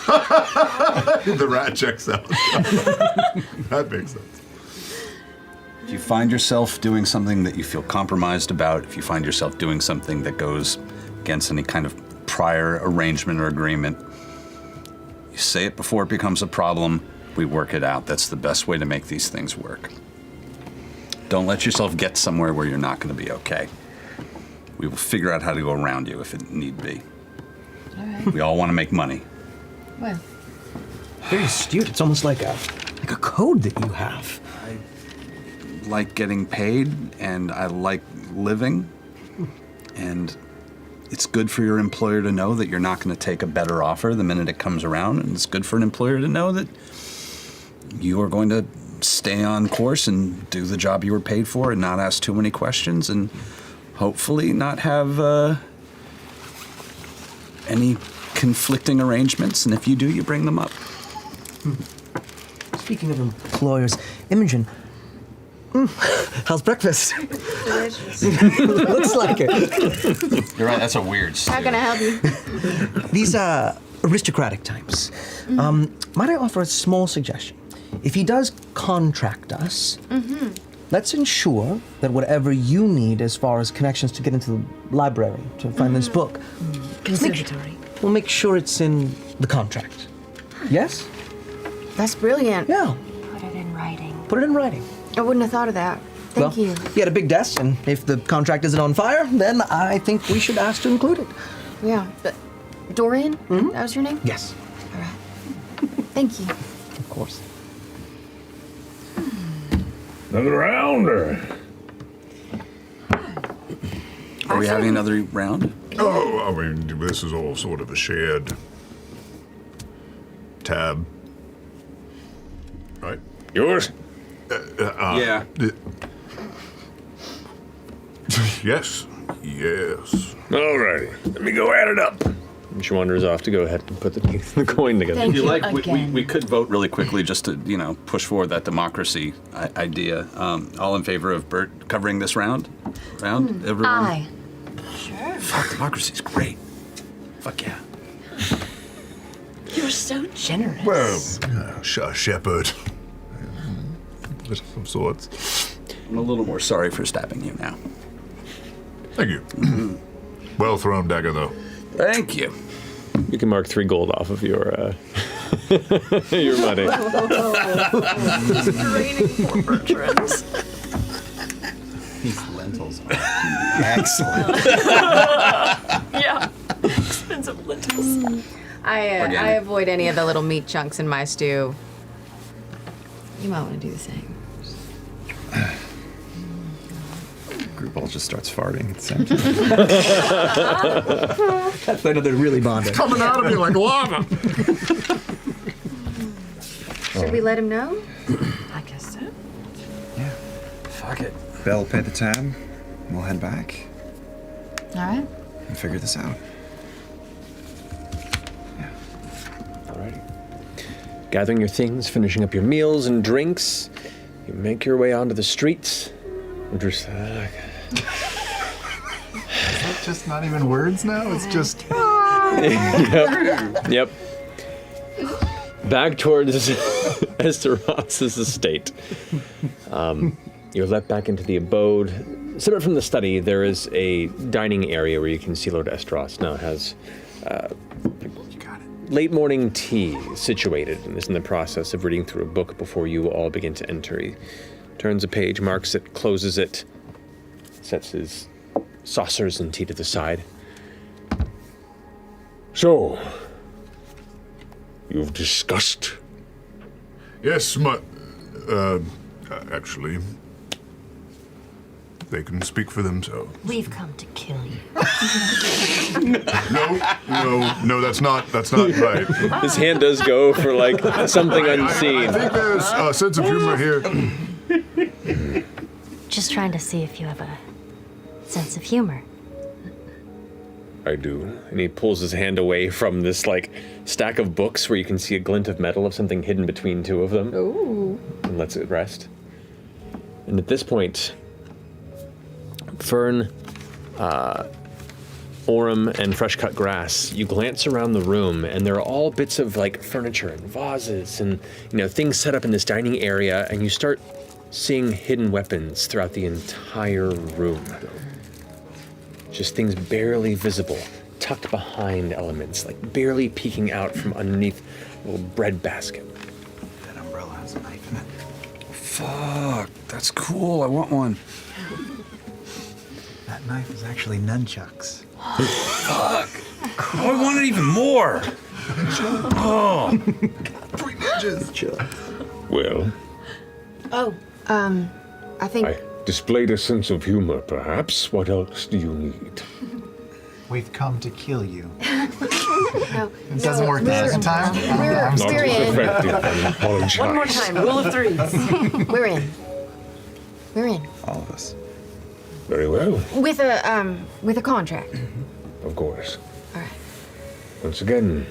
The rat checks out. That makes sense. If you find yourself doing something that you feel compromised about, if you find yourself doing something that goes against any kind of prior arrangement or agreement, you say it before it becomes a problem, we work it out. That's the best way to make these things work. Don't let yourself get somewhere where you're not going to be okay. We will figure out how to go around you if it need be. All right. We all want to make money. Well, Very astute. It's almost like a code that you have. I like getting paid, and I like living, and it's good for your employer to know that you're not going to take a better offer the minute it comes around, and it's good for an employer to know that you are going to stay on course and do the job you were paid for and not ask too many questions and hopefully not have any conflicting arrangements, and if you do, you bring them up. Speaking of employers, Imogen, how's breakfast? Delicious. Looks like it. You're right, that's a weird stew. How can I help you? These aristocratic types. Might I offer a small suggestion? If he does contract us, let's ensure that whatever you need as far as connections to get into the library, to find this book, Conservatory. we'll make sure it's in the contract. Yes? That's brilliant. Yeah. Put it in writing. Put it in writing. I wouldn't have thought of that. Thank Well, you. He had a big desk, and if the contract isn't on fire, then I think we should ask to include it. Yeah. But Dorian? That was your name? Yes. All right. Thank you. Of course. Another round, or? Are we having another round? Oh, I mean, this is all sort of a shared tab. Right? Yours? Yeah. Yes. Yes. Alrighty, let me go add it up. And she wanders off to go ahead and put the coin together. If you like, we could vote really quickly just to, push forward that democracy idea. All in favor of Bert covering this round? Everyone? Aye. Fuck, democracy's great. Fuck yeah. You're so generous. Well, shepherd. Of some sorts. I'm a little more sorry for stabbing you now. Thank you. Well thrown dagger, though. Thank you. You can mark 3 gold off of your your money. Draining poor Bertrand. These lentils are excellent. Yeah. Expensive lentils. I avoid any of the little meat chunks in my stew. You might want to do the same. Group all just starts farting at the same time. That's when they're really bonded. Coming out of me like lava. Should we let him know? I guess so. Yeah. Fuck it. Bell, pay the tab. We'll head back All right. and figure this out. Alrighty. Gathering your things, finishing up your meals and drinks, you make your way onto the streets. We're just Is that just not even words now? It's just. Yep. Back towards Esteros' estate. You're let back into the abode. Separate from the study, there is a dining area where you can see Lord Esteros now has late morning tea situated and is in the process of reading through a book before you all begin to enter. He turns a page, marks it, closes it, sets his saucers and tea to the side. So, you've discussed? Yes, actually, they can speak for themselves. We've come to kill you. No, that's not right. His hand does go for like something unseen. I think there's a sense of humor here. Just trying to see if you have a sense of humor. I do. And he pulls his hand away from this like stack of books where you can see a glint of metal of something hidden between two of them. Ooh. And lets it rest. And at this point, Fern, Orem, and Fresh Cut Grass, you glance around the room and there are all bits of like furniture and vases and things set up in this dining area, and you start seeing hidden weapons throughout the entire room. Just things barely visible, tucked behind elements, like barely peeking out from underneath a little bread basket. That umbrella has a knife in it. Fuck, that's cool. I want one. That knife is actually nunchucks. Fuck. Oh, I want it even more. Oh. 3 ninjas. Well, Oh, I think... I displayed a sense of humor, perhaps. What else do you need? We've come to kill you. No, It doesn't work the second time? We're Not in. effective, I apologize. One more time, rule of threes. We're in. We're in. All of us. Very well, With a contract. of course. All right. Once again,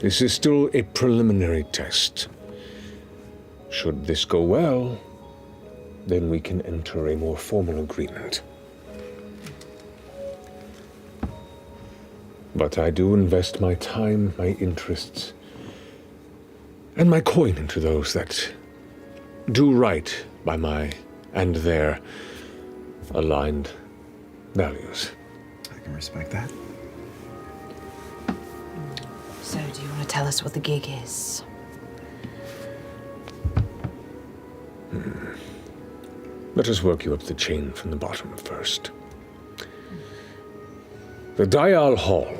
this is still a preliminary test. Should this go well, then we can enter a more formal agreement. But I do invest my time, my interests, and my coin into those that do right by my and their aligned values. I can respect that. So, do you want to tell us what the gig is? Let us work you up the chain from the bottom first. The Dial Hall.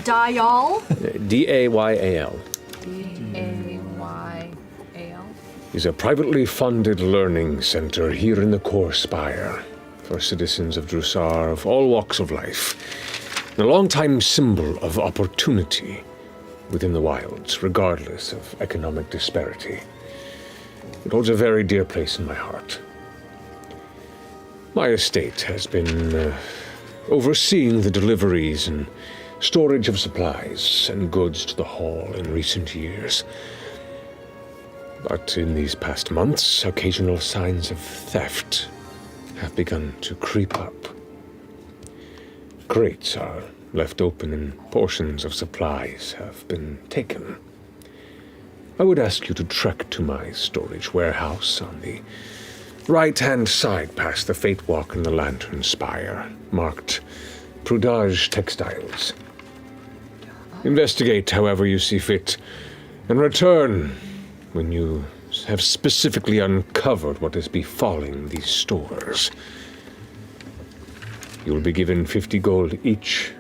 Dial? D-A-Y-A-L. D-A-Y-A-L. Is a privately funded learning center here in the core spire for citizens of Drusar of all walks of life. And a long-time symbol of opportunity within the wilds, regardless of economic disparity. It holds a very dear place in my heart. My estate has been overseeing the deliveries and storage of supplies and goods to the hall in recent years. But in these past months, occasional signs of theft have begun to creep up. Crates are left open and portions of supplies have been taken. I would ask you to trek to my storage warehouse on the right-hand side past the Fate Walk and the Lantern Spire, marked Prudage Textiles. Investigate however you see fit, and return when you have specifically uncovered what is befalling these stores. You will be given 50 gold each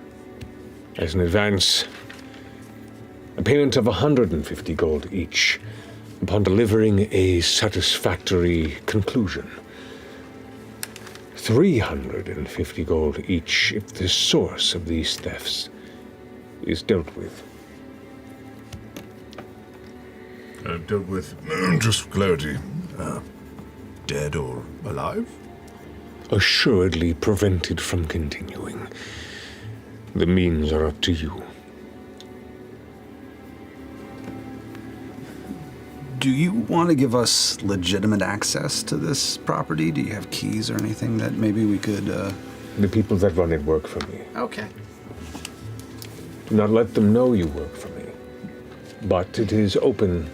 as an advance, a payment of 150 gold each upon delivering a satisfactory conclusion. 350 gold each if the source of these thefts is dealt with. Dealt with, just for clarity, dead or alive? Assuredly prevented from continuing. The means are up to you. Do you want to give us legitimate access to this property? Do you have keys or anything that maybe we could... The people that run it work for me. Okay. Do not let them know you work for me. But it is open.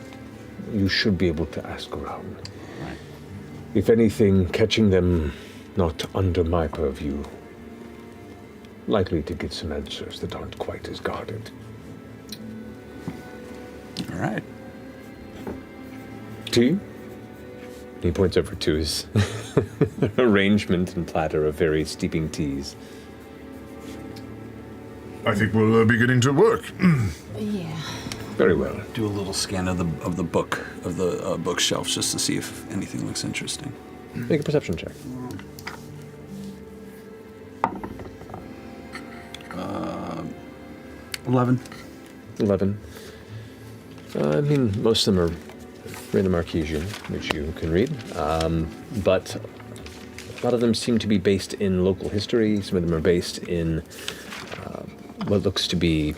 You should be able to ask around. Right. If anything, catching them not under my purview likely to get some answers that aren't quite as guarded. All right. Tea? He points over to his arrangement and platter of very steeping teas. I think we'll be getting to work. Yeah. Very well. Do a little scan of the bookshelves just to see if anything looks interesting. Make a perception check. 11. 11. I mean, most of them are random Archesian, which you can read, but a lot of them seem to be based in local history. Some of them are based in what looks to be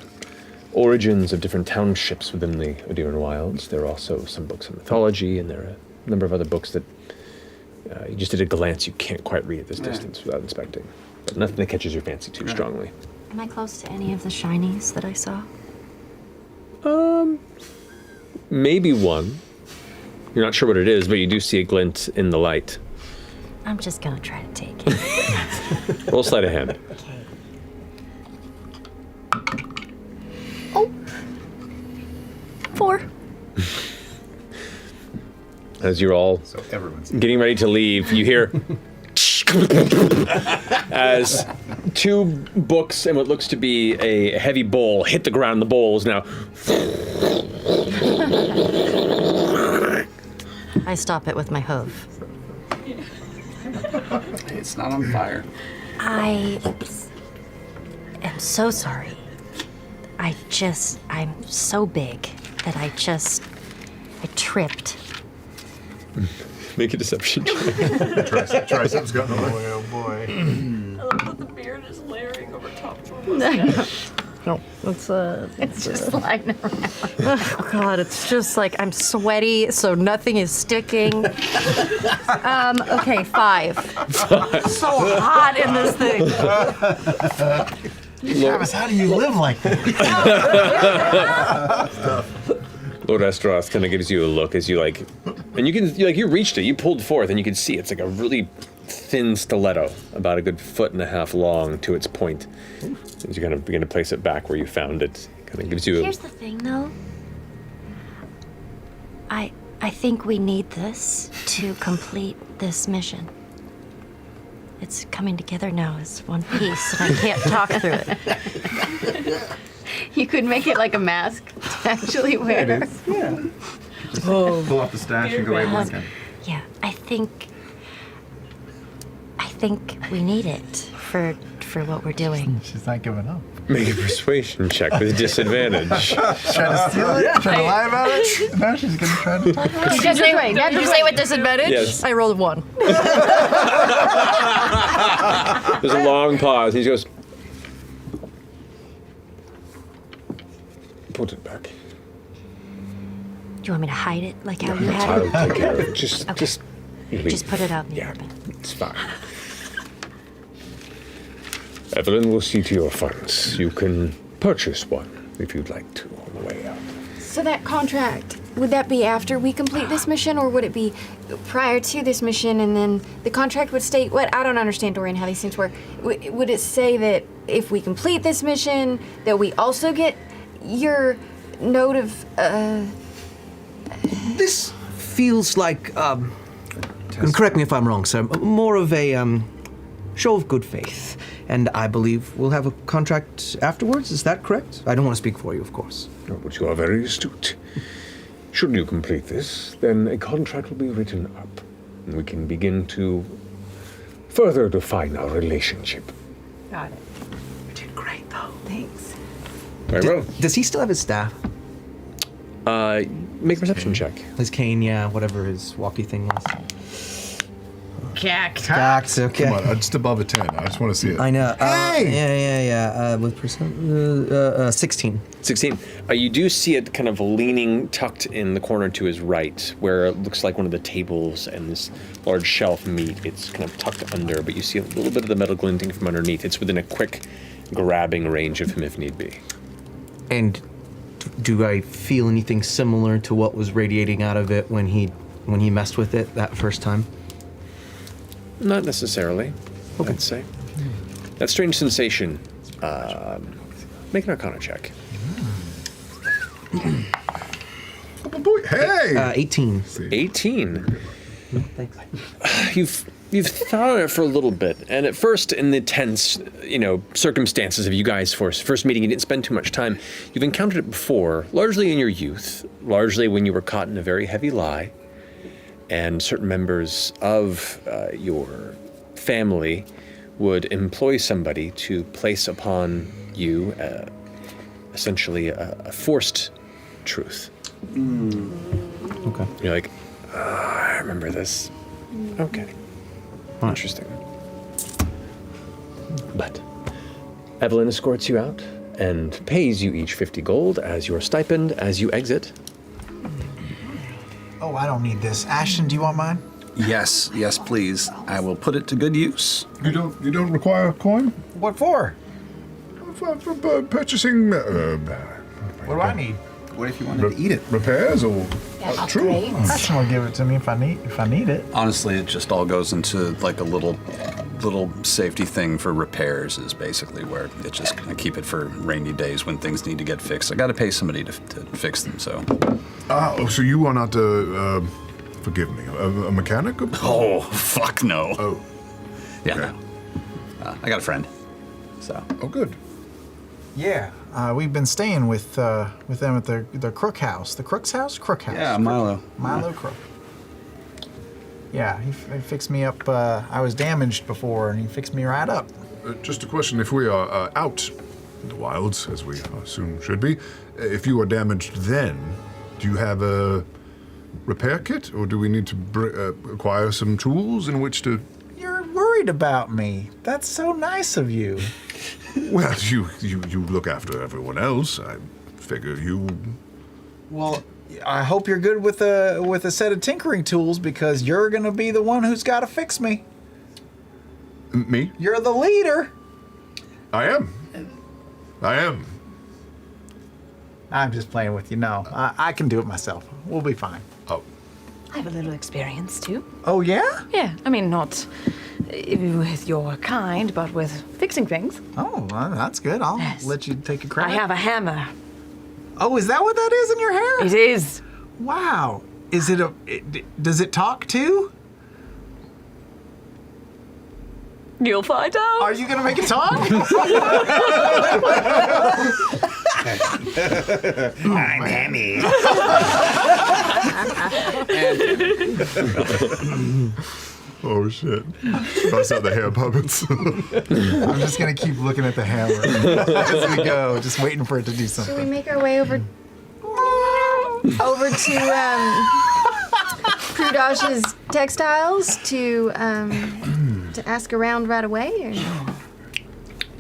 origins of different townships within the Odiran Wilds. There are also some books on mythology, and there are a number of other books that you just at a glance you can't quite read at this distance without inspecting. But nothing that catches your fancy too strongly. Am I close to any of the shinies that I saw? Maybe one. You're not sure what it is, but you do see a glint in the light. I'm just gonna try to take it. Roll sleight of hand. Oh. 4. As you're all getting ready to leave, you hear as 2 books and what looks to be a heavy bowl hit the ground. The bowl is now. I stop it with my hoof. It's not on fire. I am so sorry. I'm so big that I tripped. Make a deception check. Triceps got in the way. Oh boy. I love that the beard is layering over top of mustache. No, it's just lying around. Oh God, it's just like I'm sweaty, so nothing is sticking. Okay, 5. So hot in this thing. Travis, how do you live like that? Lord Estroth kind of gives you a look as you and you reached it, you pulled forth, and you can see it's like a really thin stiletto, about a good 1.5 feet long to its point. As you kind of begin to place it back where you found it, kind of gives you. Here's the thing, though. I think we need this to complete this mission. It's coming together now as one piece, and I can't talk through it. You could make it like a mask to actually wear. It is. Yeah. Pull off the stash and go able again. Yeah, I think we need it for what we're doing. She's not giving up. Make a persuasion check with disadvantage. Trying to steal it? Trying to lie about it? No, she's gonna try to. Did you say with disadvantage? Yes. I rolled a 1. There's a long pause. He goes, put it back. Do you want me to hide it like how you had I'll it? take care of it. Just leave. Just put it out in the open. It's fine. Evelyn will see to your funds. You can purchase one if you'd like to on the way out. So that contract, would that be after we complete this mission, or would it be prior to this mission, and then the contract would state what? I don't understand, Dorian, how these things work. Would it say that if we complete this mission, that we also get your note of? This feels like, and correct me if I'm wrong, sir, more of a show of good faith. And I believe we'll have a contract afterwards, is that correct? I don't want to speak for you, of course. No, but you are very astute. Should you complete this, then a contract will be written up, and we can begin to further define our relationship. Got it. You did great, though. Thanks. Very well. Does he still have his staff? Make a perception check. His cane, yeah, whatever his walkie thing was. Cax, okay. Come on, just above a 10. I just want to see it. I know. Hey! Yeah. With percent, 16. 16. You do see it kind of leaning, tucked in the corner to his right, where it looks like one of the tables and this large shelf meet. It's kind of tucked under, but you see a little bit of the metal glinting from underneath. It's within a quick grabbing range of him if need be. And do I feel anything similar to what was radiating out of it when he messed with it that first time? Not necessarily, I'd say. That strange sensation Make an Arcana check. Hey! 18. 18. Thanks. You've thought on it for a little bit, and at first, in the tense, circumstances of you guys first meeting, you didn't spend too much time. You've encountered it before, largely in your youth, largely when you were caught in a very heavy lie, and certain members of your family would employ somebody to place upon you, essentially, a forced truth. Okay. You're like, I remember this. Okay. Interesting. But Evelyn escorts you out and pays you each 50 gold as your stipend as you exit. Oh, I don't need this. Ashton, do you want mine? Yes, please. I will put it to good use. You don't require a coin? What for? For purchasing. What do I need? What if you wanted to eat it? Repairs or true? Ashton will give it to me if I need it. Honestly, it just all goes into like a little safety thing for repairs is basically where it's just gonna keep it for rainy days when things need to get fixed. I gotta pay somebody to fix them, so. So you are not forgive me, a mechanic? Oh, fuck no. Oh. Yeah, okay. No. I got a friend, so. Oh, good. Yeah, we've been staying with them at the Crook House. The Crook's house? Crook House. Yeah, Milo. Milo Crook. Yeah, he fixed me up. I was damaged before, and he fixed me right up. Just a question, if we are out in the wilds, as we assume should be, if you are damaged then, do you have a repair kit, or do we need to acquire some tools in which to... You're worried about me. That's so nice of you. Well, you look after everyone else. I figure you... Well, I hope you're good with a set of tinkering tools, because you're gonna be the one who's got to fix me. Me? You're the leader. I am. I'm just playing with you. No, I can do it myself. We'll be fine. Oh. I have a little experience too. Oh, yeah? Yeah, I mean, not with your kind, but with fixing things. Oh, well, that's good. I'll let you take a crack. I have a hammer. Oh, is that what that is in your hair? It is. Wow. Is it does it talk too? You'll find out. Are you gonna make it talk? I'm Hammy. Oh, shit. Bust out the hair puppets. I'm just gonna keep looking at the hammer as we go, just waiting for it to do something. Should we make our way over to Prudash's textiles to ask around right away? Or?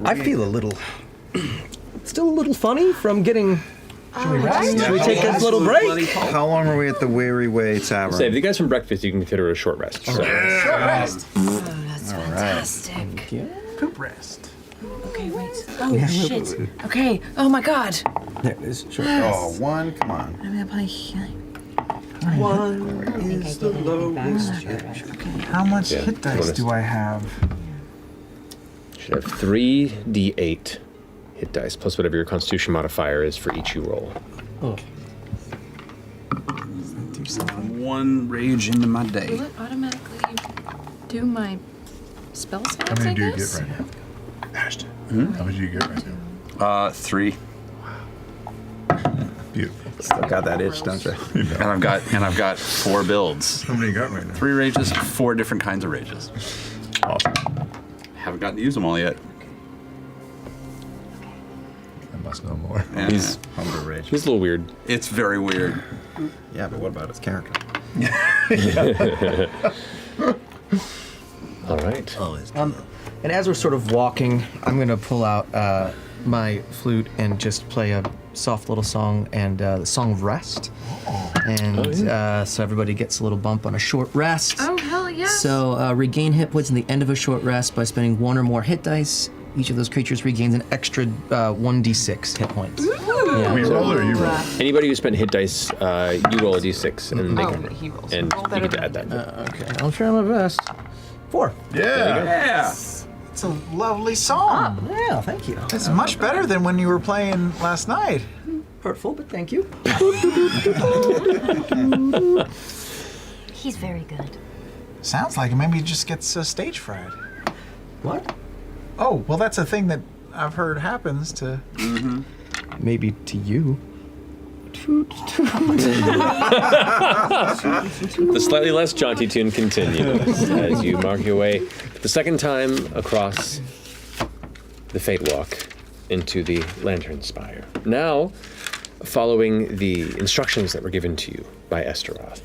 I feel still a little funny from getting... Should we rest? Should we take a little break? How long are we at the Weary Way Tavern? So if you guys from breakfast, you can consider it a short rest. So. Short rest. Oh, that's fantastic. Poop rest. Okay, wait. Oh, shit. Okay. Oh, my God. There it is. Sure. Oh, one. Come on. I'm going to play... One is the lowest. How much hit dice do I have? You should have 3d8 hit dice, plus whatever your constitution modifier is for each you roll. Oh. One rage into my day. Will it automatically do my spell stats, How many do you guess? get right now? Ashton. How many do you get right now? 3. Beautiful. Still got that itch, don't you? And I've got 4 builds. How many you got right now? 3 rages, 4 different kinds of rages. Awesome. Haven't gotten to use them all yet. I must know more. Yeah. He's Hunger rage. He's a little weird. It's very weird. Yeah, but what about his character? All right. And as we're sort of walking, I'm going to pull out my flute and just play a soft little song, and the Song of Rest. And so everybody gets a little bump on a short rest. Oh, hell yeah. So regain hit points in the end of a short rest by spending 1 or more hit dice. Each of those creatures regains an extra 1d6 hit points. Yeah. We roll or you roll? Anybody who spent hit dice, you roll a d6, and they can, he rolls. and Roll you better get to add that. Okay, I'll try my best. 4. Yeah. It's a lovely song. Yeah, thank you. It's much better than when you were playing last night. Hurtful, but thank you. He's very good. Sounds like maybe he just gets stage fright. What? Oh, well, that's a thing that I've heard happens to. Maybe to you. The slightly less jaunty tune continues as you mark your way the second time across the Fate Walk into the Lantern Spire. Now, following the instructions that were given to you by Esteroth,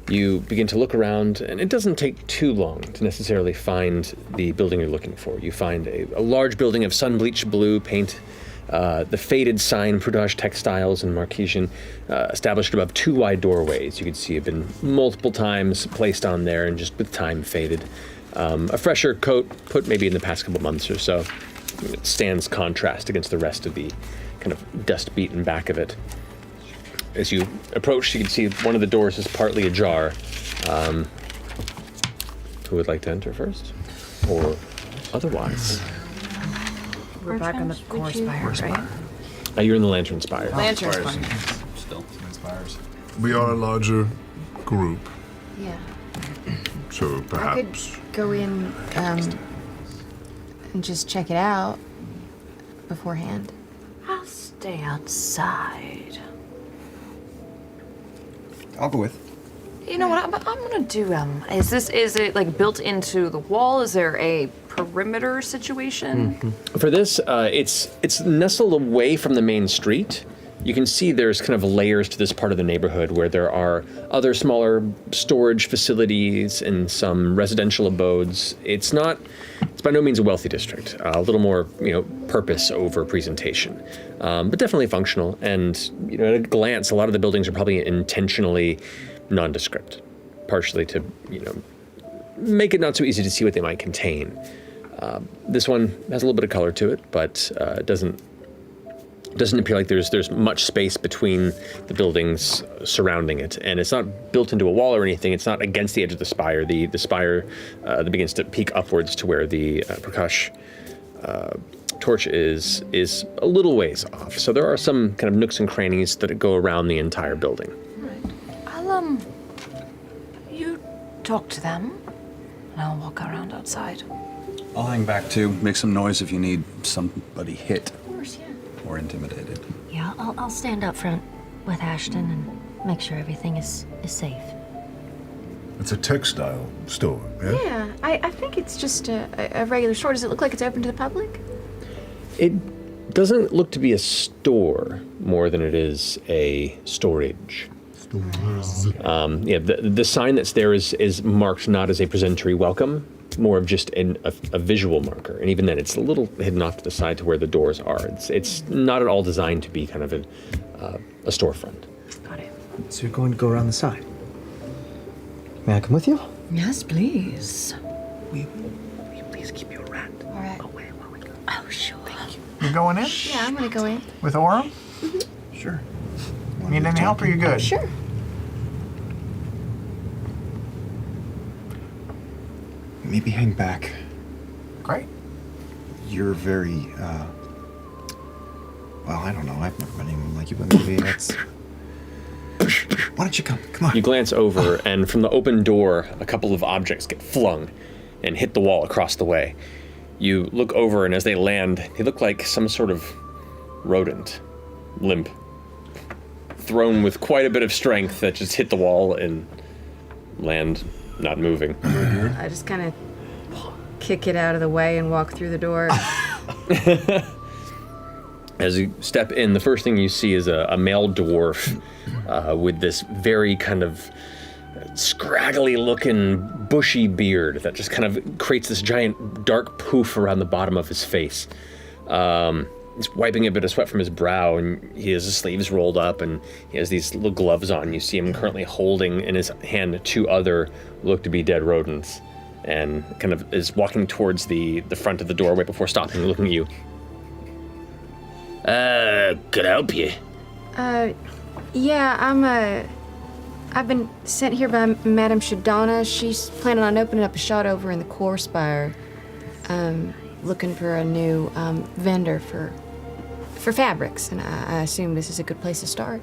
you begin to look around, and it doesn't take too long to necessarily find the building you're looking for. You find a large building of sun-bleached blue paint, the faded sign, Prudage Textiles in Marquesian, established above two wide doorways. You can see have been multiple times placed on there and just with time faded. A fresher coat put maybe in the past couple months or so. It stands contrast against the rest of the kind of dust-beaten back of it. As you approach, you can see one of the doors is partly ajar. Who would like to enter first? Or otherwise? We're back on the core spire, right? You're in the Lantern Spire. Lantern spire. Still. Spires. We are a larger group, Yeah. so I perhaps. could go in and just check it out beforehand. I'll stay outside. I'll go with. You know what? I'm gonna do. Is it like built into the wall? Is there a perimeter situation? For this, it's nestled away from the main street. You can see there's kind of layers to this part of the neighborhood where there are other smaller storage facilities and some residential abodes. It's by no means a wealthy district. A little more, purpose over presentation, but definitely functional. And at a glance, a lot of the buildings are probably intentionally nondescript, partially to make it not so easy to see what they might contain. This one has a little bit of color to it, but it doesn't appear like there's much space between the buildings surrounding it, and it's not built into a wall or anything. It's not against the edge of the spire. The spire that begins to peak upwards to where the Prakash torch is a little ways off. So there are some kind of nooks and crannies that go around the entire building. You talk to them, and I'll walk around outside. I'll hang back too. Make some noise if you need somebody hit Of course, yeah. or intimidated. Yeah, I'll stand up front with Ashton and make sure everything is safe. It's a textile store, yeah? Yeah, I think it's just a regular store. Does it look like it's open to the public? It doesn't look to be a store more than it is a storage. The sign that's there is marked not as a presentatory welcome, more of just a visual marker, and even then it's a little hidden off to the side to where the doors are. It's not at all designed to be kind of a storefront. Got it. So you're going to go around the side. May I come with you? Yes, please. Will you please keep your rat All right. away while we go? Oh, sure. You going in Yeah, I'm gonna go in. with Orem? Sure. Need any help or you good? Sure. Maybe hang back. Great. You're very, well, I don't know. I've never met anyone like you, but maybe that's... Why don't you come? Come on. You glance over, and from the open door, a couple of objects get flung and hit the wall across the way. You look over, and as they land, they look like some sort of rodent, limp, thrown with quite a bit of strength that just hit the wall and land not moving. I just kind of kick it out of the way and walk through the door. As you step in, the first thing you see is a male dwarf with this very kind of scraggly-looking, bushy beard that just kind of creates this giant dark poof around the bottom of his face. He's wiping a bit of sweat from his brow, and he has his sleeves rolled up, and he has these little gloves on. You see him currently holding in his hand two other look-to-be dead rodents, and kind of is walking towards the front of the doorway before stopping and looking at you. Could I help you? Yeah, I've been sent here by Madame Shadana. She's planning on opening up a shop over in the core spire. looking for a new vendor for fabrics, and I assume this is a good place to start.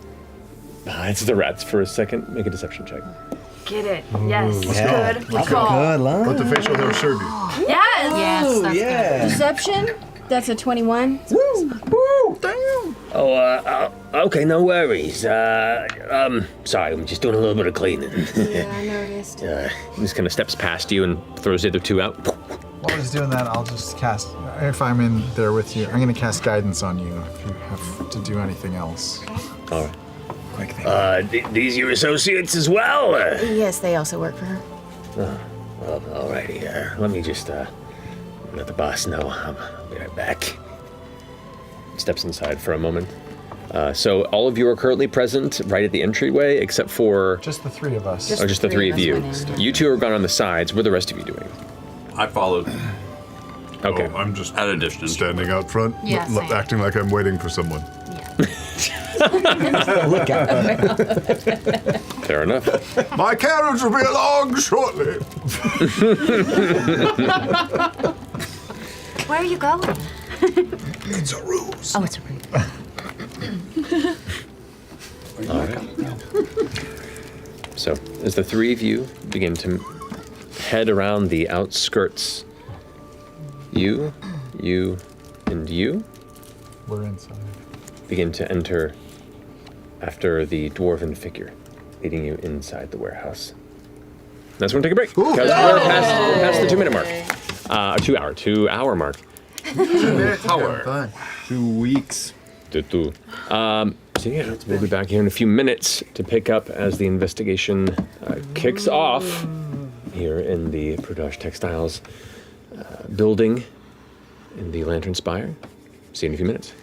It's the rats for a second. Make a deception check. Get it. Yes. Yeah. Good. Let's call. Good line. Let the facial hair serve you. Yes. Yes, that's yeah. good. Deception. That's a 21. Oh, okay, no worries. Sorry, I'm just doing a little bit of cleaning. Yeah, I noticed. He just kind of steps past you and throws the other two out. While he's doing that, I'll just cast, if I'm in there with you, I'm going to cast guidance on you if you have to do anything else. All right. Quick thing. These your associates as well? Yes, they also work for her. Well, alrighty. Let me just let the boss know. I'll be right back. Steps inside for a moment. So all of you are currently present right at the entryway, except for... Just the three of us. Just the three of you. You two are gone on the sides. What are the rest of you doing? I followed. Okay. I'm just at a distance. Standing out front, Yeah, same. acting like I'm waiting for someone. Look out. Fair enough. My carriage will be along shortly. Where are you going? It's a ruse. Oh, it's a ruse. All right. So, as the three of you begin to head around the outskirts, you, and you We're inside. begin to enter after the dwarven figure, leading you inside the warehouse. That's when we take a break, because we're past the 2 minute mark. 2 hour mark. 2 hour. Fun. 2 weeks. So yeah, we'll be back here in a few minutes to pick up as the investigation kicks off here in the Prudage Textiles building in the Lantern Spire. See you in a few minutes.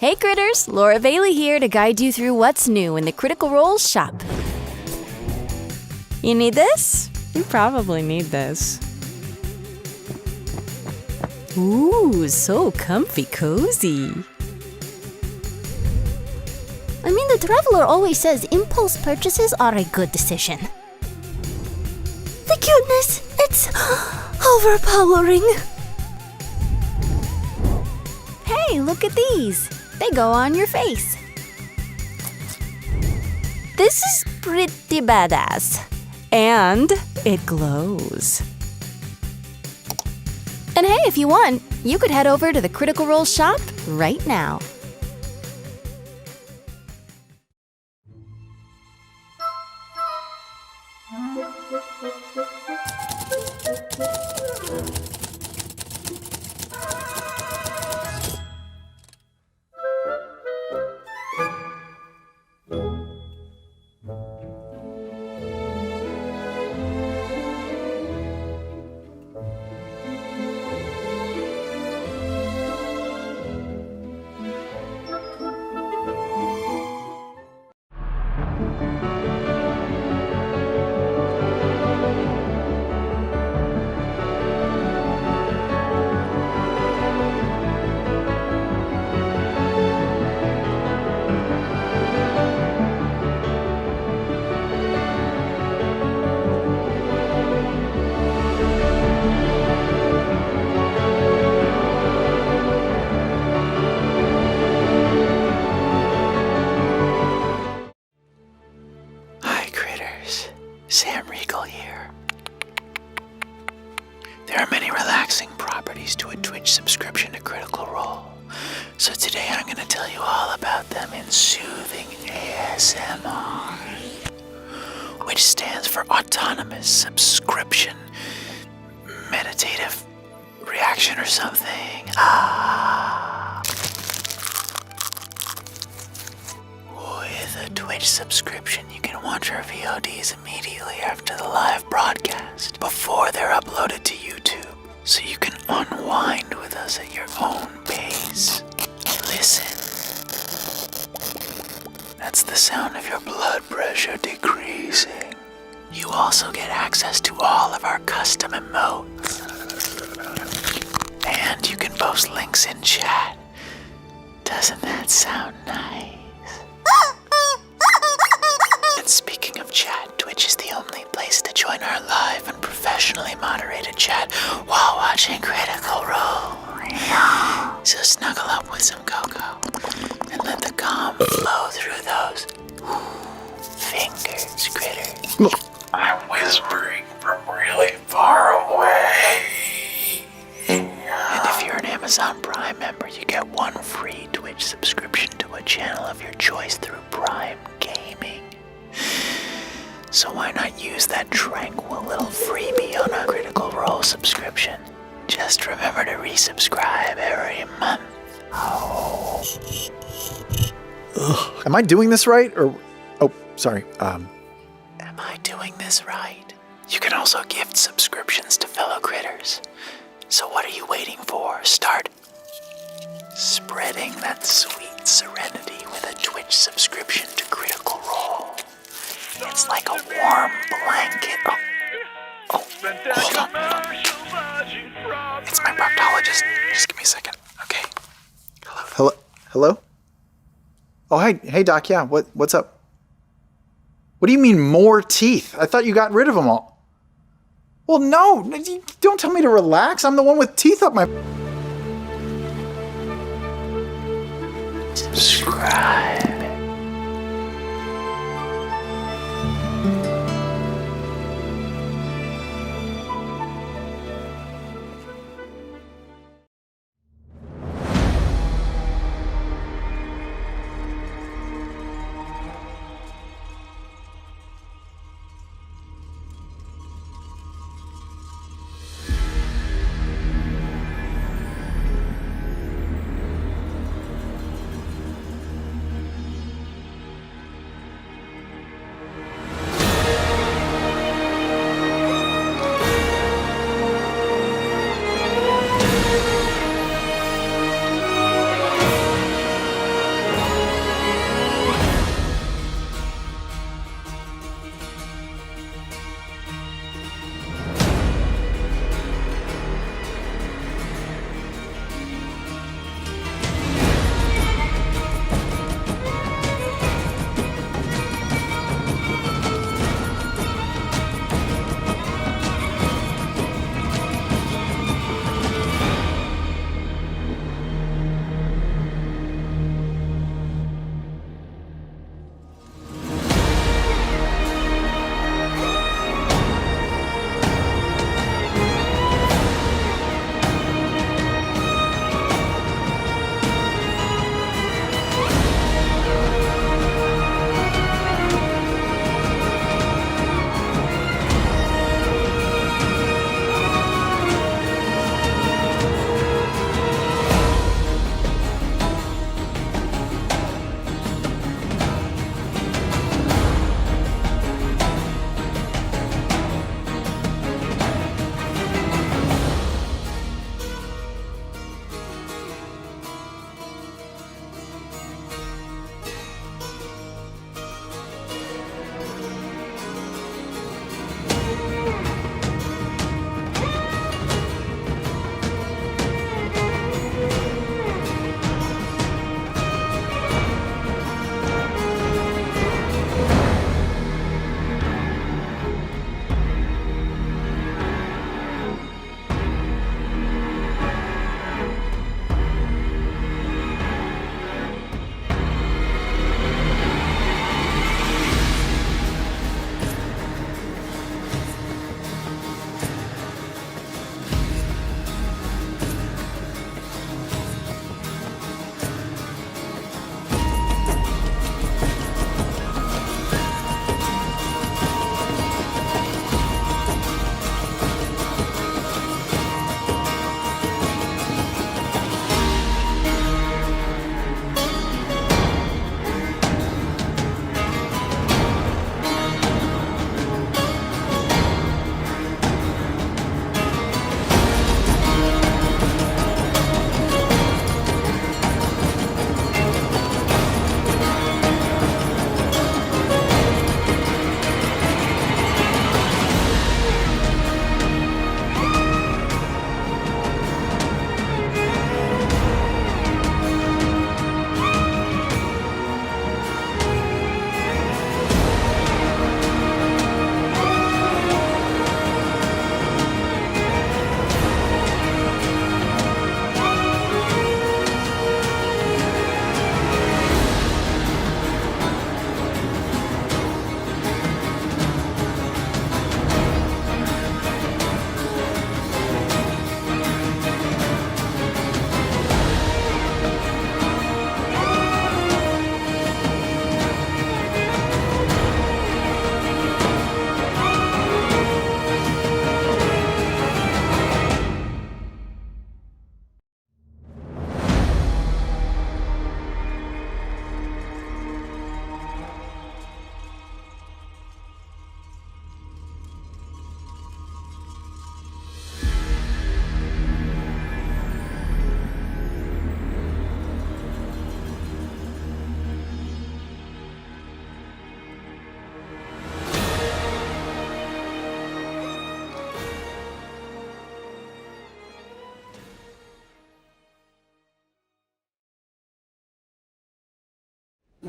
Hey critters, Laura Bailey here to guide you through what's new in the Critical Role shop. You need this? You probably need this. Ooh, so comfy cozy. I mean, the traveler always says impulse purchases are a good decision. The cuteness, it's overpowering. Hey, look at these. They go on your face. This is pretty badass. And it glows. And hey, if you want, you could head over to the Critical Role shop right now. There are many relaxing properties to a Twitch subscription to Critical Role. So today I'm going to tell you all about them in soothing ASMR, which stands for Autonomous Subscription Meditative Reaction or something. With a Twitch subscription, you can watch our VODs immediately after the live broadcast, before they're uploaded to YouTube, so you can unwind with us at your own pace. Listen. That's the sound of your blood pressure decreasing. You also get access to all of our custom emotes. And you can post links in chat. Doesn't that sound nice? And speaking of chat, Twitch is the only place to join our live and professionally moderated chat while watching Critical Role. So snuggle up with some cocoa and let the calm flow through those fingers, critters. I'm whispering from really far away. And if you're an Amazon Prime member, you get one free Twitch subscription to a channel of your choice through Prime Gaming. So why not use that tranquil little freebie on a Critical Role subscription? Just remember to resubscribe every month. Oh. Ugh. Am I doing this right? Or, oh, sorry. Am I doing this right? You can also gift subscriptions to fellow critters. So what are you waiting for? Start spreading that sweet serenity with a Twitch subscription to Critical Role. It's like a warm blanket. Oh, hold on. It's my proctologist. Just give me a second, okay? Hello? Oh, hey, Doc. Yeah, what's up? What do you mean more teeth? I thought you got rid of them all. Well, no, don't tell me to relax. I'm the one with teeth up my... Subscribe.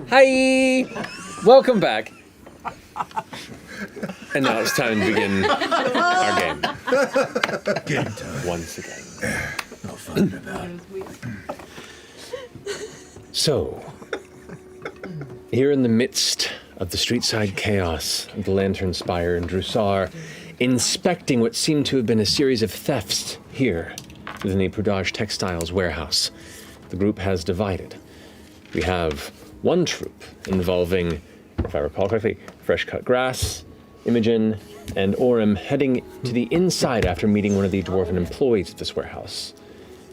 Hi! Welcome back. And now it's time to begin our game. Game time. Once again. No fun about So, here in the midst of the street-side chaos of the Lantern Spire and Drusar, inspecting what seemed to have been a series of thefts here within the Prudage Textiles warehouse, the group has divided. We have one troop involving, if I recall correctly, Fresh Cut Grass, Imogen, and Orem heading to the inside after meeting one of the dwarven employees at this warehouse.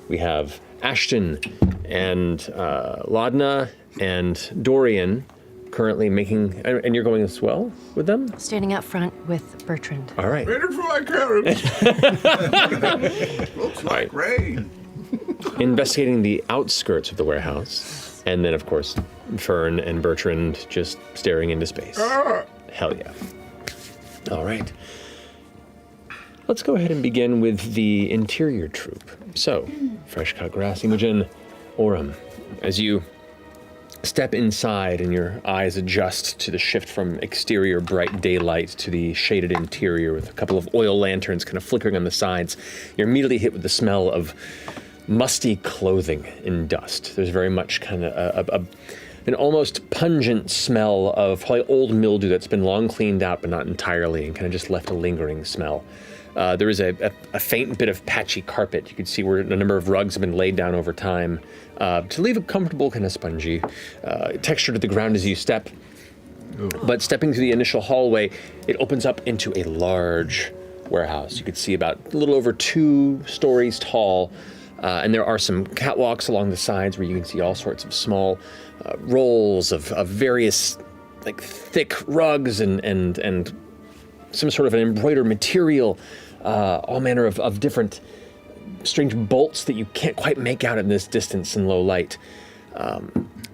We have Ashton and Laudna and Dorian currently making, and you're going as well with them? Standing out front with Bertrand. All right. Waiting for my carrots. Looks like rain. Investigating the outskirts of the warehouse, and then, of course, Fern and Bertrand just staring into space. Hell yeah. All right. Let's go ahead and begin with the interior troop. So, Fresh Cut Grass, Imogen, Orem, as you step inside and your eyes adjust to the shift from exterior bright daylight to the shaded interior with a couple of oil lanterns kind of flickering on the sides, you're immediately hit with the smell of musty clothing and dust. There's very much kind of an almost pungent smell of probably old mildew that's been long cleaned out but not entirely and kind of just left a lingering smell. There is a faint bit of patchy carpet. You can see where a number of rugs have been laid down over time to leave a comfortable kind of spongy texture to the ground as you step. But stepping through the initial hallway, it opens up into a large warehouse. You could see about a little over 2 stories tall, and there are some catwalks along the sides where you can see all sorts of small rolls of various like thick rugs and some sort of an embroidered material, all manner of different strange bolts that you can't quite make out in this distance in low light.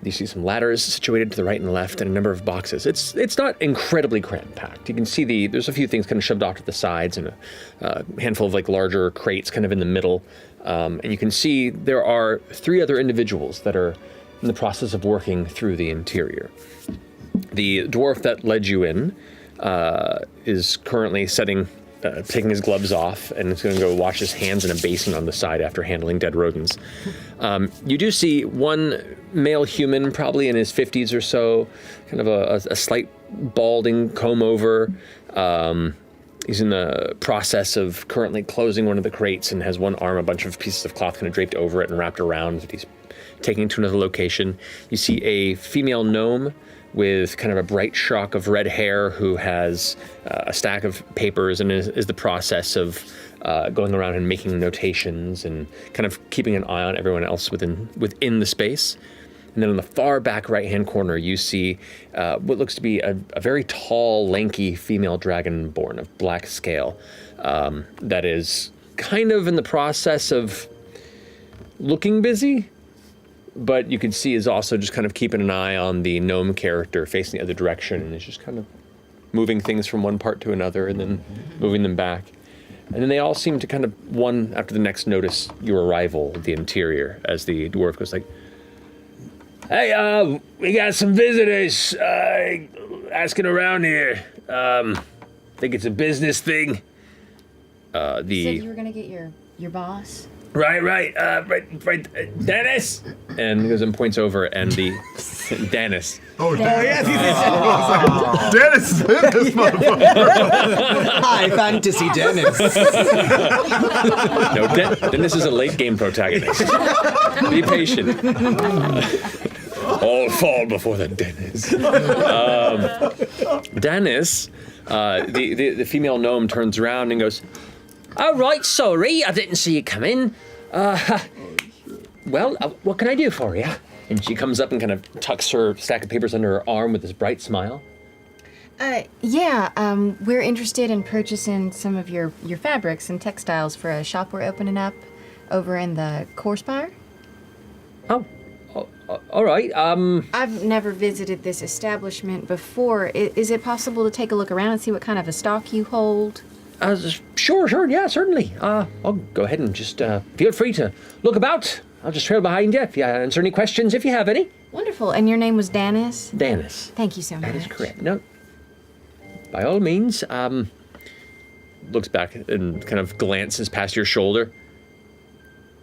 You see some ladders situated to the right and left and a number of boxes. It's not incredibly cram-packed. You can see there's a few things kind of shoved off to the sides and a handful of like larger crates kind of in the middle. And you can see there are 3 other individuals that are in the process of working through the interior. The dwarf that led you in is currently taking his gloves off, and is going to go wash his hands in a basin on the side after handling dead rodents. You do see one male human, probably in his 50s or so, kind of a slight balding comb over. He's in the process of currently closing one of the crates and has one arm, a bunch of pieces of cloth kind of draped over it and wrapped around that he's taking to another location. You see a female gnome with kind of a bright shock of red hair who has a stack of papers and is the process of going around and making notations and kind of keeping an eye on everyone else within the space. And then on the far back right-hand corner, you see what looks to be a very tall, lanky female dragonborn of black scale that is kind of in the process of looking busy, but you can see is also just kind of keeping an eye on the gnome character facing the other direction and is just kind of moving things from one part to another and then moving them back. And then they all seem to kind of, one after the next, notice your arrival at the interior as the dwarf goes like, "Hey, we got some visitors asking around here. Think it's a business thing." You said you were gonna get your boss? Right, Dennis! And he goes and points over, and the Dennis. Oh, yes, Dennis is in this motherfucker. Hi, Fantasy Dennis. No, Dennis is a late game protagonist. Be patient. All fall before the Dennis. Dennis, the female gnome turns around and goes, "Oh, right, sorry, I didn't see you come in. What can I do for you?" And she comes up and kind of tucks her stack of papers under her arm with this bright smile. We're interested in purchasing some of your fabrics and textiles for a shop we're opening up over in the Core Spire. All right. I've never visited this establishment before. Is it possible to take a look around and see what kind of a stock you hold? Sure, yeah, certainly. I'll go ahead and just feel free to look about. I'll just trail behind you if you answer any questions, if you have any. Wonderful. And your name was Danis? Danis. Thank you so much. That is correct. No, by all means, looks back and kind of glances past your shoulder.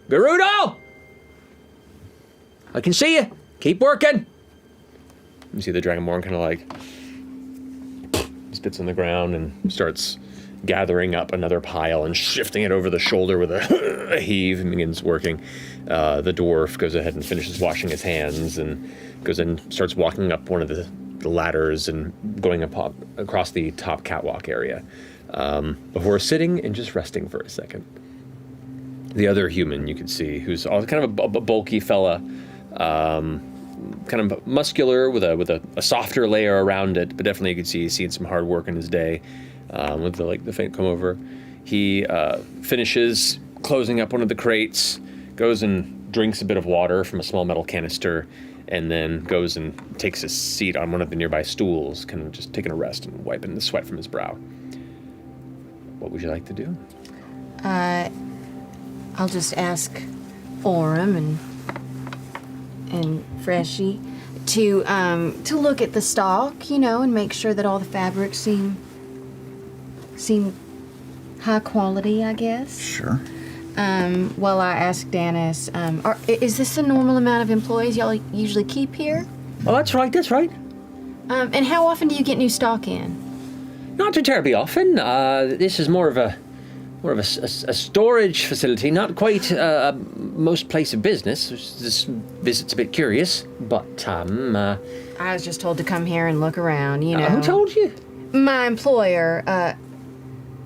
Gerudo! I can see you. Keep working. You see the Dragonborn kind of like spits on the ground and starts gathering up another pile and shifting it over the shoulder with a heave and begins working. The dwarf goes ahead and finishes washing his hands and goes and starts walking up one of the ladders and going across the top catwalk area before sitting and just resting for a second. The other human you can see, who's kind of a bulky fella, kind of muscular with a softer layer around it, but definitely you can see he's seen some hard work in his day with the faint comb over. He finishes closing up one of the crates, goes and drinks a bit of water from a small metal canister, and then goes and takes a seat on one of the nearby stools, kind of just taking a rest and wiping the sweat from his brow. What would you like to do? I'll just ask Orem and Freshy to look at the stock, and make sure that all the fabrics seem high quality, I guess. Sure. While I ask Danis, is this a normal amount of employees y'all usually keep here? Oh, that's right. And how often do you get new stock in? Not too terribly often. This is more of a storage facility, not quite most place of business. This visit's a bit curious, but I was just told to come here and look around, Who told you? My employer,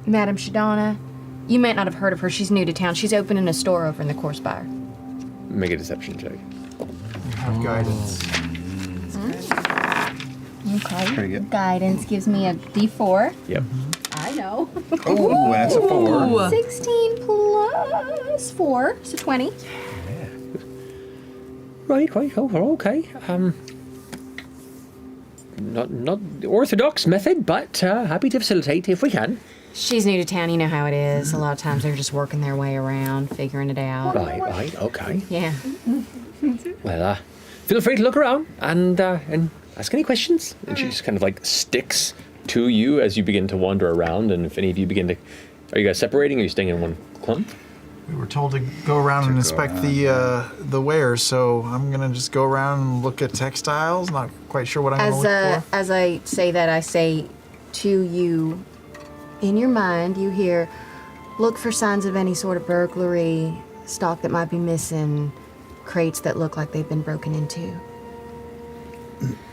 Madam Shadana. You might not have heard of her. She's new to town. She's opening a store over in the Core Spire. Make a deception check. You have guidance. Okay. Pretty good. Guidance gives me a D4. Yep. I know. Oh, and it's a 4. 16 plus 4, so 20. Right. Oh, okay. Not the orthodox method, but happy to facilitate if we can. She's new to town. You know how it is. A lot of times they're just working their way around, figuring it out. Right. Okay. Yeah. Well, feel free to look around and ask any questions. And she just kind of like sticks to you as you begin to wander around. And if any of you begin to, are you guys separating? Or are you staying in one clump? We were told to go around and inspect the wares, so I'm gonna just go around and look at textiles. Not quite sure what I'm gonna look for. As I say that, I say to you, in your mind, you hear, look for signs of any sort of burglary, stock that might be missing, crates that look like they've been broken into.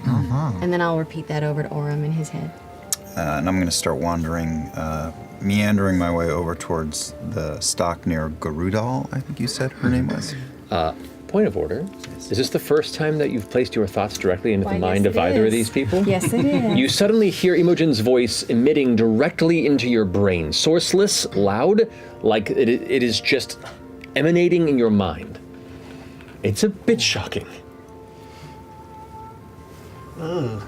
And then I'll repeat that over to Orem in his head. And I'm going to start wandering, meandering my way over towards the stock near Garudal, I think you said her name was. Point of order. Is this the first time that you've placed your thoughts directly into the mind of either of these people? Yes, it is. You suddenly hear Imogen's voice emitting directly into your brain, sourceless, loud, like it is just emanating in your mind. It's a bit shocking. Ugh.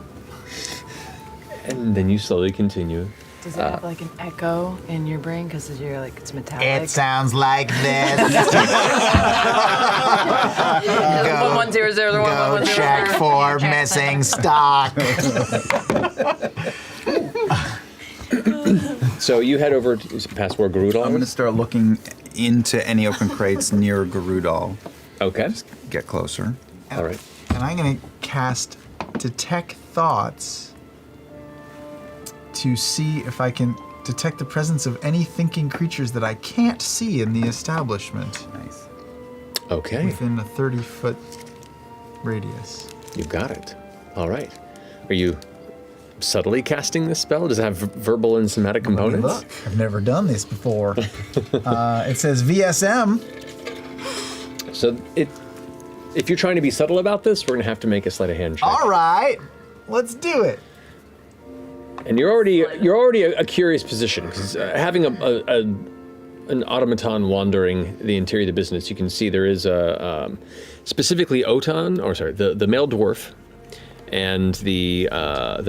And then you slowly continue. Does it have like an echo in your brain because you're like it's metallic? It sounds like this. 1100 Go check for missing stock. So you head over past where Garudal I'm going to start looking into any open crates near Garudal. Okay. Just get closer. All right. And I'm gonna cast Detect Thoughts to see if I can detect the presence of any thinking creatures that I can't see in the establishment. Nice. Okay. Within a 30-foot radius. You got it. All right. Are you subtly casting this spell? Does it have verbal and somatic components? Look, I've never done this before. It says VSM. So if you're trying to be subtle about this, we're going to have to make a sleight of hand check. All right, let's do it. And you're already a curious position because having an automaton wandering the interior of the business, you can see there is a specifically the male dwarf and the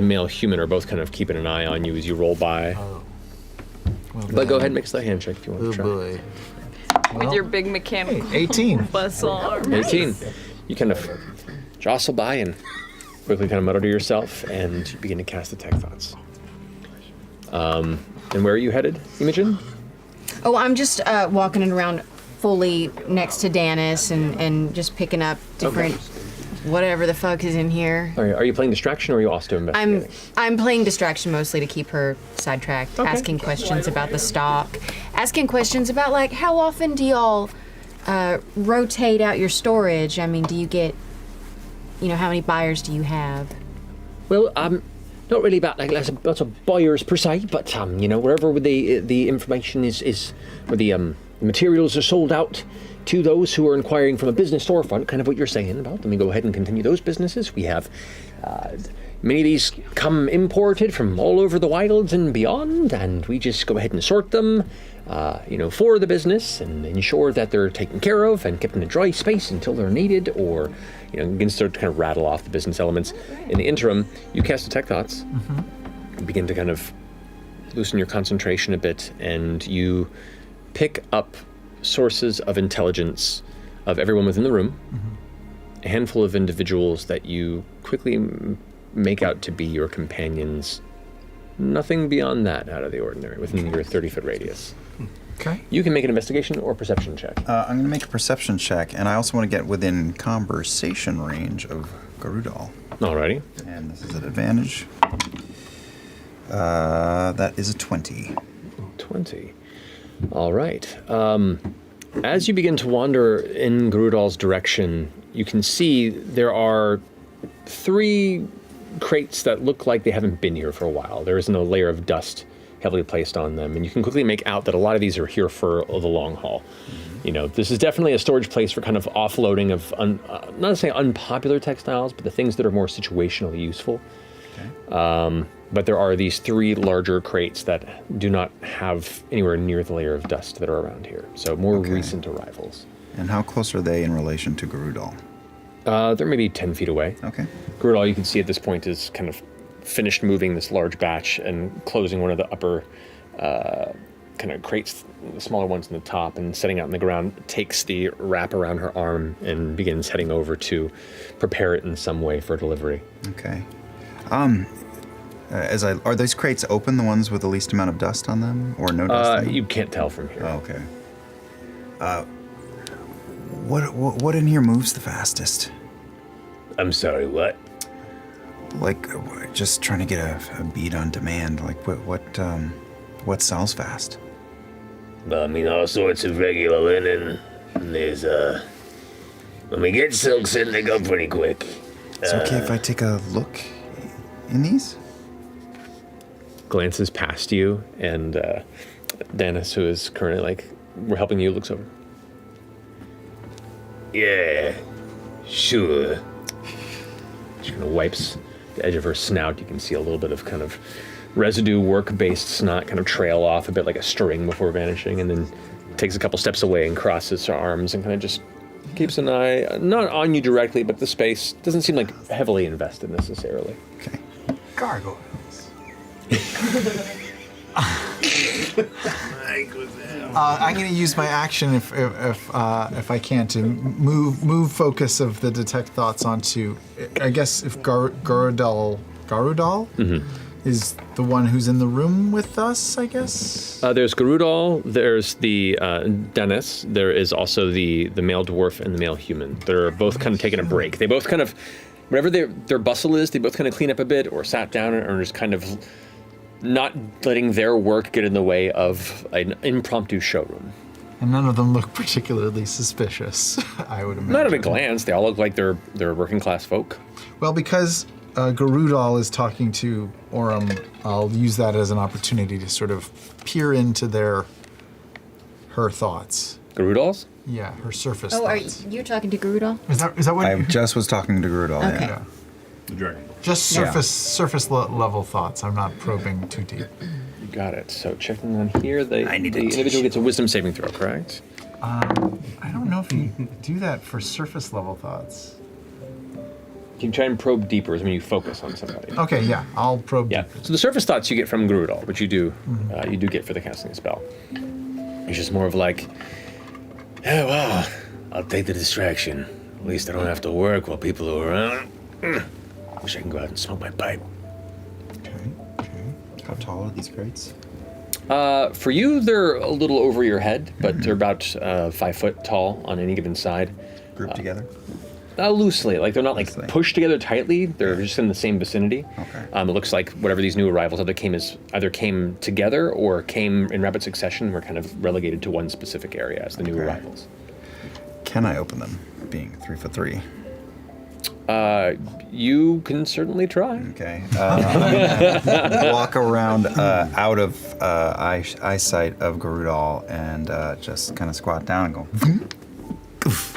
male human are both kind of keeping an eye on you as you roll by. Oh. Well, but go ahead and make a sleight of hand check if you want to try. Boy. With your big mechanical 18. bus arm. 18. You kind of jostle by and quickly kind of mutter to yourself, and you begin to cast Detect Thoughts. And where are you headed, Imogen? Oh, I'm just walking around fully next to Danis and just picking up different whatever the fuck is in here. Are you playing distraction, or are you also investigating? I'm playing distraction mostly to keep her sidetracked, asking questions about the stock, asking questions about like how often do y'all rotate out your storage? I mean, do you get, how many buyers do you have? Well, not really about like lots of buyers per se, but wherever the information is where the materials are sold out to those who are inquiring from a business storefront, kind of what you're saying about. Let me go ahead and continue those businesses. We have many of these come imported from all over the wilds and beyond, and we just go ahead and sort them, for the business and ensure that they're taken care of and kept in a dry space until they're needed, or, you can start to kind of rattle off the business elements. In the interim, you cast Detect Thoughts, begin to kind of loosen your concentration a bit, and you pick up sources of intelligence of everyone within the room, a handful of individuals that you quickly make out to be your companions. Nothing beyond that out of the ordinary within your 30-foot radius. Okay. You can make an investigation or perception check. I'm going to make a perception check, and I also want to get within conversation range of Garudal. Alrighty. And this is an advantage. That is a 20. 20. All right. As you begin to wander in Garudal's direction, you can see there are 3 crates that look like they haven't been here for a while. There isn't a layer of dust heavily placed on them, and you can quickly make out that a lot of these are here for the long haul. This is definitely a storage place for kind of offloading of, not to say unpopular textiles, but the things that are more situationally useful. Okay. But there are these 3 larger crates that do not have anywhere near the layer of dust that are around here. So more recent arrivals. And how close are they in relation to Garudal? They're maybe 10 feet away. Okay. Garudal, you can see at this point, is kind of finished moving this large batch and closing one of the upper kind of crates, the smaller ones in the top, and setting out on the ground, takes the wrap around her arm and begins heading over to prepare it in some way for delivery. Okay. Are those crates open, the ones with the least amount of dust on them, or no dust on them? You can't tell from here. Oh, okay. What in here moves the fastest? I'm sorry, what? Like, just trying to get a beat on demand. Like, what sells fast? I mean, all sorts of regular linen. And there's, when we get silks in, they go pretty quick. It's okay if I take a look in these? Glances past you, and Danis, who is currently we're helping you, looks over. Yeah, sure. She kind of wipes the edge of her snout. You can see a little bit of kind of residue work-based snot kind of trail off a bit like a string before vanishing, and then takes a couple steps away and crosses her arms and kind of just keeps an eye, not on you directly, but the space doesn't seem like heavily invested necessarily. Okay. Gargoyles. I'm going to use my action if I can to move focus of the detect thoughts onto, I guess if Garudal is the one who's in the room with us, I guess. There's Garudal, there's the Dennis, there is also the male dwarf and the male human. They're both kind of taking a break. They both kind of, whatever their bustle is, they both kind of clean up a bit or sat down and are just kind of not letting their work get in the way of an impromptu showroom. And none of them look particularly suspicious, I would imagine. Not at a glance. They all look like they're working class folk. Well, because Garudal is talking to Orem, I'll use that as an opportunity to sort of peer into her thoughts. Garudal's? Yeah, her surface Oh, thoughts. are you talking to Garudal? Is that what? I just was talking to Garudal. Okay. Yeah. The dragon. Just surface level thoughts. I'm not probing too deep. You got it. So checking on here, the individual gets a wisdom saving throw, correct? I don't know if you do that for surface level thoughts. You can try and probe deeper when you focus on somebody. Okay, yeah, I'll probe deeper. So the surface thoughts you get from Garudal, which you do get for the casting a spell. It's just more of like, Yeah, well, I'll take the distraction. At least I don't have to work while people are around. Wish I can go out and smoke my pipe. Okay. How tall are these crates? For you, they're a little over your head, but they're about 5 foot tall on any given side. Grouped together? Loosely, like they're not like pushed together tightly. They're just in the same vicinity. Okay. It looks like whatever these new arrivals either came together or came in rapid succession. Were kind of relegated to one specific area as the new arrivals. Can I open them, being 3'3"? You can certainly try. Okay. Walk around out of eyesight of Garudal and just kind of squat down and go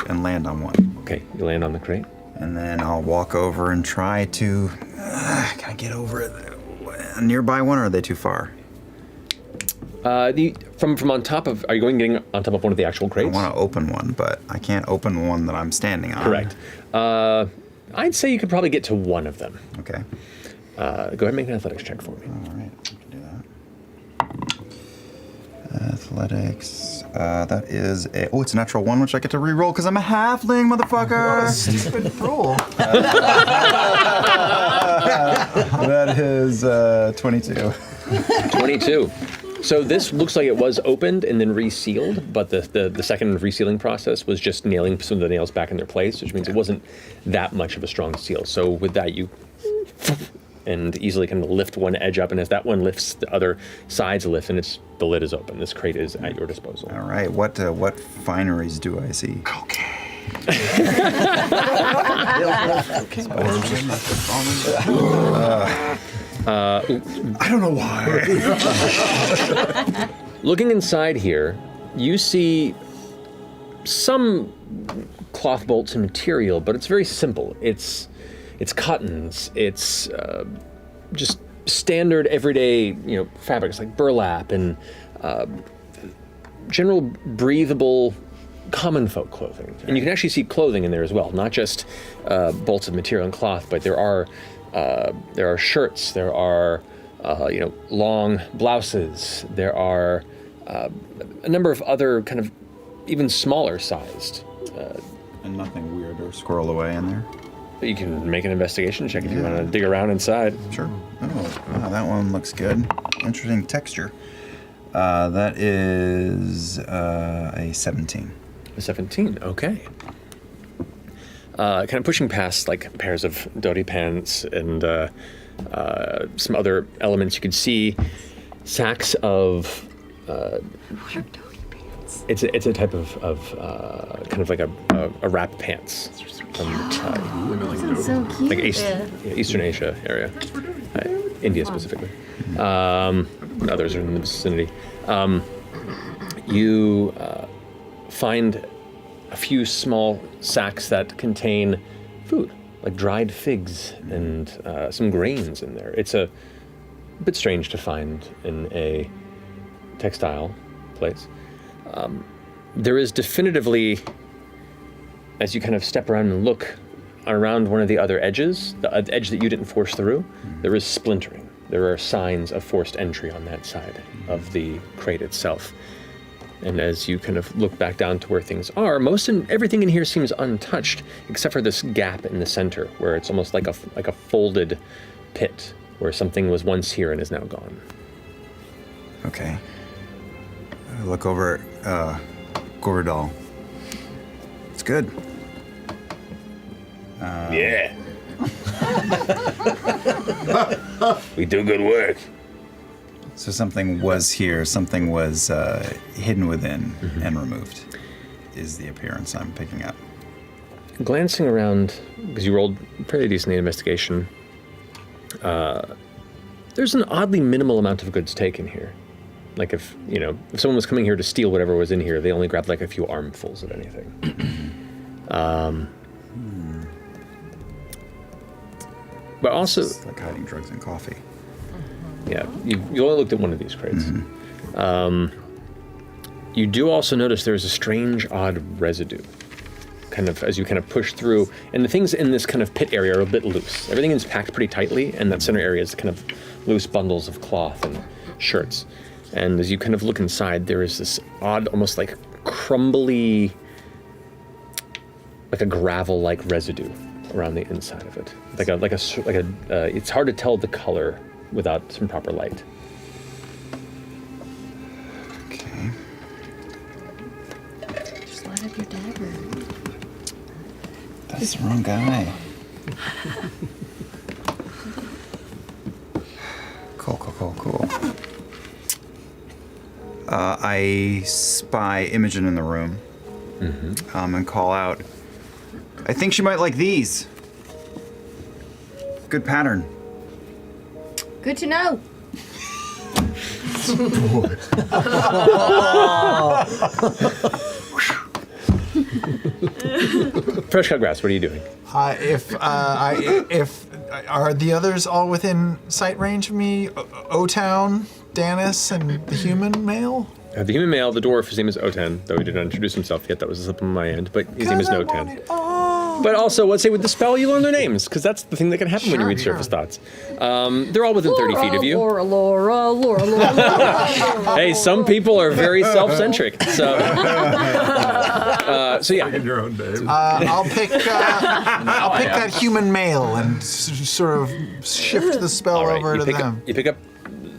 and land on one. Okay, you land on the crate. And then I'll walk over and try to. Can I get over it? A nearby one, or are they too far? From on top of. Are you getting on top of one of the actual crates? I want to open one, but I can't open one that I'm standing on. Correct. I'd say you could probably get to one of them. Okay. Go ahead and make an athletics check for me. All right, I can do that. Athletics. That is it's a natural 1, which I get to re-roll because I'm a halfling, motherfucker. What a stupid rule. That is 22. 22. So this looks like it was opened and then resealed, but the second resealing process was just nailing some of the nails back in their place, which means it wasn't that much of a strong seal. So with that, you and easily kind of lift one edge up, and as that one lifts, the other sides lift, and the lid is open. This crate is at your disposal. All right, what fineries do I see? I don't know why. Looking inside here, you see some cloth bolts and material, but it's very simple. It's cottons. It's just standard everyday fabrics like burlap and general breathable common folk clothing. And you can actually see clothing in there as well, not just bolts of material and cloth, but there are shirts, there are long blouses, there are a number of other kind of even smaller sized. And nothing weird or squirrel away in there? You can make an investigation check if you want to dig around inside. Sure. Oh, wow, that one looks good. Interesting texture. That is a 17. A 17, okay. Kind of pushing past like pairs of dhoti pants and some other elements, you could see sacks of. What are dhoti pants? It's a type of kind of like a wrap pants from Sounds so cute. like Eastern Asia area, India specifically. And others are in the vicinity. You find a few small sacks that contain food, like dried figs and some grains in there. It's a bit strange to find in a textile place. There is definitively, as you kind of step around and look around one of the other edges, the edge that you didn't force through, there is splintering. There are signs of forced entry on that side of the crate itself. And as you kind of look back down to where things are, everything in here seems untouched, except for this gap in the center, where it's almost like a folded pit, where something was once here and is now gone. Okay. I look over at Gordal. It's good. Yeah. We do good work. So something was here, something was hidden within and removed, is the appearance I'm picking up. Glancing around, because you rolled pretty decent investigation, there's an oddly minimal amount of goods taken here. Like if someone was coming here to steal whatever was in here, they only grabbed like a few armfuls of anything. But also, it's like hiding drugs and coffee. Yeah, you only looked at one of these crates. You do also notice there's a strange, odd residue, kind of as you kind of push through, and the things in this kind of pit area are a bit loose. Everything is packed pretty tightly, and that center area is kind of loose bundles of cloth and shirts. And as you kind of look inside, there is this odd, almost like crumbly, like a gravel-like residue around the inside of it. It's hard to tell the color without some proper light. Okay. Just light up your dagger. That's the wrong guy. Cool. I spy Imogen in the room. And call out, I think she might like these. Good pattern. Good to know. Fresh cut grass, what are you doing? If are the others all within sight range of me? O-Town, Danis, and the human male? The human male, the dwarf, his name is Otan, though he did not introduce himself yet. That was a slip on my end, but his name is Notan. But also, let's say with the spell, you learn their names, because that's the thing that can happen when you read surface thoughts. They're all within 30 feet of you. Laura. Hey, some people are very self-centric, so yeah. In your own name. I'll pick that human male and sort of shift the spell over to them. You pick up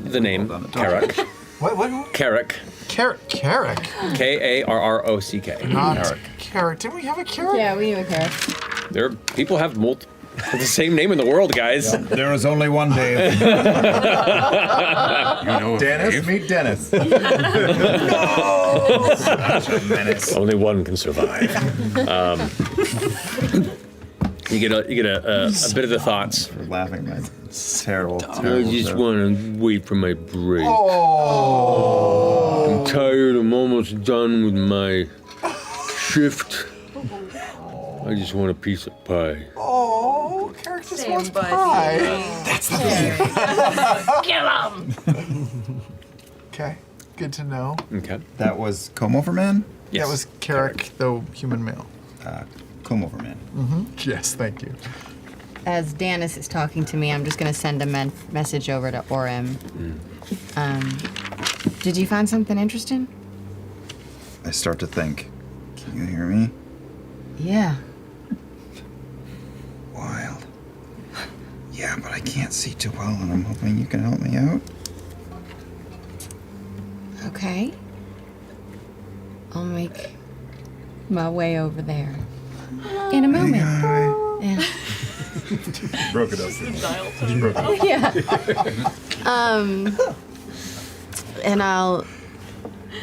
the name, Carrock. What? Carrock. Carrock. K-A-R-R-O-C-K. Not carrot. Didn't we have a carrot? Yeah, we knew a carrot. People have the same name in the world, guys. There is only one Dave. Dennis, meet Dennis. Such a menace. Only one can survive. You get a bit of the thoughts. We're laughing at my terrible. I just want to wait for my break. Oh. I'm tired. I'm almost done with my shift. I just want a piece of pie. Oh, carrot just wants pie. That's the thing. Kill him! Okay, good to know. Okay. That was Comb Over Man? That was Carrick, the human male. Comb Over Man. Yes, thank you. As Danis is talking to me, I'm just going to send a message over to Orem. Did you find something interesting? I start to think. Can you hear me? Yeah. Wild. Yeah, but I can't see too well, and I'm hoping you can help me out. Okay. I'll make my way over there. In a moment. Yeah. Broke it up. Just broke it up. Yeah. And I'll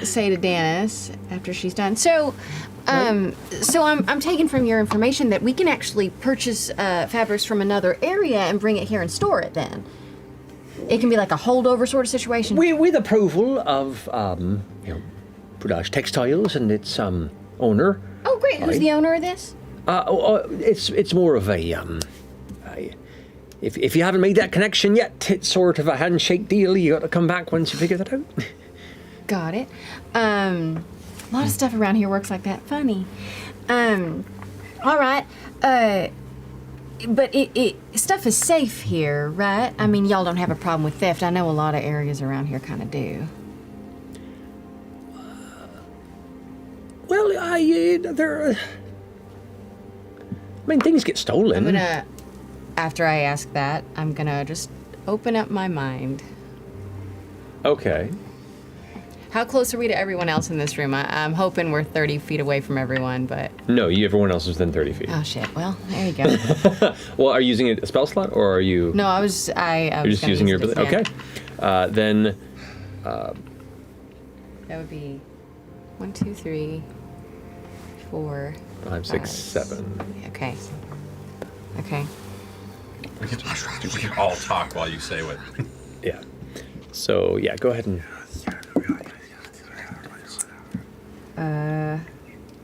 say to Danis after she's done. So I'm taking from your information that we can actually purchase fabrics from another area and bring it here and store it. Then it can be like a holdover sort of situation. With approval of Prudage Textiles and its owner. Oh, great. Who's the owner of this? It's more of a if you haven't made that connection yet, it's sort of a handshake deal. You got to come back once you figure that out. Got it. A lot of stuff around here works like that. Funny. All right. But it stuff is safe here, right? I mean, y'all don't have a problem with theft. I know a lot of areas around here kind of do. Well, things get stolen. After I ask that, I'm gonna just open up my mind. Okay. How close are we to everyone else in this room? I'm hoping we're 30 feet away from everyone, but... No, everyone else is within 30 feet. Oh, shit. Well, there you go. Well, are you using a spell slot, or are you... No, I was You're just using your ability? Okay. Then... that would be 1, 2, 3, 4, 5, 6, 7. Okay. Okay. We can all talk while you say what. Yeah. So, yeah, go ahead and...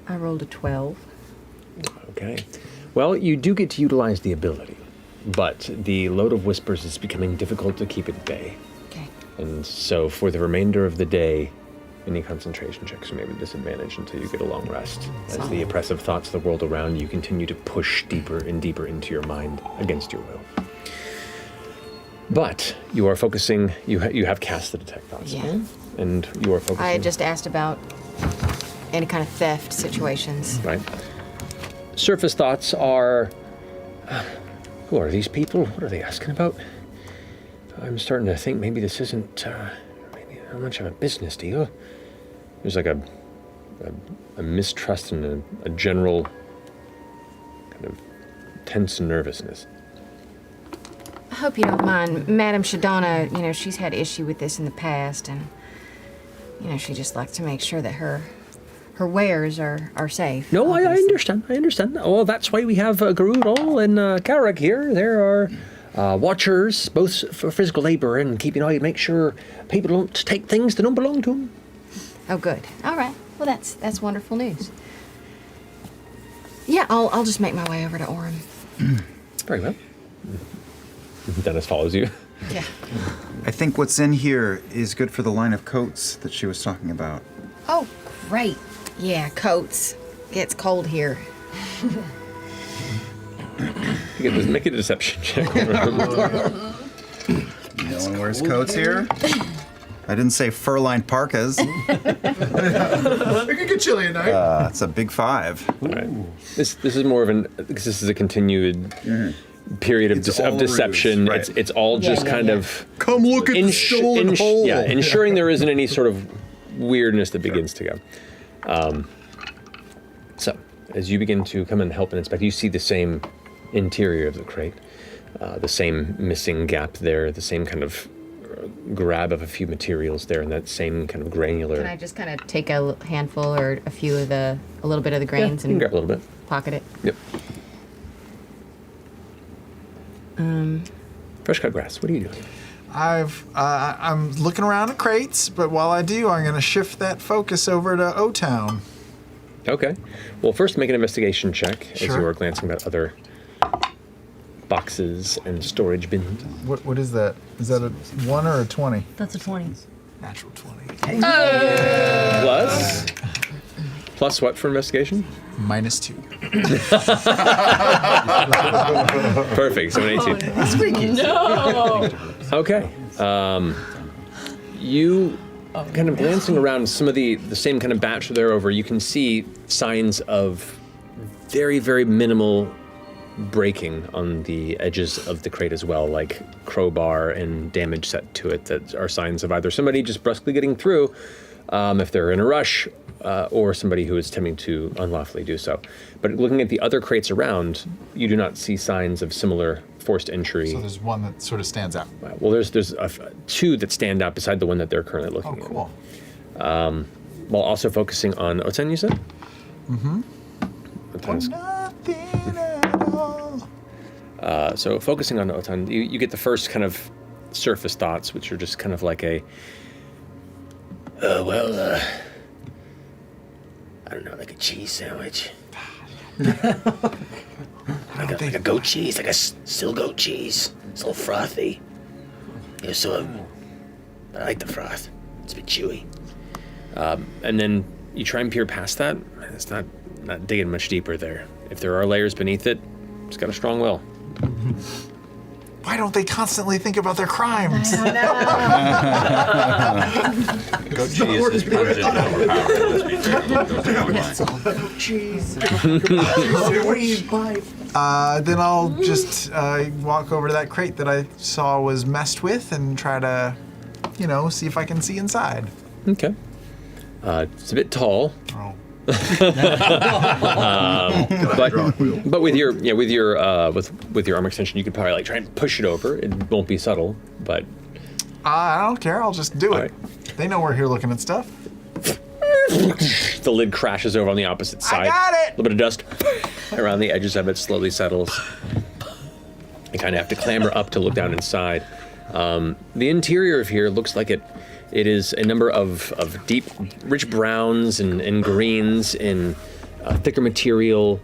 I rolled a 12. Okay. Well, you do get to utilize the ability, but the load of whispers is becoming difficult to keep at bay. Okay. And so for the remainder of the day, any concentration checks are maybe disadvantaged until you get a long rest, as the oppressive thoughts of the world around you continue to push deeper and deeper into your mind against your will. But you are focusing, you have cast the detect thoughts. Yeah. And you are focusing. I just asked about any kind of theft situations. Right. Surface thoughts are, who are these people? What are they asking about? I'm starting to think maybe this isn't maybe not much of a business deal. There's like a mistrust and a general kind of tense nervousness. I hope you don't mind. Madame Shadana, she's had issue with this in the past, and, she just likes to make sure that her wares are safe. No, I understand. I understand. Well, that's why we have Garudal and Karak here. There are watchers, both for physical labor and keeping an eye to make sure people don't take things that don't belong to them. Oh, good. All right. Well, that's wonderful news. Yeah, I'll just make my way over to Orem. Very well. Dennis follows you. Yeah. I think what's in here is good for the line of coats that she was talking about. Oh, great. Yeah, coats. Gets cold here. Make a deception check. No one wears coats here. I didn't say fur-lined parkas. It could get chilly at night. It's a big 5. All right. This is more of because this is a continued period of deception. Right. It's all just kind of come look at the stolen hole. Yeah, ensuring there isn't any sort of weirdness that begins to go. So as you begin to come and help and inspect, you see the same interior of the crate, the same missing gap there, the same kind of grab of a few materials there, and that same kind of granular. Can I just kind of take a handful or a little bit of the grains you can and grab a little bit. Pocket it? Yep. Fresh cut grass. What are you doing? I'm looking around at crates, but while I do, I'm going to shift that focus over to O-Town. Okay. Well, first make an investigation check as you Sure. are glancing at other boxes and storage bins. What is that? Is that a 1 or a 20? That's a 20. Natural 20. Plus what for investigation? -2. Perfect. So an 18. Squeaky. No. Okay. You kind of glancing around some of the same kind of batch there over, you can see signs of very, very minimal breaking on the edges of the crate as well, like crowbar and damage set to it that are signs of either somebody just brusquely getting through if they're in a rush, or somebody who is attempting to unlawfully do so. But looking at the other crates around, you do not see signs of similar forced entry. So there's one that sort of stands out. Well, there's two that stand out beside the one that they're currently looking at. Cool. While also focusing on Oten, you said? Mm-hmm. Oten's- so focusing on Oten, you get the first kind of surface thoughts, which are just kind of like I don't know, like a cheese sandwich. like a goat cheese, like a still goat cheese. It's a little frothy. Yeah, so I like the froth. It's a bit chewy. And then you try and peer past that. It's not digging much deeper there. If there are layers beneath it, it's got a strong will. Why don't they constantly think about their crimes? Goat cheese is pungent and overpowered. Then I'll just walk over to that crate that I saw was messed with and try to, see if I can see inside. Okay. It's a bit tall. Oh. But with your with your arm extension, you could probably try and push it over. It won't be subtle, but I don't care. I'll just do it. Right. They know we're here looking at stuff. the lid crashes over on the opposite side. I got it! A little bit of dust around the edges of it slowly settles. You kind of have to clamber up to look down inside. The interior of here looks like it is a number of deep, rich browns and greens in thicker material.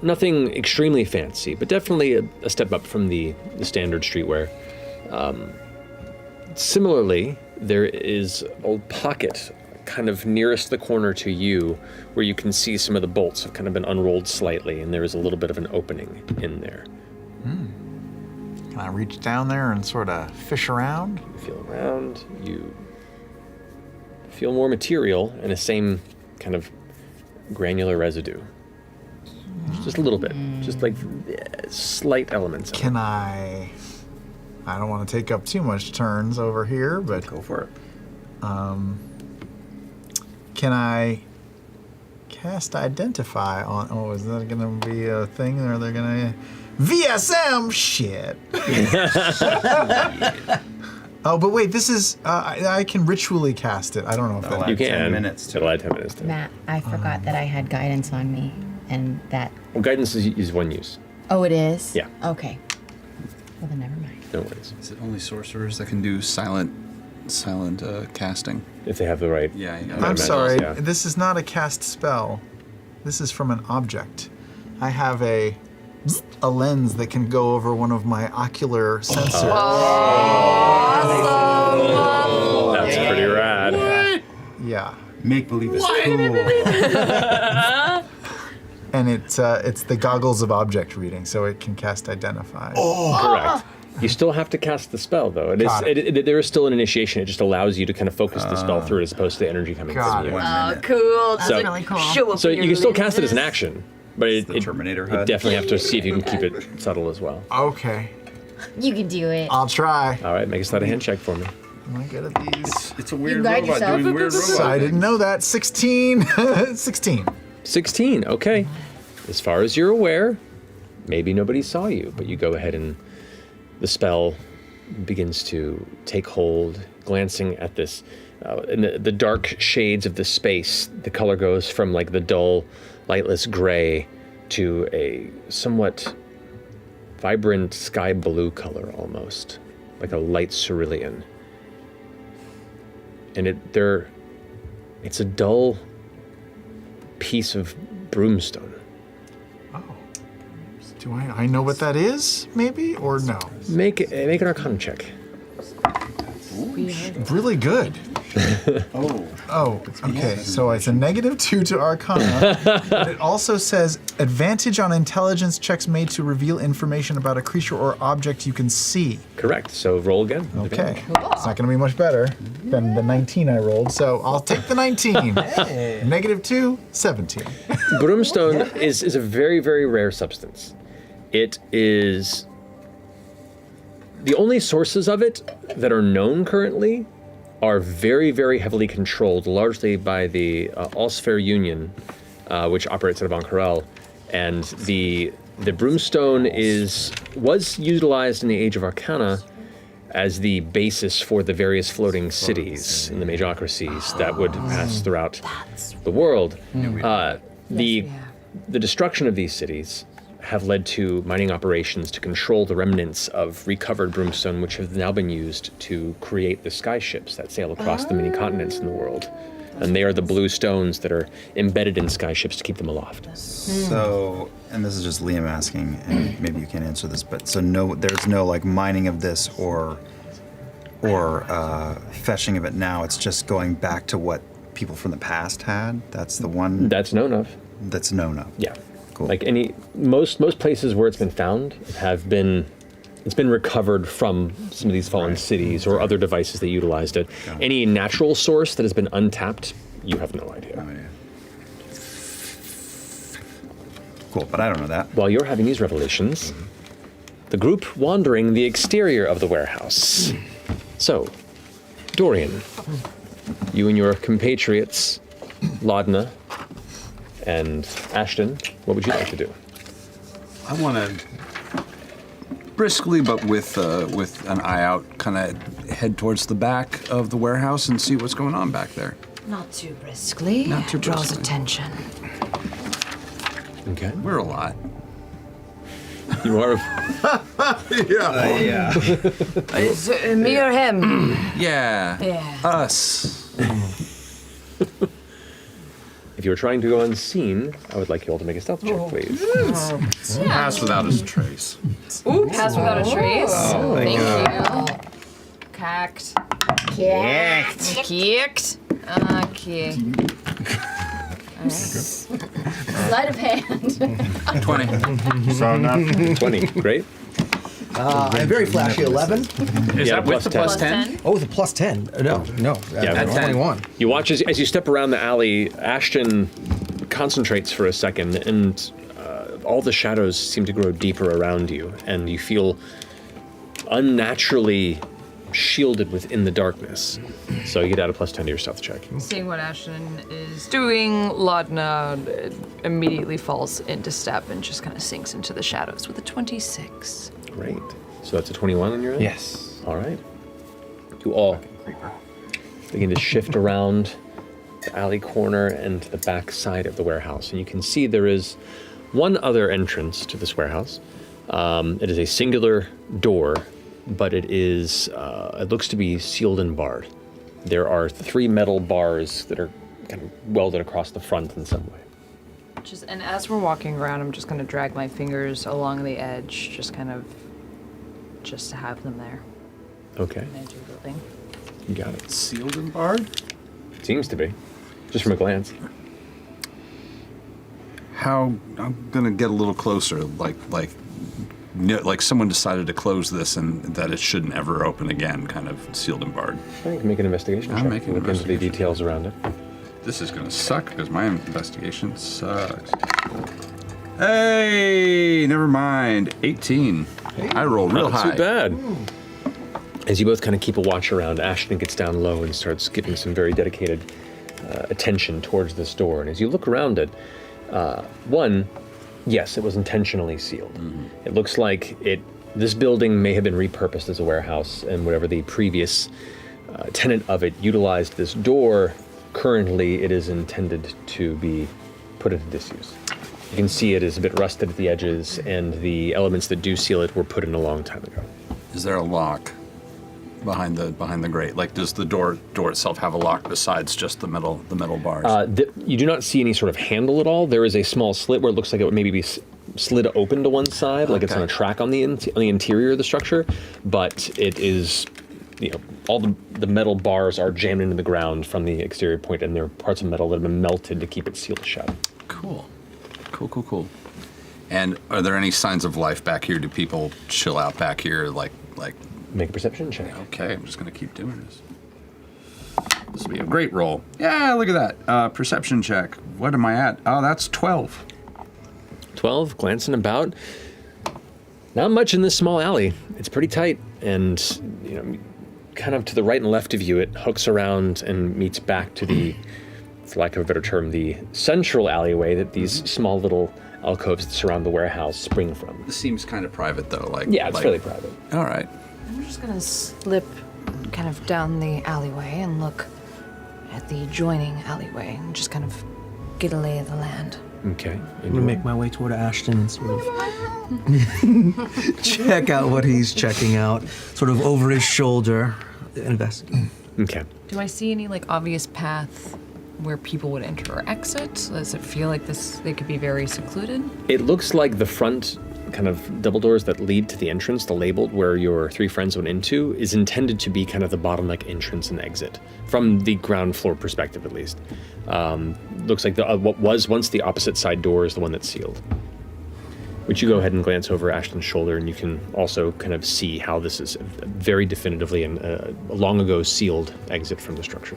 Nothing extremely fancy, but definitely a step up from the standard streetwear. Similarly, there is a pocket kind of nearest the corner to you where you can see some of the bolts have kind of been unrolled slightly, and there is a little bit of an opening in there. Can I reach down there and sort of fish around? You feel around, you feel more material and the same kind of granular residue. Just a little bit. Just like slight elements. Can I don't want to take up too much turns over here, but go for it. Can I cast Identify on? Oh, is that going to be a thing? Or are they going to VSM? Shit. Oh, but wait, this is I can ritually cast it. I don't know if that you can. 10 minutes. It'll add 10 minutes to it. Matt, I forgot that I had guidance on me, and that. Well, guidance is one use. Oh, it is. Yeah. Okay. Well, then never mind. No worries. Is it only sorcerers that can do silent casting? If they have the right. Yeah. I'm sorry. This is not a cast spell. This is from an object. I have a lens that can go over one of my ocular sensors. That's pretty rad. Yeah. Make believe is cool. And it's the goggles of object reading, so it can cast Identify. Correct. You still have to cast the spell, though. There is still an initiation. It just allows you to kind of focus the spell through, as opposed to energy coming from you. Oh, cool. That's So- really cool. Show up So your you can still cast it as an lenses. action, but you definitely have to see if you can keep it subtle as well. Okay. You can do it. I'll try. All right, make a sleight of hand check for me. Am I good at these? It's a weird guide robot yourself? doing weird So I didn't know that. 16. 16. 16, okay. As far as you're aware, maybe nobody saw you, but you go ahead and the spell begins to take hold, glancing at this. In the dark shades of the space, the color goes from like the dull, lightless gray to a somewhat vibrant sky blue color almost, like a light cerulean. And it's a dull piece of broomstone. Do I know what that is, maybe? Or no? Make an Arcana check. Really good. Oh, okay. So it's a -2 to Arcana. But it also says advantage on intelligence checks made to reveal information about a creature or object you can see. Correct. So roll again. Okay. It's not going to be much better than the 19 I rolled, so I'll take the 19. -2, 17. Broomstone is a very, very rare substance. It is the only sources of it that are known currently are very, very heavily controlled, largely by the Allsphere Union, which operates out of Ank'Harel. And the broomstone was utilized in the Age of Arcana as the basis for the various floating cities in the Majocracies that would pass throughout the world. The destruction of these cities have led to mining operations to control the remnants of recovered broomstone, which have now been used to create the skyships that sail across the many continents in the world. And they are the blue stones that are embedded in skyships to keep them aloft. So, and this is just Liam asking, and maybe you can't answer this, but so there's no like mining of this or fetching of it now. It's just going back to what people from the past had. That's the one. That's known of. That's known of. Yeah. Cool. Like most places where it's been found it's been recovered from some of these fallen cities or other devices that utilized it. Any natural source that has been untapped, you have no idea. Cool, but I don't know that. While you're having these revelations, the group wandering the exterior of the warehouse. So, Dorian, you and your compatriots, Laudna and Ashton, what would you like to do? I want to briskly, but with an eye out, kind of head towards the back of the warehouse and see what's going on back there. Not too briskly. Not too Draws briskly. attention. Okay. We're a lot. You are. Yeah. Is it me or him? Yeah. Yeah. Us. If you were trying to go unseen, I would like you all to make a stealth check, please. Pass without a trace. Ooh, pass without a trace. Oh, Thank thank you. Cacked. Kicked. Okay. Sleight of hand. 20. So not 20, great. I'm very flashy. 11. Is that with the plus 10? Oh, with a plus 10. No. Yeah, 21. You watch as you step around the alley, Ashton concentrates for a second, and all the shadows seem to grow deeper around you, and you feel unnaturally shielded within the darkness. So you get out a plus 10 to your stealth check. Seeing what Ashton is doing, Laudna immediately falls into step and just kind of sinks into the shadows with a 26. Great. So that's a 21 on your end? Yes. All right. You all begin to shift around the alley corner and to the back side of the warehouse. And you can see there is one other entrance to this warehouse. It is a singular door, but it is, it looks to be sealed and barred. There are 3 metal bars that are kind of welded across the front in some way. And as we're walking around, I'm just going to drag my fingers along the edge, just to have them there. Okay. You got it. Sealed and barred? Seems to be, just from a glance. How I'm gonna get a little closer, like someone decided to close this and that it shouldn't ever open again, kind of sealed and barred. You can make an investigation check. making an Look into the details around it. This is gonna suck because my investigation sucks. Hey, never mind. 18. I roll real high. Not too bad. As you both kind of keep a watch around, Ashton gets down low and starts giving some very dedicated attention towards this door. And as you look around it, one, yes, it was intentionally sealed. It looks like this building may have been repurposed as a warehouse, and whatever the previous tenant of it utilized this door, currently it is intended to be put into disuse. You can see it is a bit rusted at the edges, and the elements that do seal it were put in a long time ago. Is there a lock behind the grate? Like, does the door itself have a lock besides just the metal bars? You do not see any sort of handle at all. There is a small slit where it looks like it would maybe be slid open to one side, like it's on a track on the interior of the structure, but it is, all the metal bars are jammed into the ground from the exterior point, and there are parts of metal that have been melted to keep it sealed shut. Cool. And are there any signs of life back here? Do people chill out back here, like? Make a perception check. Okay, I'm just gonna keep doing this. This will be a great roll. Yeah, look at that. Perception check. What am I at? Oh, that's 12. 12, glancing about. Not much in this small alley. It's pretty tight, and kind of to the right and left of you, it hooks around and meets back to the, for lack of a better term, the central alleyway that these small little alcoves that surround the warehouse spring from. This seems kind of private, though. Yeah, it's fairly private. All right. I'm just going to slip kind of down the alleyway and look at the adjoining alleyway and just kind of get a lay of the land. Okay. I'm gonna make my way toward Ashton and sort of check out what he's checking out, sort of over his shoulder, investigate. Okay. Do I see any obvious path where people would enter or exit? Does it feel like they could be very secluded? It looks like the front kind of double doors that lead to the entrance, the labeled where your 3 friends went into, is intended to be kind of the bottleneck entrance and exit, from the ground floor perspective at least. Looks like what was once the opposite side door is the one that's sealed. Would you go ahead and glance over Ashton's shoulder, and you can also kind of see how this is very definitively a long ago sealed exit from the structure.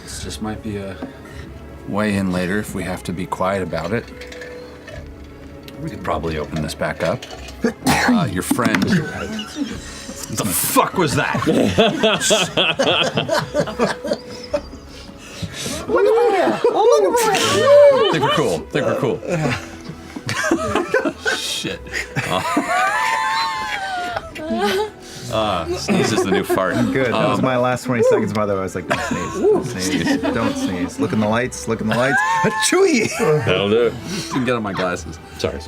This just might be a way in later if we have to be quiet about it. We could probably open this back up. Your friend. What the fuck was that? Look at that! Oh, look at that! Think we're cool. Shit. Sneeze is the new fart. Good. That was my last 20 seconds. By the way, I was like, don't sneeze. Don't sneeze. Don't sneeze. Look in the lights. Look in the lights. Chewy. That'll do it. Didn't get on my glasses. Sorry.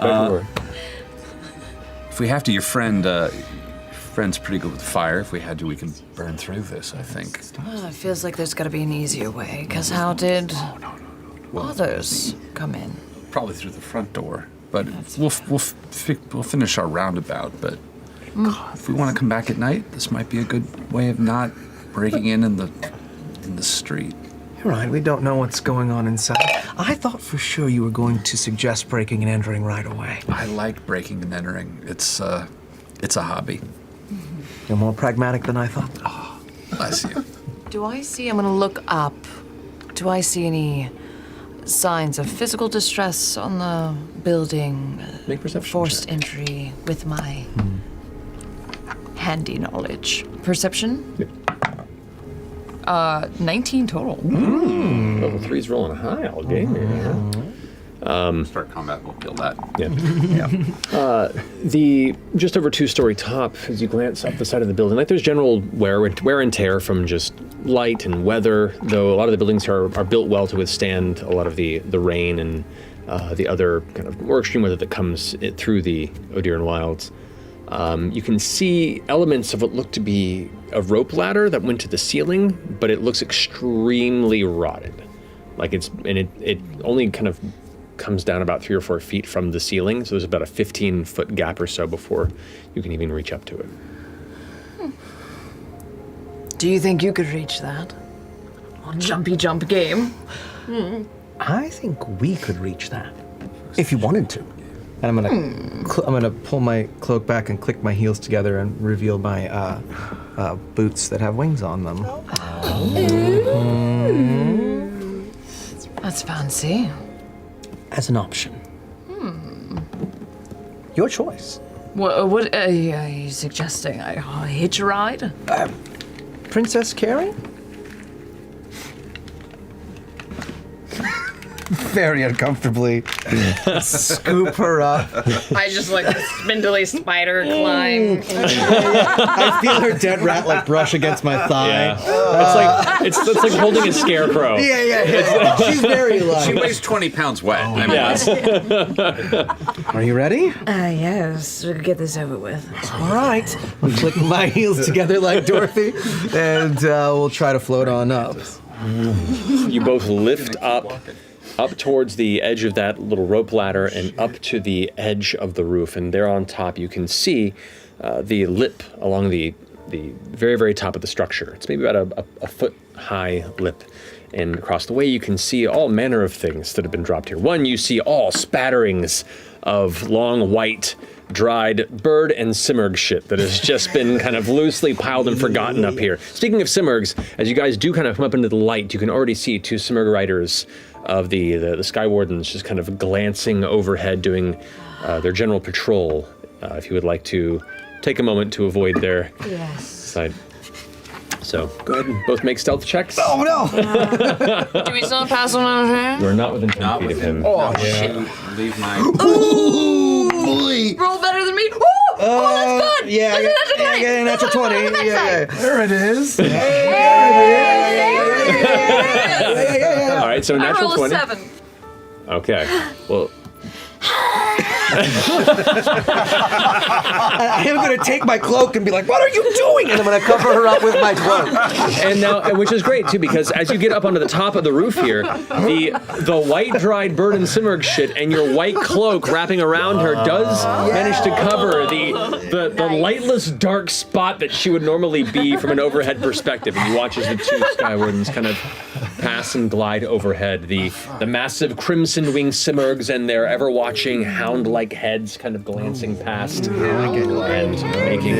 If we have to, your friend's pretty good with fire. If we had to, we can burn through this, I think. It feels like there's got to be an easier way, because how did others come in? Probably through the front door. But we'll finish our roundabout. But if we want to come back at night, this might be a good way of not breaking in the street. You're right, we don't know what's going on inside. I thought for sure you were going to suggest breaking and entering right away. I like breaking and entering. It's It's a hobby. You're more pragmatic than I thought. Oh, bless you. Do I see, I'm gonna look up, do I see any signs of physical distress on the building? Make perception Forced entry with my handy knowledge. Perception? 19 total. Level 3's rolling high all game here. Start combat, we'll kill that. Yeah. The just over 2-story top, as you glance up the side of the building, like there's general wear and tear from just light and weather, though a lot of the buildings are built well to withstand a lot of the rain and the other kind of more extreme weather that comes through the Odiran Wilds. You can see elements of what looked to be a rope ladder that went to the ceiling, but it looks extremely rotted. Like it only kind of comes down about 3 or 4 feet from the ceiling, so there's about a 15-foot gap or so before you can even reach up to it. Do you think you could reach that? On jumpy jump game? I think we could reach that, if you wanted to. And I'm gonna pull my cloak back and click my heels together and reveal my boots that have wings on them. That's fancy. As an option. Your choice. What are you suggesting? I hitch a ride? Princess Carrie? Very uncomfortably scoop her up. I just like a spindly spider climb. I feel her dead rat like brush against my thigh. Yeah. It's like holding a scarecrow. Yeah. She's very light. She weighs 20 pounds wet. I mean, Are you ready? Yes. We'll get this over with. All right. I'm clicking my heels together like Dorothy, and we'll try to float on up. You both lift up towards the edge of that little rope ladder and up to the edge of the roof. And there on top, you can see the lip along the very, very top of the structure. It's maybe about a foot-high lip. And across the way, you can see all manner of things that have been dropped here. One, you see all spatterings of long, white, dried bird and simurg shit that has just been kind of loosely piled and forgotten up here. Speaking of simurgs, as you guys do kind of come up into the light, you can already see 2 simurg riders of the Sky Wardens just kind of glancing overhead, doing their general patrol. If you would like to take a moment to avoid their side. So go ahead and both make stealth checks. Oh no! Do we still pass one on hand? You're not within 10 feet of him. Oh, shit. Leave my... Ooh, boy! Roll better than me. That's good. Yeah, That's a natural 20. yeah, natural 20. Yeah. There it is. All right, so I natural roll 20. a 7. Okay. Well, I am going to take my cloak and be like, what are you doing? And I'm going to cover her up with my cloak. and now, which is great too, because as you get up onto the top of the roof here, the white dried bird and simurg shit and your white cloak wrapping around her does manage to cover the lightless dark spot that she would normally be from an overhead perspective. And you watch as the 2 Skywardens kind of pass and glide overhead. The massive crimson winged simurgs and their ever-watching hound-like heads kind of glancing past and making...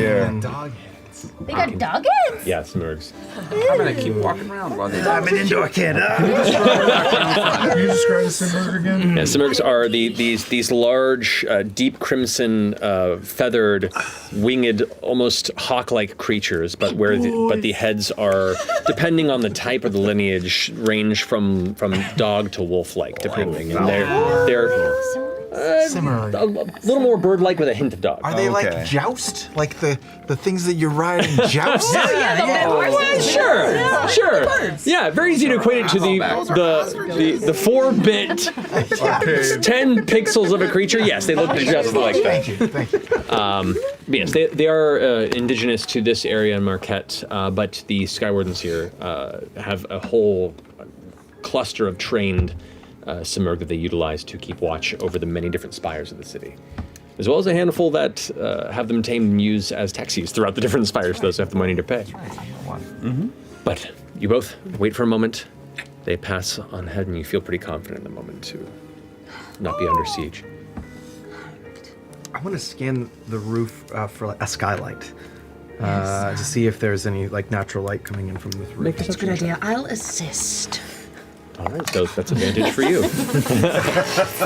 They got dog heads? Yeah, simurgs. I'm gonna keep walking around while they... I'm an indoor kid. Can you describe the simurg again? Yeah, simurgs are these large, deep crimson, feathered, winged, almost hawk-like creatures, but the heads are, depending on the type of the lineage, range from dog to wolf-like, depending. And they're Simurg. a little more bird-like with a hint of dog. Are they like joust? Like the things that you ride in joust? Sure. Yeah, very easy to equate it to the 4-bit 10 pixels of a creature. Yes, they look just like that. Thank you. Yes, they are indigenous to this area in Marquette, but the Skywardens here have a whole cluster of trained simurg that they utilize to keep watch over the many different spires of the city, as well as a handful that have them tamed and used as taxis throughout the different spires, those who have the money to pay. But you both wait for a moment. They pass on ahead, and you feel pretty confident in the moment to not be under siege. I want to scan the roof for like, a skylight. To see if there's any like natural light coming in from the roof. That's a good idea. I'll assist. All right, so that's advantage for you. So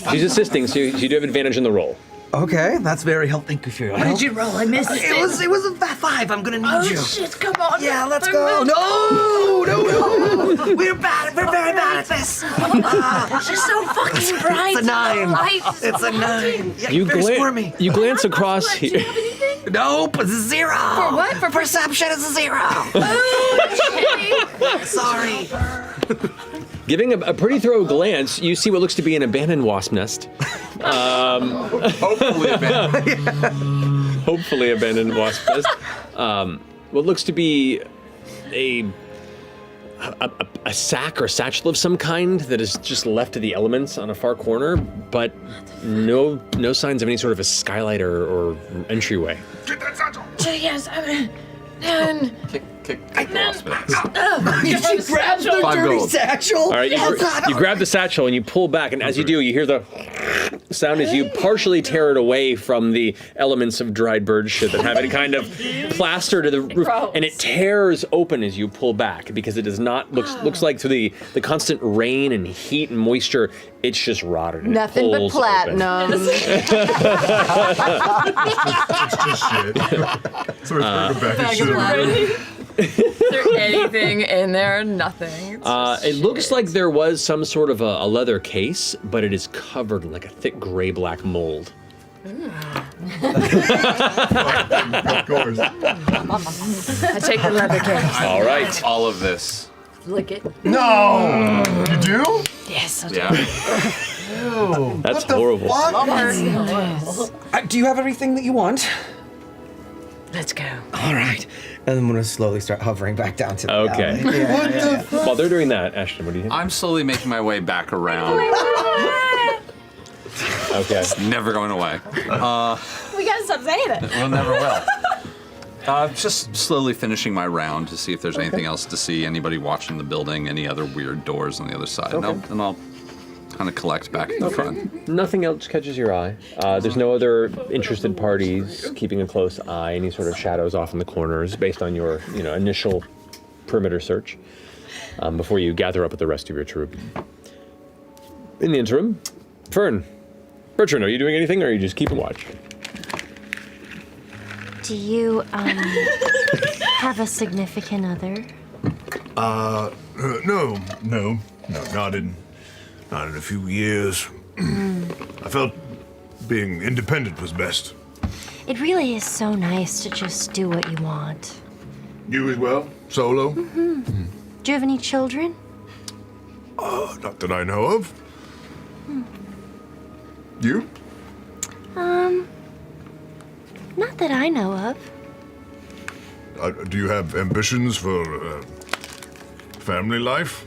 she's assisting, so you do have advantage in the roll. Okay, that's very helpful. Thank you for your help. What did you roll? I missed it. It was a 5. I'm gonna need you. Oh shit! Come on. Yeah, let's go. No. We're bad. We're very bad at this. She's so fucking bright. It's a 9. Lights. It's a 9. Yeah, You, very squirmy. you glance across here. Nope, it's a 0. For what? For perception, it's a 0. Oh, Sorry. Giving a pretty thorough glance, you see what looks to be an abandoned wasp nest. Hopefully abandoned. Hopefully abandoned wasp nest. What looks to be a sack or satchel of some kind that is just left to the elements on a far corner, but no signs of any sort of a skylight or entryway. Get that satchel! yes. Kick the wasp nest. She grabs the 5 dirty gold. satchel. All right, you grab the satchel and you pull back, and as you do, you hear the sound as you partially tear it away from the elements of dried bird shit that have it kind of plastered to the roof, and it tears open as you pull back because it does not looks like through the constant rain and heat and moisture, it's just rotted. And Nothing but platinum. It's just shit. So it's bag of shit. Is there anything in there? Nothing. It looks like there was some sort of a leather case, but it is covered in like a thick gray-black mold. Of course. I take the leather case. All right. All of this. Lick it. No! You do? Yes. I do. Yeah. That's horrible. Do you have everything that you want? Let's go. All right. And I'm gonna slowly start hovering back down to the Okay. alley. Yeah. While they're doing that, Ashton, what do you think? I'm slowly making my way back around. Okay. It's never going away. We gotta stop saying it. We'll never will. Just slowly finishing my round to see if there's anything else to see, anybody watching the building, any other weird doors on the other side. Okay. And I'll kind of collect back in the front. Nothing else catches your eye. There's no other interested parties keeping a close eye, any sort of shadows off in the corners based on your initial perimeter search before you gather up with the rest of your troop. In the interim, Fern, Bertrand, are you doing anything or are you just keeping watch? Do you have a significant other? No, not in a few years. I felt being independent was best. It really is so nice to just do what you want. You as well? Solo? Do you have any children? Not that I know of. You? Not that I know of. Do you have ambitions for family life?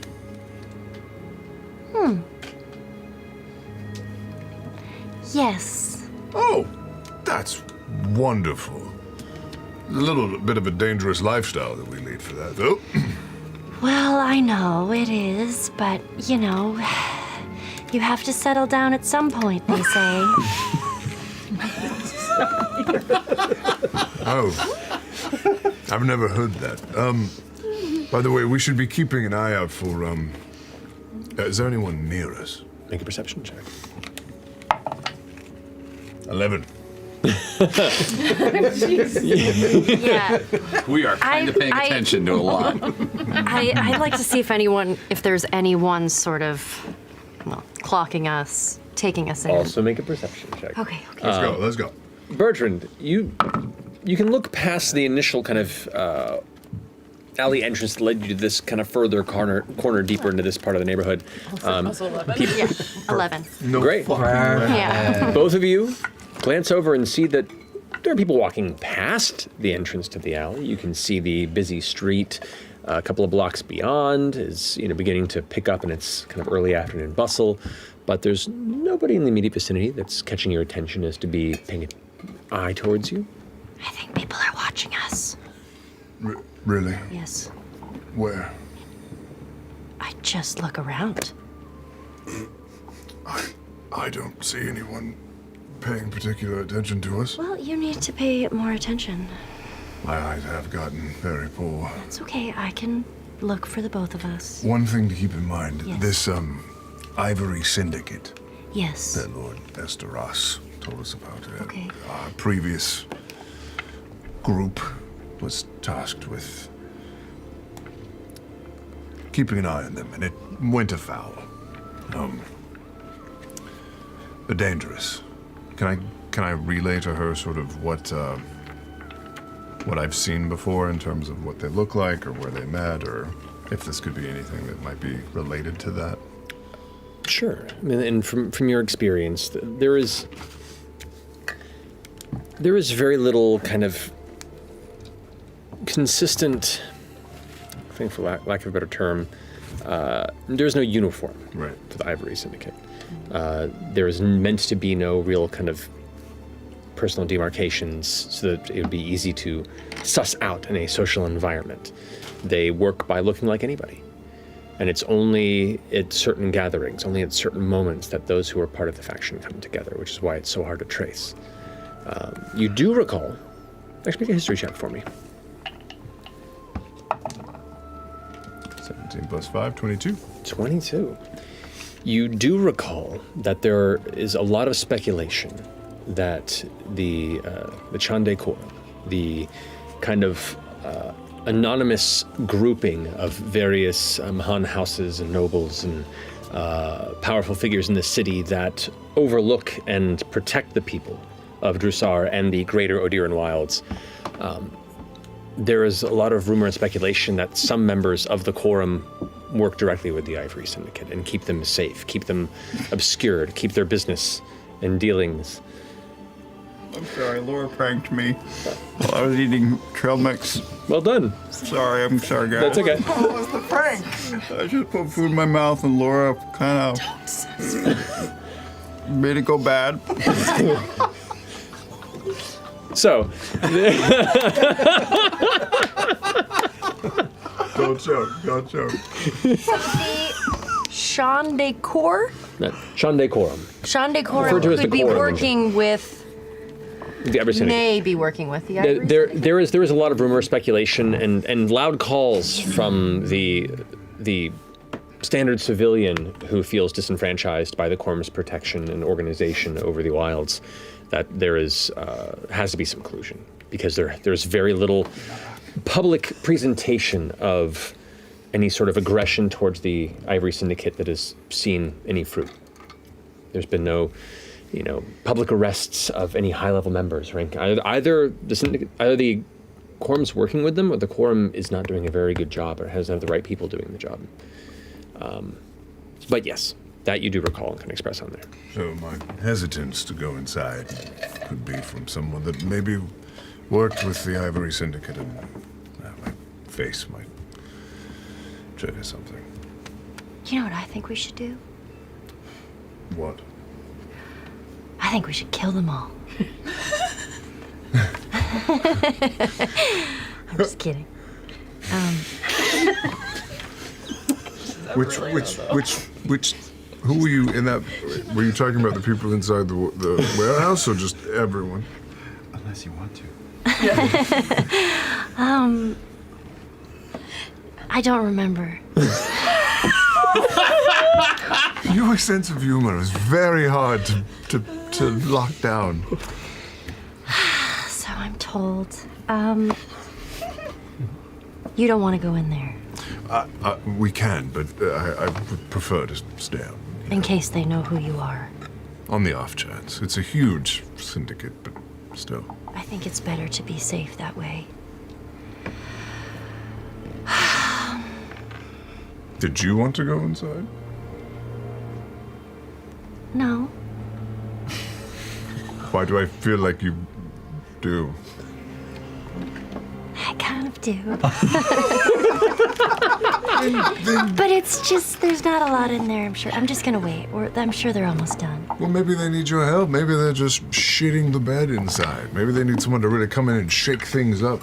Yes. Oh, that's wonderful. A little bit of a dangerous lifestyle that we lead for that, though. Well, I know it is, but you have to settle down at some point, they say. Oh, I've never heard that. By the way, we should be keeping an eye out for, is there anyone near us? Make a perception check. 11. Yeah. We are kind of paying attention to a lot. I'd like to see if there's anyone sort of, clocking us, taking us in. Also make a perception check. Okay. Let's go. Bertrand, you can look past the initial kind of alley entrance that led you to this kind of further corner deeper into this part of the neighborhood. 11. Great. Yeah. Both of you glance over and see that there are people walking past the entrance to the alley. You can see the busy street a couple of blocks beyond is beginning to pick up in its kind of early afternoon bustle, but there's nobody in the immediate vicinity that's catching your attention as to be paying an eye towards you. I think people are watching us. Really? Yes. Where? I just look around. I don't see anyone paying particular attention to us. Well, you need to pay more attention. My eyes have gotten very poor. It's okay. I can look for the both of us. One thing to keep in mind, Yes. this Ivory Syndicate Yes. that Lord Esteros told us about. Okay. Our previous group was tasked with keeping an eye on them, and it went afoul. They're dangerous. Can I relay to her sort of what I've seen before in terms of what they look like or where they met, or if this could be anything that might be related to that? Sure. I mean, and from your experience, there is very little kind of consistent, I think for lack of a better term, there's no uniform for the Ivory Syndicate. There is meant to be no real kind of personal demarcations so that it would be easy to suss out in a social environment. They work by looking like anybody. And it's only at certain gatherings, only at certain moments that those who are part of the faction come together, which is why it's so hard to trace. You do recall, actually make a history check for me. 17 plus 5, 22. 22. You do recall that there is a lot of speculation that the Chande Kor, the kind of anonymous grouping of various Han houses and nobles and powerful figures in the city that overlook and protect the people of Drusar and the greater Odiran Wilds. There is a lot of rumor and speculation that some members of the Quorum work directly with the Ivory Syndicate and keep them safe, keep them obscured, keep their business and dealings. I'm sorry, Laura pranked me while I was eating trail mix. Well done. Sorry, I'm sorry, guys. That's okay. What was the prank? I just put food in my mouth and Laura kind of made it go bad. So, Don't joke, don't joke. Chande Kor? Chande Quorum. Chande Kor Referred to as the could be Quorum. working with. The Ivory Syndicate. May be working with the Ivory There is a lot of rumor, speculation, and loud calls from the standard civilian who feels disenfranchised by the Quorum's protection and organization over the wilds, that there has to be some collusion, because there's very little public presentation of any sort of aggression towards the Ivory Syndicate that has seen any fruit. There's been no public arrests of any high-level members, right? Either the Quorum's working with them, or the Quorum is not doing a very good job, or hasn't have the right people doing the job. But yes, that you do recall and can express on there. So my hesitance to go inside could be from someone that maybe worked with the Ivory Syndicate, and my face might trigger something. You know what I think we should do? What? I think we should kill them all. I'm just kidding. Which, who were you in that? Were you talking about the people inside the warehouse, or just everyone? Unless you want to. I don't remember. Your sense of humor is very hard to lock down. So I'm told. You don't want to go in there. We can, but I would prefer to stay out. In case they know who you are. On the off chance. It's a huge syndicate, but still. I think it's better to be safe that way. Did you want to go inside? No. Why do I feel like you do? I kind of do. But it's just, there's not a lot in there, I'm sure. I'm just gonna wait. I'm sure they're almost done. Well, maybe they need your help. Maybe they're just shitting the bed inside. Maybe they need someone to really come in and shake things up.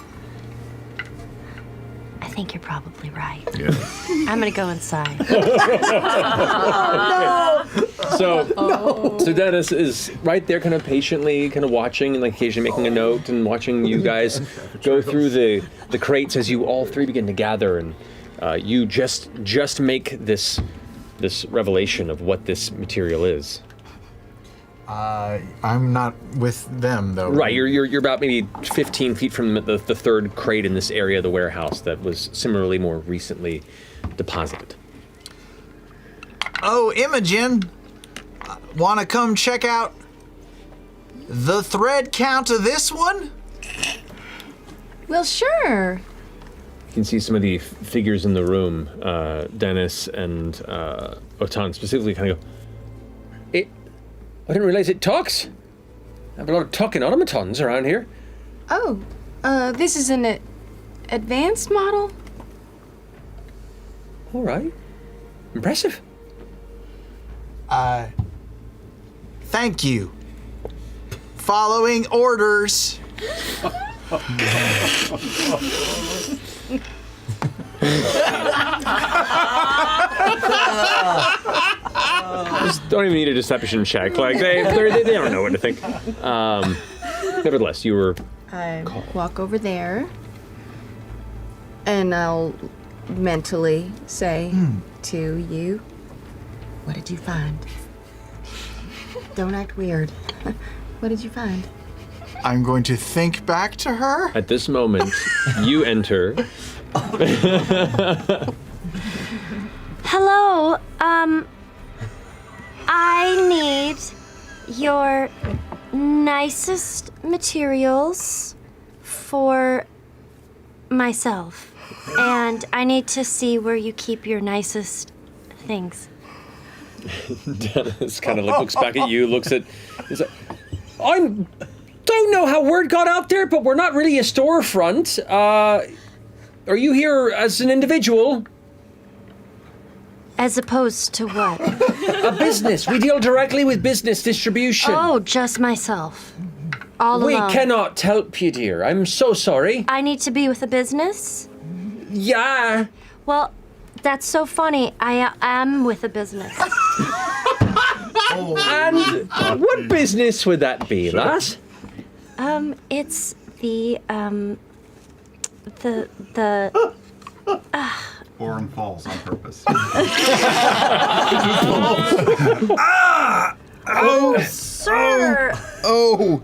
I think you're probably right. Yeah. I'm gonna go inside. Oh, no! So Dennis is right there, kind of patiently, kind of watching and like occasionally making a note and watching you guys go through the crates as you all three begin to gather, and you just make this revelation of what this material is. I'm not with them though. Right, you're about maybe 15 feet from the third crate in this area of the warehouse that was similarly more recently deposited. Oh, Imogen, want to come check out the thread count of this one? Well, sure. You can see some of the figures in the room, Dennis and Otan specifically kind of go, I didn't realize it talks. I have a lot of talking automatons around here. Oh, this is an advanced model? All right. Impressive. Thank you. Following orders. Just don't even need a deception check. Like they don't know what to think. Nevertheless, you were. I walk over there, and I'll mentally say to you, "What did you find?" Don't act weird. What did you find? I'm going to think back to her. At this moment, you enter. Hello, I need your nicest materials for myself. And I need to see where you keep your nicest things. Dennis kind of looks back at you, looks at. He's like, don't know how word got out there, but we're not really a storefront. Are you here as an individual? As opposed to what? A business. We deal directly with business distribution. Oh, just myself. All We alone. cannot help you, dear. I'm so sorry. I need to be with a business? Yeah. Well, that's so funny. I am with a business. And what business would that be, lass? It's the Orin falls on purpose. Oh, sir! Oh!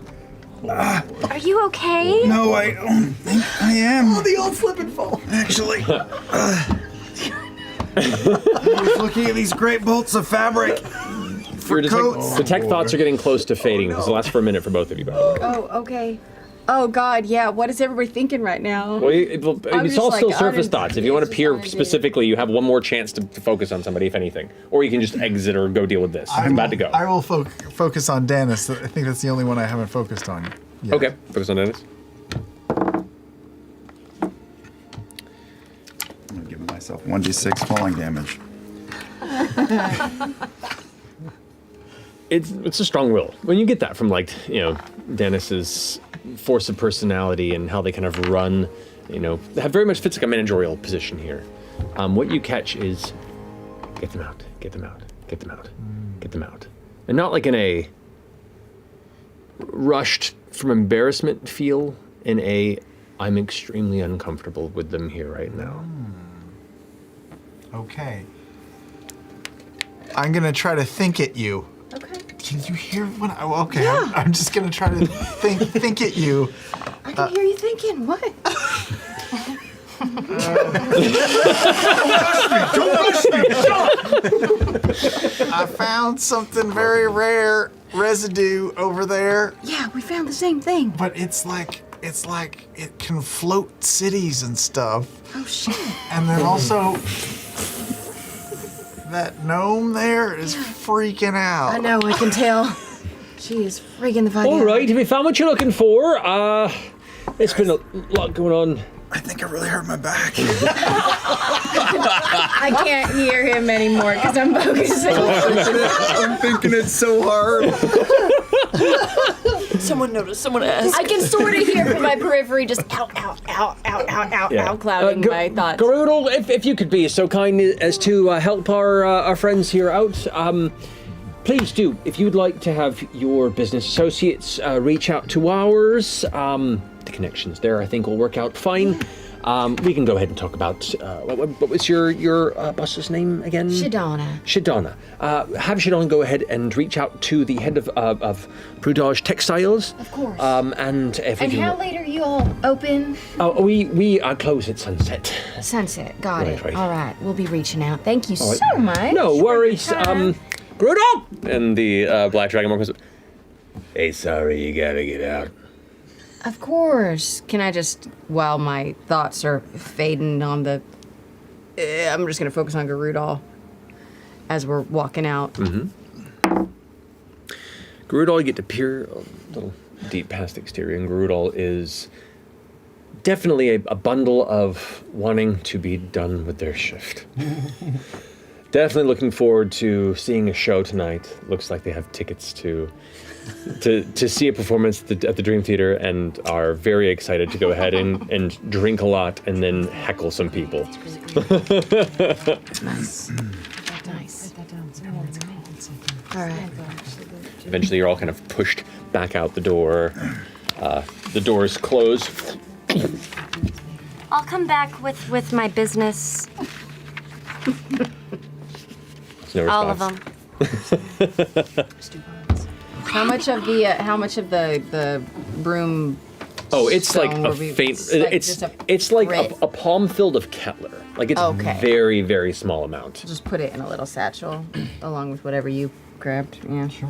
Are you okay? No, I don't think I am. Oh, the old slip and fall. Actually. I was looking at these great bolts of fabric. Your detect thoughts are getting close to fading. This will last for a minute for both of you, by the way. Oh, okay. Oh God, yeah. What is everybody thinking right now? Well, it's all still surface thoughts. If you want to peer idea. specifically, you have one more chance to focus on somebody, if anything. Or you can just exit or go deal with this. I'm about to go. I will focus on Dennis. I think that's the only one I haven't focused on yet. Okay, focus on Dennis. I'm gonna give myself 1d6 falling damage. It's a strong will. When you get that from, like, Dennis's force of personality and how they kind of run, that very much fits like a managerial position here. What you catch is get them out, get them out, get them out, get them out. And not like in a rushed from embarrassment feel, in a I'm extremely uncomfortable with them here right now. Okay. I'm gonna try to think at you. Okay. Can you hear what? Okay. Yeah. I'm just gonna try to think at you. I can hear you thinking. What? I found something very rare residue over there. Yeah, we found the same thing. But it's like it can float cities and stuff. Oh shit. And then also that gnome there is freaking out. I know. I can tell. She is freaking the fuck out. All right, have you found what you're looking for? It's been a lot going on. I think I really hurt my back. I can't hear him anymore because I'm focusing. I'm thinking it so hard. Someone noticed. Someone asked. I can sort of hear from my periphery just out, clouding my thoughts. Garudal, if you could be so kind as to help our friends here out. please do. If you'd like to have your business associates reach out to ours, the connections there I think will work out fine. We can go ahead and talk about what was your boss's name again? Shadana. Shadana. Have Shadana go ahead and reach out to the head of Prudage Textiles. Of course. And if And you how late are you all open? we close at sunset. Sunset. Got it. Right. All right. We'll be reaching out. Thank you All right. so much. No for worries. your time. Brutal! And the Black Dragon comes up. Hey, sorry, you gotta get out. Of course. Can I just, while my thoughts are fading on the... I'm just going to focus on Garudal as we're walking out. Mm-hmm. Garudal, you get to peer a little deep past the exterior, and Garudal is definitely a bundle of wanting to be done with their shift. Definitely looking forward to seeing a show tonight. Looks like they have tickets to see a performance at the Dream Theater, and are very excited to go ahead and drink a lot and then heckle some people. Nice. Nice. All right. Eventually, you're all kind of pushed back out the door. The doors close. I'll come back with my business. No All of response. them. How much of the broom? Oh, it's like stone a were we- faint. like It's just a it's like grit? a palm filled of Kettler. Like it's Okay. very very small amount. Just put it in a little satchel, along with whatever you grabbed. Yeah, sure.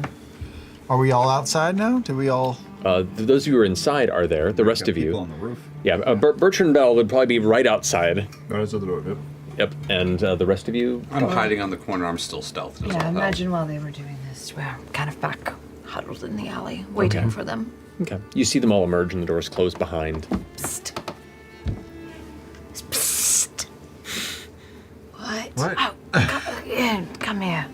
Are we all outside now? Did we all? Those of you who are inside are there. The rest of you. on the roof. Yeah, Bertrand Bell would probably be right outside. Right outside the door. Yep. Yep, and the rest of you. I'm hiding on the corner. I'm still stealth. as Yeah, all hell. imagine while they were doing this, we're kind of back, huddled in the alley, waiting Okay. for them. Okay. You see them all emerge, and the doors close behind. Psst. Psst. What? What? Oh, come here.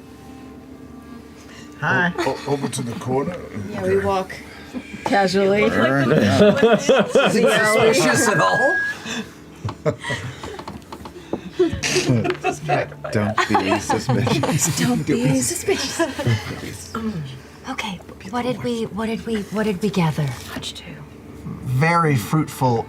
Hi. Over to the corner. Yeah, we walk casually. Suspicious at all? Don't be suspicious. Don't be suspicious. Okay, what did we gather? Much too. Very fruitful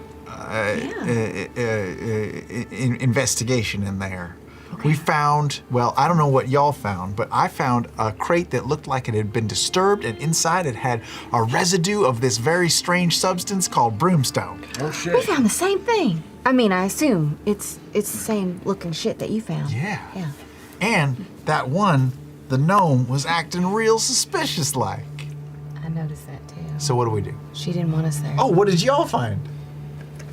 investigation in there. We found, well, I don't know what y'all found, but I found a crate that looked like it had been disturbed, and inside it had a residue of this very strange substance called broomstone. Oh We shit. found the same thing. I mean, I assume it's the same looking shit that you found. Yeah. Yeah. And that one, the gnome, was acting real suspicious like. I noticed that too. So what do we do? She didn't want us there. Oh, what did y'all find?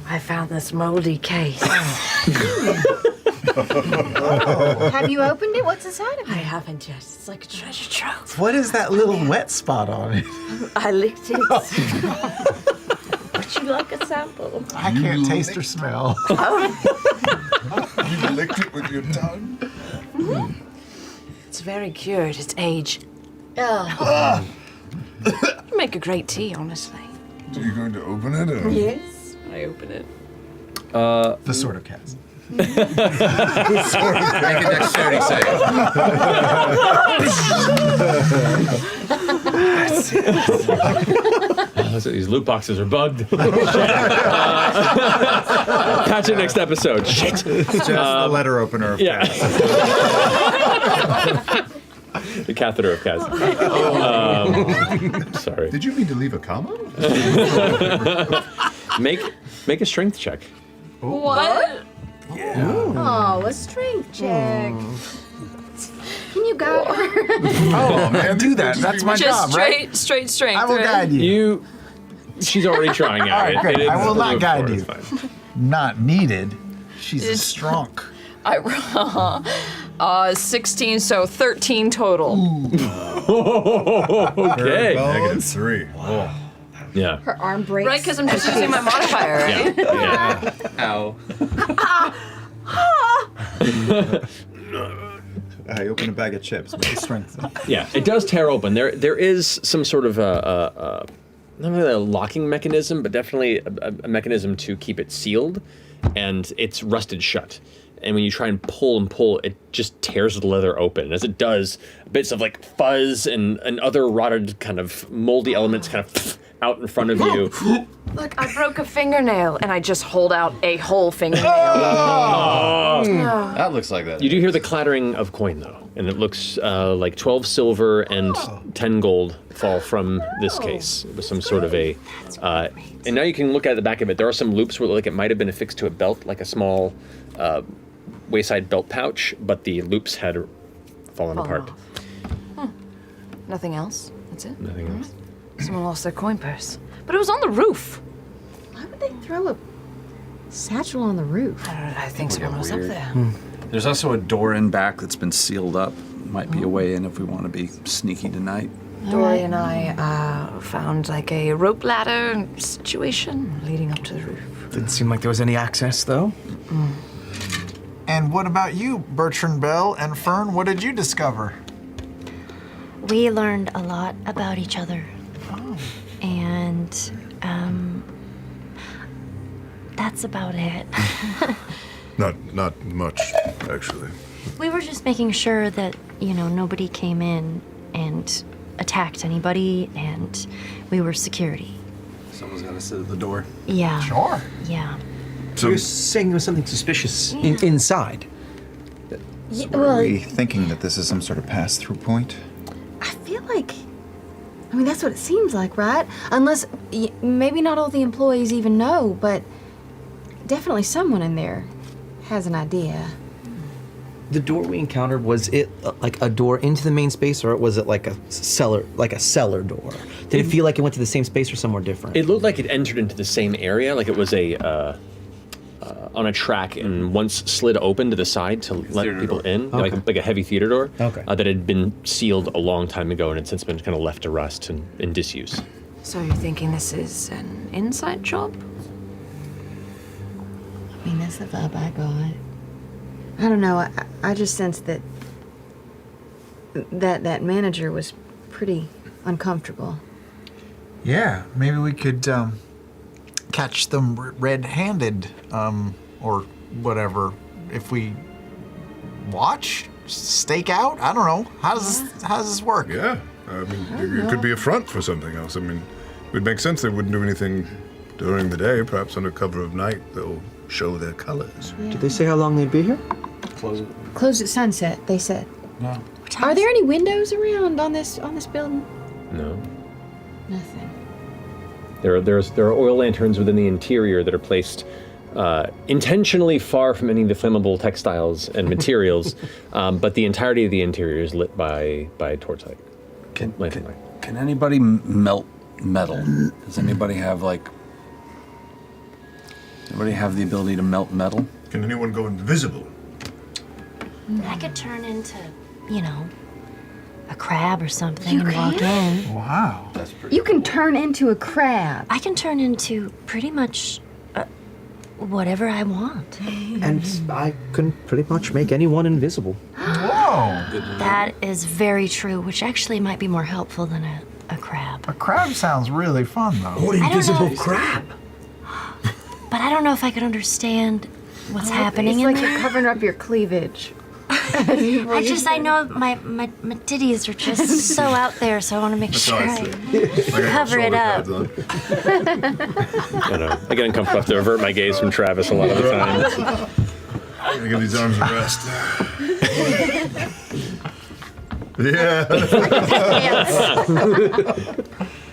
I found this moldy case. Have you opened it? What's inside of it? I haven't yet. It's like a treasure trove. What is that little wet spot on it? I licked it. Would you like a sample? I can't taste or smell. You licked it with your tongue. It's very cured. It's age. Oh. Make a great tea, honestly. Are you going to open it? Or? Yes. I open it. The sort of cast. Make a dexterity save. So these loot boxes are bugged. Catch it next episode. Shit. Just the letter opener. Of Yeah. The catheter of Kaz. Sorry. Did you mean to leave a comma? Make a strength check. What? Oh, a strength check. Can you guide her? Oh man, do that. That's my Just job, right? straight strength. I will right? guide you. She's already trying out. All right, great. I will not guide you. It's fine. Not needed. She's a strong. I 16, so 13 total. Okay. -3. Oh. Yeah. Her arm breaks. Right, because I'm just using my modifier, right? Yeah. Ow. I open a bag of chips. Make a strength. Yeah, it does tear open. There is some sort of not really a locking mechanism, but definitely a mechanism to keep it sealed, and it's rusted shut. and when you try and pull, it just tears the leather open. And as it does, bits of like fuzz and other rotted kind of moldy elements kind of out in front of you. Look, I broke a fingernail, and I just hold out a whole fingernail. That looks like that. You do hear the clattering of coin, though, and it looks like 12 silver and 10 gold fall from this case. It was some sort of a... and now you can look at the back of it. There are some loops where it might have been affixed to a belt, like a small wayside belt pouch, but the loops had fallen apart. Nothing else? That's it? Nothing else. Someone lost their coin purse. But it was on the roof. Why would they throw a satchel on the roof? I think someone was up there. There's also a door in back that's been sealed up. Might be a way in if we want to be sneaky tonight. Dory and I found like a rope ladder situation leading up to the roof. Didn't seem like there was any access, though. And what about you, Bertrand Bell and Fern? What did you discover? We learned a lot about each other. And that's about it. Not much, actually. We were just making sure that, nobody came in and attacked anybody, and we were security. Someone's got to sit at the door. Yeah. Sure. Yeah. So you're saying there was something suspicious inside? So are we thinking that this is some sort of pass-through point? I feel like, that's what it seems like, right? Unless, maybe not all the employees even know, but definitely someone in there has an idea. The door we encountered, was it like a door into the main space, or was it like a cellar door? Did it feel like it went to the same space or somewhere different? It looked like it entered into the same area, like it was on a track and once slid open to the side to let people in, like a heavy theater door that had been sealed a long time ago and had since been kind of left to rust and in disuse. So you're thinking this is an inside job? That's the vibe I got. I don't know. I just sensed that manager was pretty uncomfortable. Yeah, maybe we could catch them red-handed, or whatever. If we watch, stake out. I don't know. How does this work? Yeah, it could be a front for something else. It would make sense they wouldn't do anything during the day. Perhaps under cover of night, they'll show their colors. Did they say how long they'd be here? Closed at sunset, they said. No. Are there any windows around on this building? No. Nothing. There are oil lanterns within the interior that are placed intentionally far from any of the flammable textiles and materials, but the entirety of the interior is lit by torchlight. Can anybody melt metal? Does anybody have the ability to melt metal? Can anyone go invisible? I could turn into, a crab or something and walk in. Wow. That's pretty You can turn into a crab. I can turn into pretty much whatever I want. And I can pretty much make anyone invisible. Whoa. That is very true, which actually might be more helpful than a crab. A crab sounds really fun, though. What invisible crab? But I don't know if I could understand what's happening It's in like there. you're covering up your cleavage. I know my titties are just so out there, so I want to make sure I cover it up. I get uncomfortable. I have to avert my gaze from Travis a lot of the time. I'm gonna give these arms a rest. Yeah.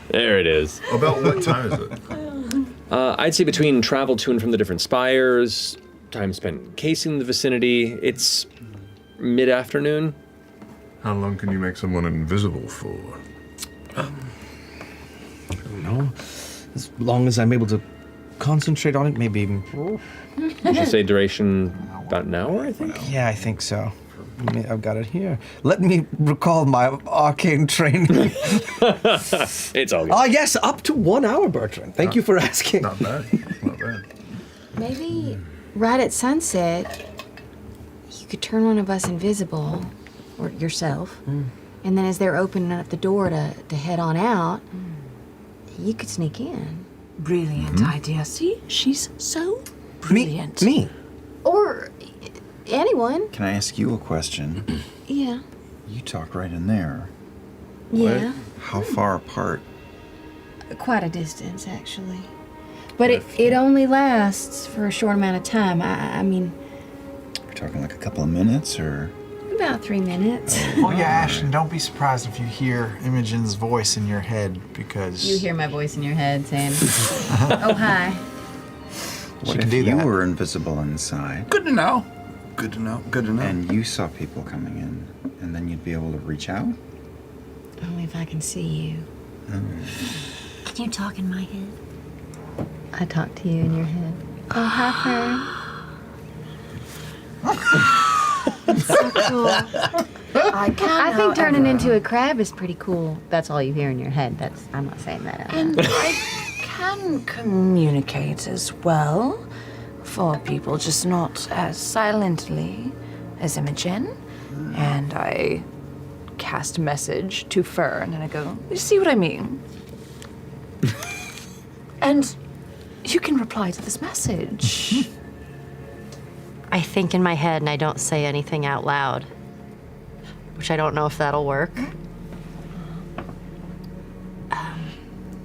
There it is. About what time is it? I'd say between travel to and from the different spires, time spent casing the vicinity, it's mid-afternoon. How long can you make someone invisible for? I don't know. As long as I'm able to concentrate on it, maybe even... Did you say duration about an hour, I think? Yeah, I think so. I've got it here. Let me recall my arcane training. It's all good. Yes, up to 1 hour, Bertrand. Thank you for asking. Not bad. Not bad. Maybe right at sunset, you could turn one of us invisible, or yourself, and then as they're opening up the door to head on out, you could sneak in. Brilliant idea. See? She's so brilliant. Me? Or anyone. Can I ask you a question? Yeah. You talk right in there. Yeah. How far apart? Quite a distance, actually. But it only lasts for a short amount of time. I mean, We're talking like a couple of minutes, or? about 3 minutes. Oh yeah, Ashton, don't be surprised if you hear Imogen's voice in your head because You hear my voice in your head saying, "Oh hi." What can if do you that. were invisible inside? Good to know. Good to know. Good to know. And you saw people coming in, and then you'd be able to reach out? Only if I can see you. Can you talk in my head? I talk to you in your head. Oh hi, Fern. So cool. I think turning into a crab is pretty cool. That's all you hear in your head. I'm not saying that out loud. And I can communicate as well for people, just not as silently as Imogen. And I cast message to Fern and I go, you see what I mean? And you can reply to this message. I think in my head and I don't say anything out loud, which I don't know if that'll work.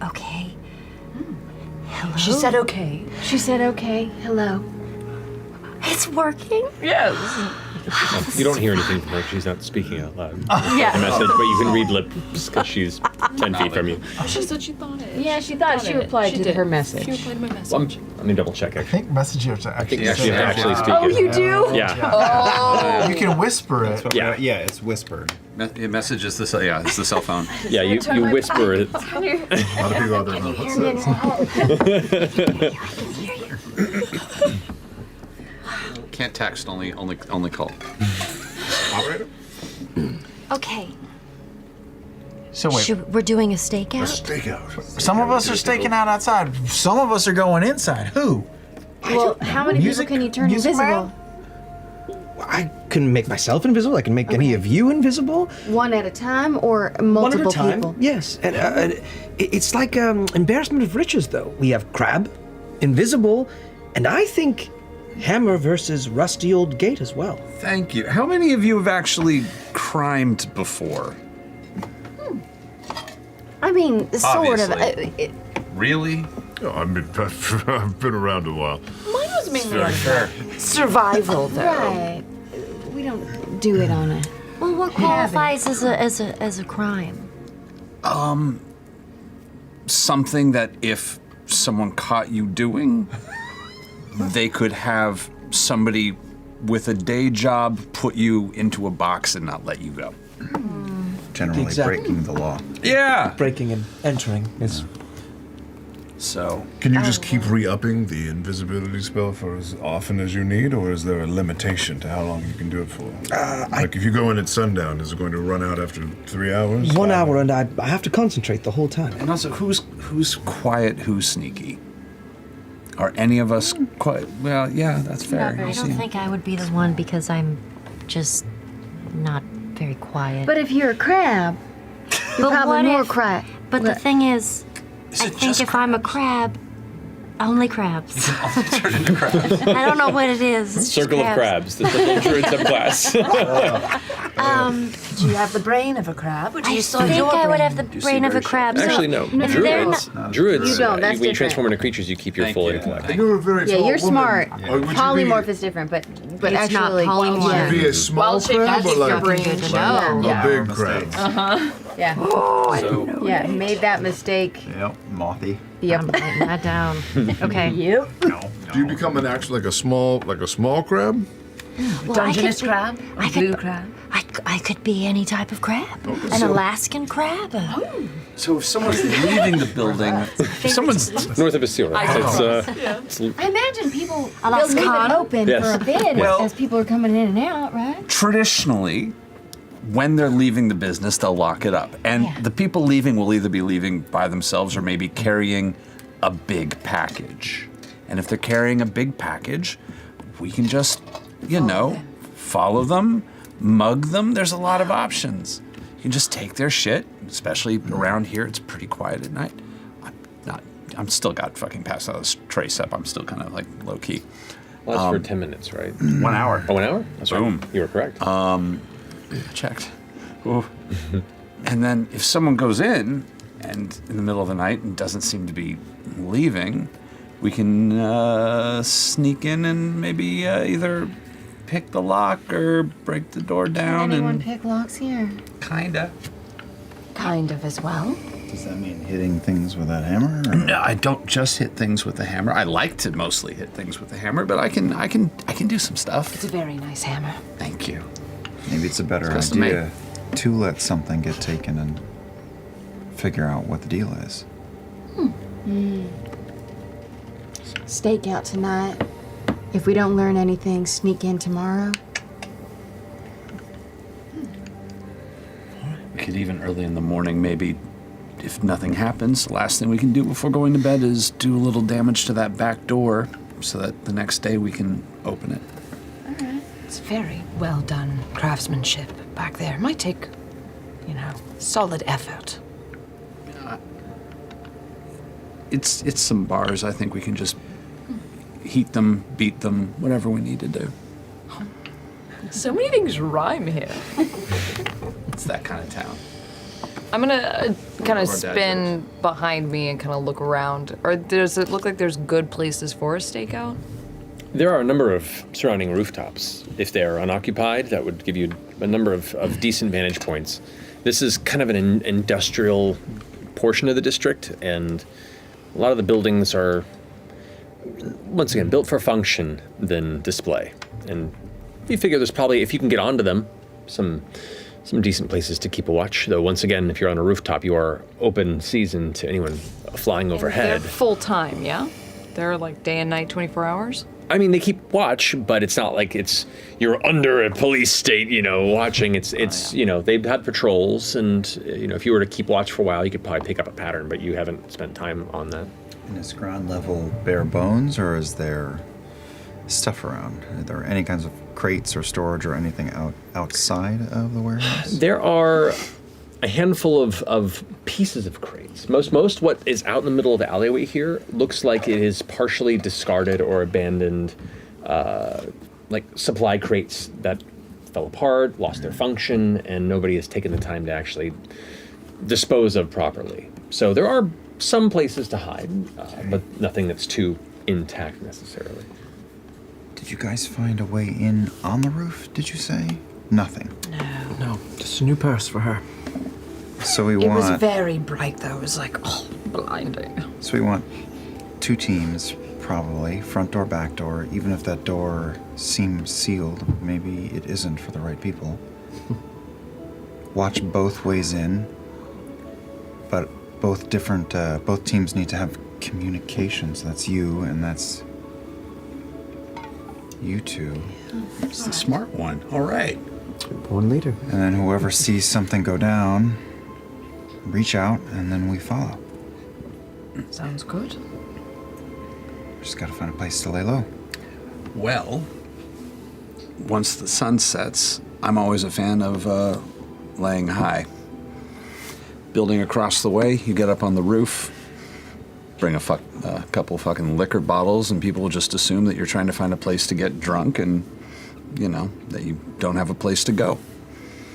Okay. Hello? She said okay. She said okay. Hello. It's working? Yes. You don't hear anything from her. She's not speaking out loud. Yeah. The message, but you can read lips because she's 10 feet from you. Oh, she said she thought it. Yeah, she thought she replied to her message. She replied to my message. Well, let me double check. I Actually, think messages are actually. you have to actually speak Oh, it. you do? Yeah. You can whisper it. Yeah. Yeah, it's whispered. Message is the it's the cell phone. Yeah, you whisper it. A lot of people out there know what's that? Can't text, only call. Operator? Okay. So wait, We're doing a stakeout? Stakeout. some of us are staking out outside. Some of us are going inside. Who? Well, how many Music- people can you turn music invisible? man? I can make myself invisible. I can make any of you invisible. One at a time or multiple One at a time. people? Yes, and it's like embarrassment of riches, though. We have Crab, invisible, and I think Hammer versus Rusty Old Gate as well. Thank you. How many of you have actually crimed before? I mean, sort of. Obviously. Really? Oh, I mean, I've been around a while. Mine was mainly Very on fair. survival, though. Right. We don't do it on a. Well, what qualifies as a crime? Something that if someone caught you doing, they could have somebody with a day job put you into a box and not let you go. Generally Exactly. breaking the law. Yeah. Breaking and entering is. So. Can you just keep re-upping the invisibility spell for as often as you need, or is there a limitation to how long you can do it for? Like if you go in at sundown, is it going to run out after 3 hours? 1 hour, and I have to concentrate the whole time. And also, who's quiet, who's sneaky? Are any of us quiet? Well, yeah, that's fair. I don't think I would be the one because I'm just not very quiet. But if you're a crab, you're probably more quiet. But the thing is, I think if I'm a crab, only crabs. Turn into crabs. I don't know what it is. It's just Circle of crabs. The circle of druid subclass. Do you have the brain of a crab? Would you I still think your I would brain? have the brain of a crab. so Actually, no. if they're Druids. not- Druids. You don't, that's when you different. transform into creatures, you keep your full intellect. You're a very Yeah, tall you're woman. smart. Or would you Polymorph be- is different, but It's not actually, polymorph. Would you be a small crab or like a big crab? Yeah. So, Yeah, made that mistake. Yep, mothy. Yep. I'm writing that down. Okay. Yep. Do you become an actual like a small crab? Well, I could Dungeness be- crab? I Blue could- crab? I could be any type of crab. An Alaskan crab. so if someone's leaving the building, if someone's North of Asira. It's, I imagine people A they'll leave Lascano? it open Yes. for a bit Well- as people are coming in and out, right? traditionally, when they're leaving the business, they'll lock it up. And the people leaving will either be leaving by themselves or maybe carrying a big package. And if they're carrying a big package, we can just, follow them, mug them. There's a lot of options. You can just take their shit, especially around here. It's pretty quiet at night. I'm still got fucking passed out of this trace up. I'm still kind of like low key. Well, that's for 10 minutes, right? 1 hour. Oh, 1 hour? That's Boom. right. You were correct. Checked. Ooh. And then if someone goes in and in the middle of the night and doesn't seem to be leaving, we can sneak in and maybe either pick the lock or break the door down. Can anyone and pick locks here? Kinda. Kind of as well. Does that mean hitting things with that hammer? Or? No, I don't just hit things with the hammer. I like to mostly hit things with the hammer, but I can do some stuff. It's a very nice hammer. Thank you. Maybe it's a better It's custom idea to let something get taken and figure out what the deal is. Stakeout tonight. If we don't learn anything, sneak in tomorrow. We could even early in the morning, maybe, if nothing happens, the last thing we can do before going to bed is do a little damage to that back door so that the next day we can open it. It's very well done craftsmanship back there. Might take, solid effort. It's some bars. I think we can just heat them, beat them, whatever we need to do. So many things rhyme here. It's that kind of town. I'm gonna kind Or of Dad's spin behind me and kind of look around. Or does it look like there's good places for a stakeout? There are a number of surrounding rooftops. If they're unoccupied, that would give you a number of decent vantage points. This is kind of an industrial portion of the district, and a lot of the buildings are, once again, built for function than display. And you figure there's probably, if you can get onto them, some decent places to keep a watch. Though once again, if you're on a rooftop, you are open season to anyone flying They're overhead. full time, yeah? They're like day and night, 24 hours? I mean, they keep watch, but it's not like you're under a police state, watching. It's they've had patrols, and if you were to keep watch for a while, you could probably pick up a pattern, but you haven't spent time on that. And is ground level bare bones, or is there stuff around? Are there any kinds of crates or storage or anything outside of the warehouse? There are a handful of pieces of crates. Most what is out in the middle of the alleyway here looks like it is partially discarded or abandoned, like supply crates that fell apart, lost their function, and nobody has taken the time to actually dispose of properly. So there are some places to hide, but nothing that's too intact necessarily. Did you guys find a way in on the roof, did you say? Nothing. No, just a new purse for her. So we It was want very bright, though. It was like, blinding. so we want 2 teams, probably, front door, back door. Even if that door seems sealed, maybe it isn't for the right people. Watch both ways in, but both teams need to have communications. That's you, and that's you two. It's the smart one. All right. One leader. And then whoever sees something go down, reach out, and then we follow. Sounds good. Just gotta find a place to lay low. Well, once the sun sets, I'm always a fan of laying high. Building across the way, you get up on the roof, bring a couple fucking liquor bottles, and people will just assume that you're trying to find a place to get drunk and, that you don't have a place to go.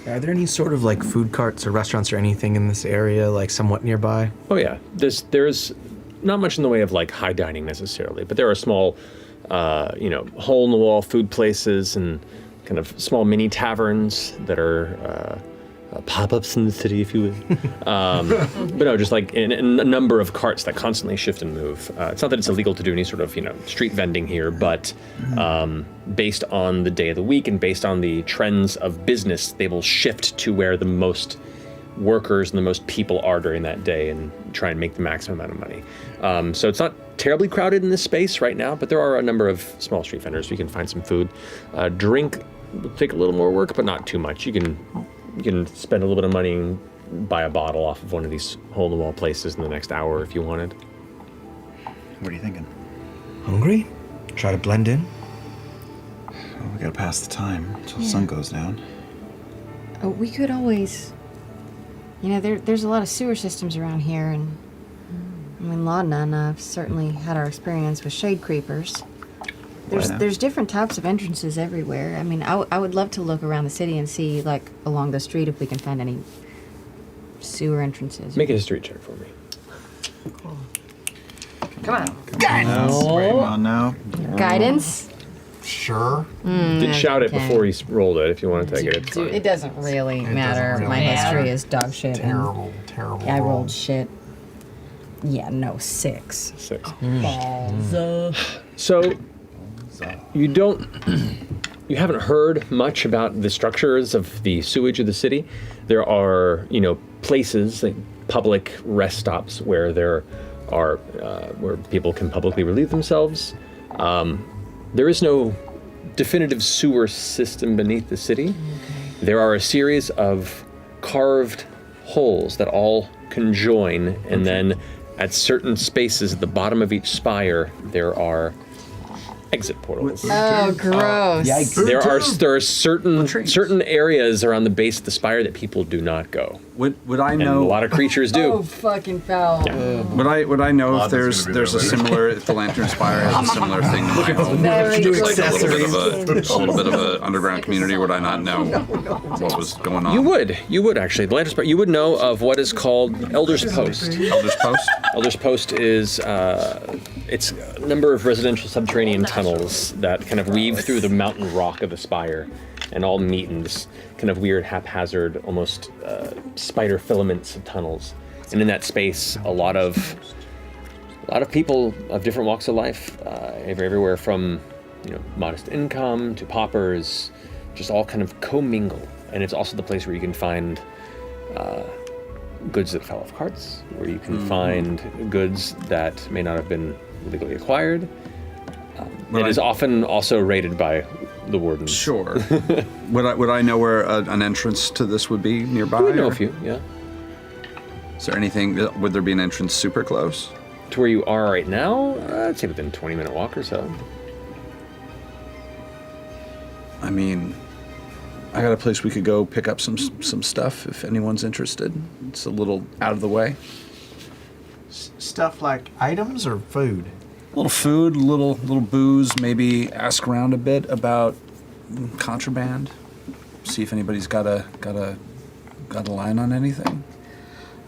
Are there any sort of like food carts or restaurants or anything in this area, like somewhat nearby? Oh yeah, there's not much in the way of like high dining necessarily, but there are small, hole in the wall food places and kind of small mini taverns that are pop-ups in the city, if you would. But no, just like in a number of carts that constantly shift and move. It's not that it's illegal to do any sort of street vending here, but based on the day of the week and based on the trends of business, they will shift to where the most workers and the most people are during that day and try and make the maximum amount of money. So it's not terribly crowded in this space right now, but there are a number of small street vendors. You can find some food. Drink will take a little more work, but not too much. You can spend a little bit of money and buy a bottle off of one of these hole-in-the-wall places in the next hour if you wanted. What are you thinking? Hungry? Try to blend in? Well, we gotta pass the time until the sun goes down. We could always, there's a lot of sewer systems around here, and Laudna and I've certainly had our experience with shade creepers. There's different types of entrances everywhere. I mean, I would love to look around the city and see, like, along the street if we can find any sewer entrances. Make a history check for me. Come on. No. Guidance? Sure. Did shout it before he rolled it if you want to take it. It's fine. It doesn't really matter. My history is dog shit. Terrible. I rolled shit. Yeah, no, 6. 6. So you haven't heard much about the structures of the sewage of the city. There are, places, like public rest stops where there are, where people can publicly relieve themselves. There is no definitive sewer system beneath the city. There are a series of carved holes that all conjoin, and then at certain spaces at the bottom of each spire, there are exit portals. Oh, gross. There are certain areas around the base of the spire that people do not go. Would I And know? a lot of creatures do. Oh, fucking foul. Would I know if Lodna's gonna be there's a there later. similar, if the Lantern Spire has a similar thing to my home? Very Just like gross. a little bit of a underground community. Would I not know what was going on? You would actually. The Lantern Spire, you would know of what is called Elder's Post. Elder's Post? Elder's Post is it's a number of residential subterranean tunnels that kind of weave through the mountain rock of the spire and all meet in this kind of weird, haphazard, almost spider filaments of tunnels. And in that space, a lot of people of different walks of life, everywhere from modest income to paupers, just all kind of commingle. And it's also the place where you can find goods that fell off carts, where you can find goods that may not have been legally acquired. It is often also raided by the wardens. Sure. would I know where an entrance to this would be nearby? You would know or- a few, yeah. Is there anything? Would there be an entrance super close? To where you are right now, I'd say within a 20-minute walk or so. I mean, I got a place we could go pick up some stuff if anyone's interested. It's a little out of the way. Stuff like items or food? A little food, little booze. Maybe ask around a bit about contraband. See if anybody's got a line on anything.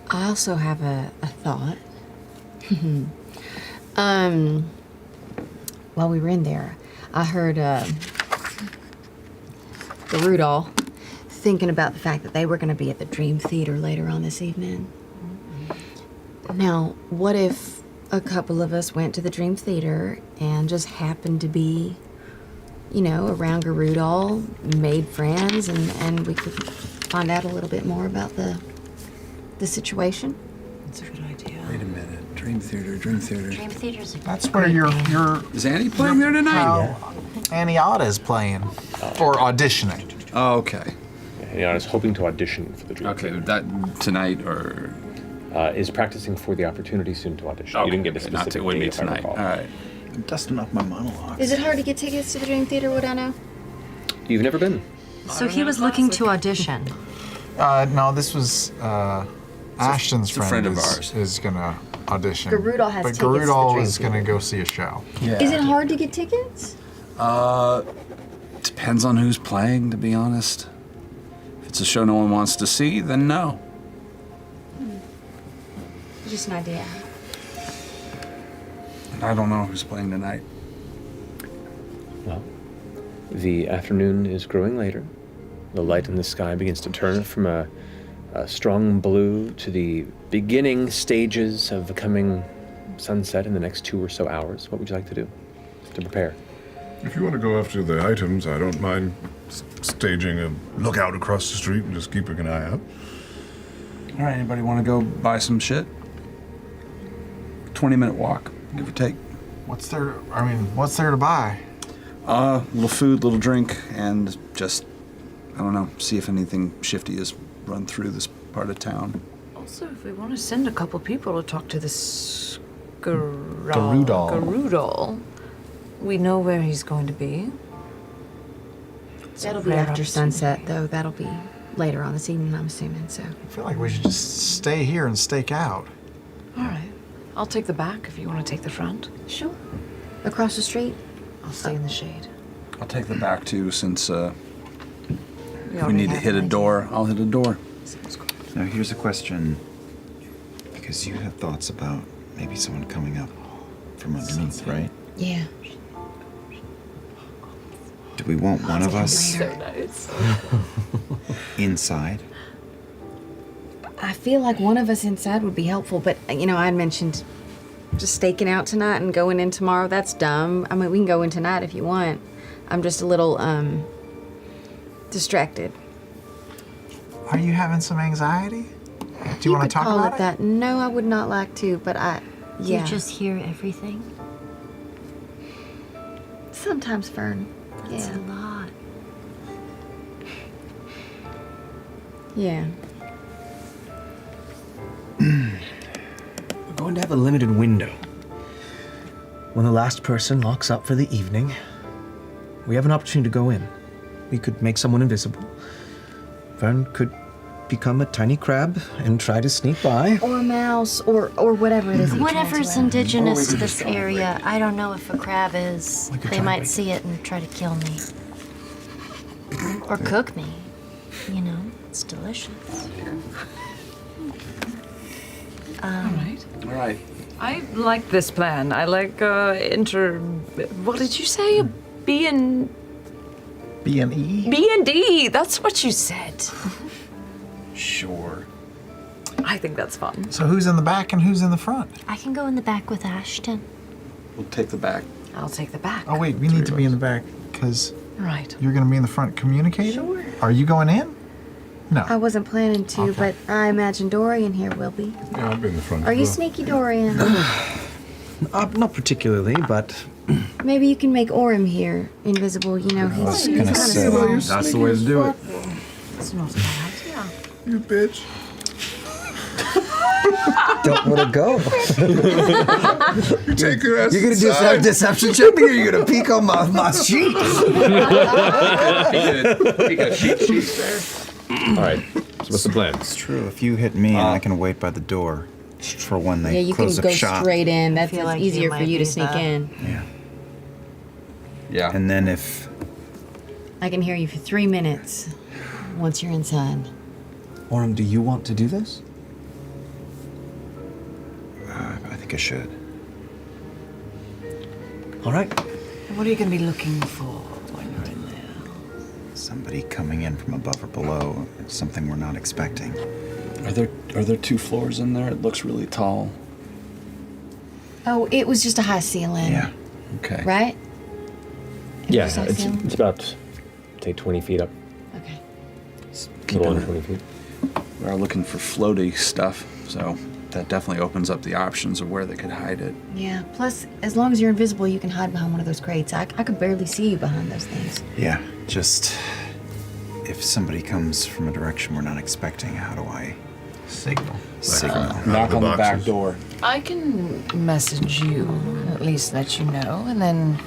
I also have a thought. While we were in there, I heard Garudal thinking about the fact that they were going to be at the Dream Theater later on this evening. Now, what if a couple of us went to the Dream Theater and just happened to be, around Garudal, made friends, and we could find out a little bit more about the situation? That's a good idea. Wait a minute. Dream Theater. Dream Theater's a That's where your Is Annie playing there tonight? Annie Otta is playing or auditioning. Oh, okay. I was hoping to audition for the Dream Okay, Theater. that tonight or is practicing for the opportunity soon to audition. You didn't get a specific not to wouldn't be date, if I tonight. All recall. right. I'm dusting off my monologue. Is it hard to get tickets to the Dream Theater, would I know? You've never been? So he was looking to audition. No, this was Ashton's it's a friend of is, ours. is gonna audition. Garudal has but tickets to the Garudal Dream is gonna go see a show. Yeah. Is it hard to get tickets? Depends on who's playing, to be honest. If it's a show no one wants to see, then no. Just an idea. I don't know who's playing tonight. Well, the afternoon is growing later. The light in the sky begins to turn from a strong blue to the beginning stages of becoming sunset in the next 2 or so hours. What would you like to do to prepare? If you want to go after the items, I don't mind staging a lookout across the street and just keeping an eye out. All right, anybody want to go buy some shit? 20-minute walk, give or take. What's there to buy? Little food, little drink, and just, I don't know, see if anything shifty has run through this part of town. Also, if we want to send a couple people to talk to this Garudal, we know where he's going to be. That'll be rare after opportunity. sunset, though. That'll be later on this evening, I'm assuming, so. I feel like we should just stay here and stake out. All right. I'll take the back if you want to take the front. Sure. Across the street? I'll stay in the shade. I'll take the back too, since if we already need to have hit a an door, I'll hit a door. Now here's a question, because you had thoughts about maybe someone coming up from underneath, right? Yeah. Do we want one of us So nice. inside? I feel like one of us inside would be helpful, but I had mentioned just staking out tonight and going in tomorrow. That's dumb. I mean, we can go in tonight if you want. I'm just a little distracted. Are you having some anxiety? Do you want could to talk call about it that. No, I would not like to, but yeah. You just hear everything. Sometimes, Fern. That's Yeah. a lot. Yeah. We're going to have a limited window. When the last person locks up for the evening, we have an opportunity to go in. We could make someone invisible. Vern could become a tiny crab and try to sneak by. Or a mouse, or whatever it is. he Whatever's turns around. indigenous to this area, I don't know if a crab is. could They try might to- see it and try to kill me. Or cook me. You know, it's delicious. All right. All right. I like this plan. I like what did you say? B and B&E? B&D. That's what you said. Sure. I think that's fun. So who's in the back and who's in the front? I can go in the back with Ashton. We'll take the back. I'll take the back. Oh wait, we need to be in the back because Right. you're going to be in the front communicating? Sure. Are you going in? No. I wasn't planning to, but I imagine Dorian here will be. Yeah, I'll be in the front. Are you sneaky, Dorian? Not particularly, but Maybe you can make Orem here invisible. He's kind of small. That's the way to do it. It's not bad. Yeah. You bitch. don't want to go. You take your ass You're going to do inside. some deception check or you're going to peek on my sheet? All right. So what's the plan? It's true. If you hit me, I can wait by the door for when they Yeah, you can close go up shop. straight in. That's feel like easier you for might you to be sneak the- in. Yeah. Yeah. And then if I can hear you for 3 minutes once you're inside. Orem, do you want to do this? I think I should. All right. What are you going to be looking for when you're in there? Somebody coming in from above or below, something we're not expecting. Are there 2 floors in there? It looks really tall. Oh, it was just a high ceiling. Yeah. Okay. Right? Yeah, Is that it's ceiling? about, say, 20 feet up. Okay. A little under 20 feet. We are looking for floaty stuff, so that definitely opens up the options of where they could hide it. Yeah. Plus, as long as you're invisible, you can hide behind one of those crates. I could barely see you behind those things. Yeah. Just if somebody comes from a direction we're not expecting, how do I Signal. signal? Knock on the back boxes. door. I can message you, at least let you know, and then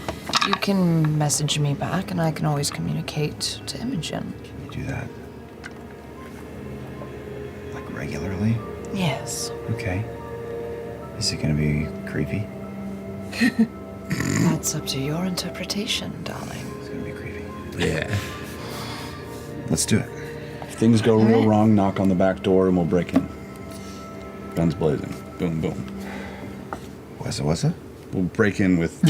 you can message me back, and I can always communicate to Imogen. Can you do that? Like regularly? Yes. Okay. Is it gonna be creepy? That's up to your interpretation, darling. It's gonna be creepy. Yeah. Let's do it. If things go real wrong, knock on the back door and we'll break in. Guns blazing. Boom, boom. Was it? We'll break in with.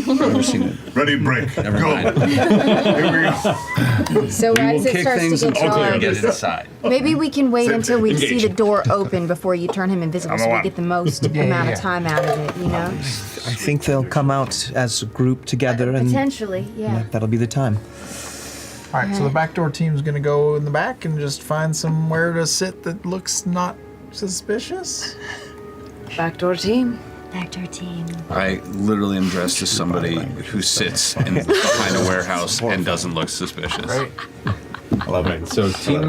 Never seen it. Ready, break. Never Go. mind. Here we go. So We right will as it kick starts to things get and dark, get inside. maybe we can wait until we see Engage. the door open before you turn him invisible, so we on. get the most amount of time out of it. I think they'll come out as a group together and Potentially, yeah. that'll be the time. All right, so the backdoor team's going to go in the back and just find somewhere to sit that looks not suspicious. Backdoor team. Backdoor team. I literally am dressed as somebody who sits behind a warehouse and doesn't look suspicious. Right. I love it. So team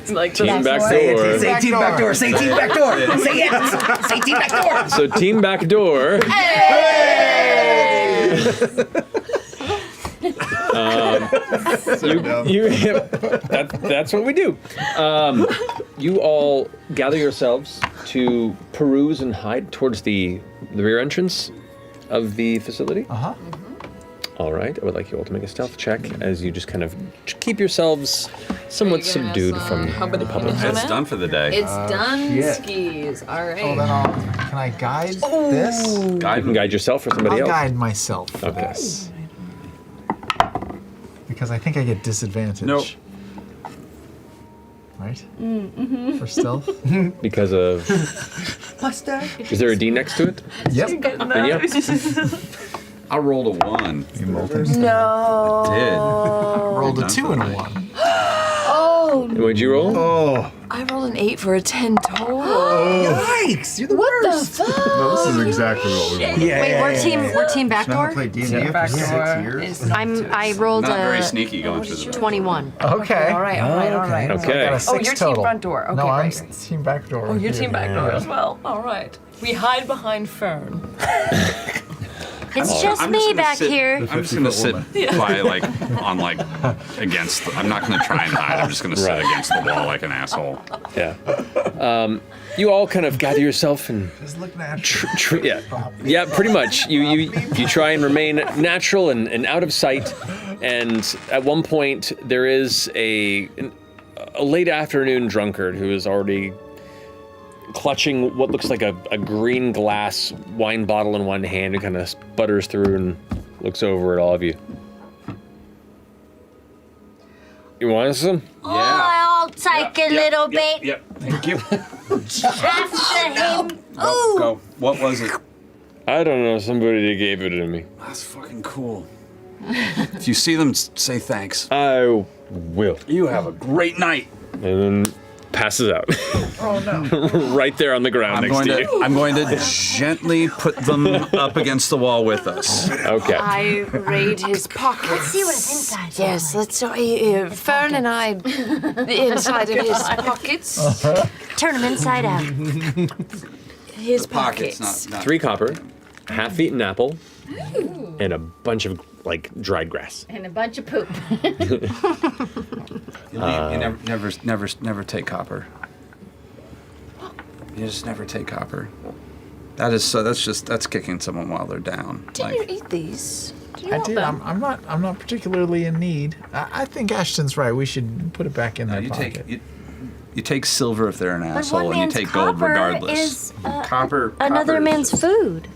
Like back door. Say team back door. Say team back door. Say it. Say team back door. So team back door. That's what we do. You all gather yourselves to peruse and hide towards the rear entrance of the facility. Uh-huh. All right, I would like you all to make a stealth check as you just kind of keep yourselves somewhat subdued from the public. It's done for the day. It's done shit. skis. All right. Oh, then can I guide this? You can guide yourself or somebody I'll else. guide myself for this. Because I think I get disadvantage. Nope. Right? Mm-hmm. For stealth? Because of... Mustache. Is there a D next to it? Yep. Then yep. I rolled a 1. You rolled a No. I did. Rolled a 2 and a 1. Oh. And what'd you roll? Oh. I rolled an 8 for a 10 total. Yikes! You're the worst. What the fuck? No, this is exactly what we want. Wait, we're team backdoor. Played D&D for 6 years. I rolled Not very a sneaky going through the 21. Okay. All right, all right, all right. So I got a 6 Oh, you're total. team front door. Okay, no, I'm great. team back door. Oh, you're team back door as well. All right. We hide behind Fern. It's just me gonna back sit- here. I'm just gonna sit by against. I'm not gonna try and hide. I'm just gonna sit against the wall like an asshole. Yeah. You all kind of gather yourself and Just look natural. yeah, pretty much. You try and remain natural and out of sight. And at one point, there is a late afternoon drunkard who is already clutching what looks like a green glass wine bottle in one hand and kind of sputters through and looks over at all of you. You want some? Oh, I'll take a little bit. Yep. Thank you. After him. Go. What was it? I don't know. Somebody gave it to me. That's fucking cool. If you see them, say thanks. I will. You have a great night. And then passes out. Oh no. Right there on the ground next to you. I'm going to gently put them up against the wall with us. Okay. I raid his pockets. Let's see what his insides are. Yes, let's. Fern and I, the inside of his pockets. Turn him inside out. His Pockets, pockets. not 3 copper, half-eaten apple, and a bunch of dried grass. And a bunch of poop. You never take copper. You just never take copper. That's kicking someone while they're down. Did you eat these? Did you I want did. them? I'm not particularly in need. I think Ashton's right. We should put it back in their you pocket. You take silver if they're an But asshole, one and you man's take gold copper regardless. is Copper. another copper is man's just- food.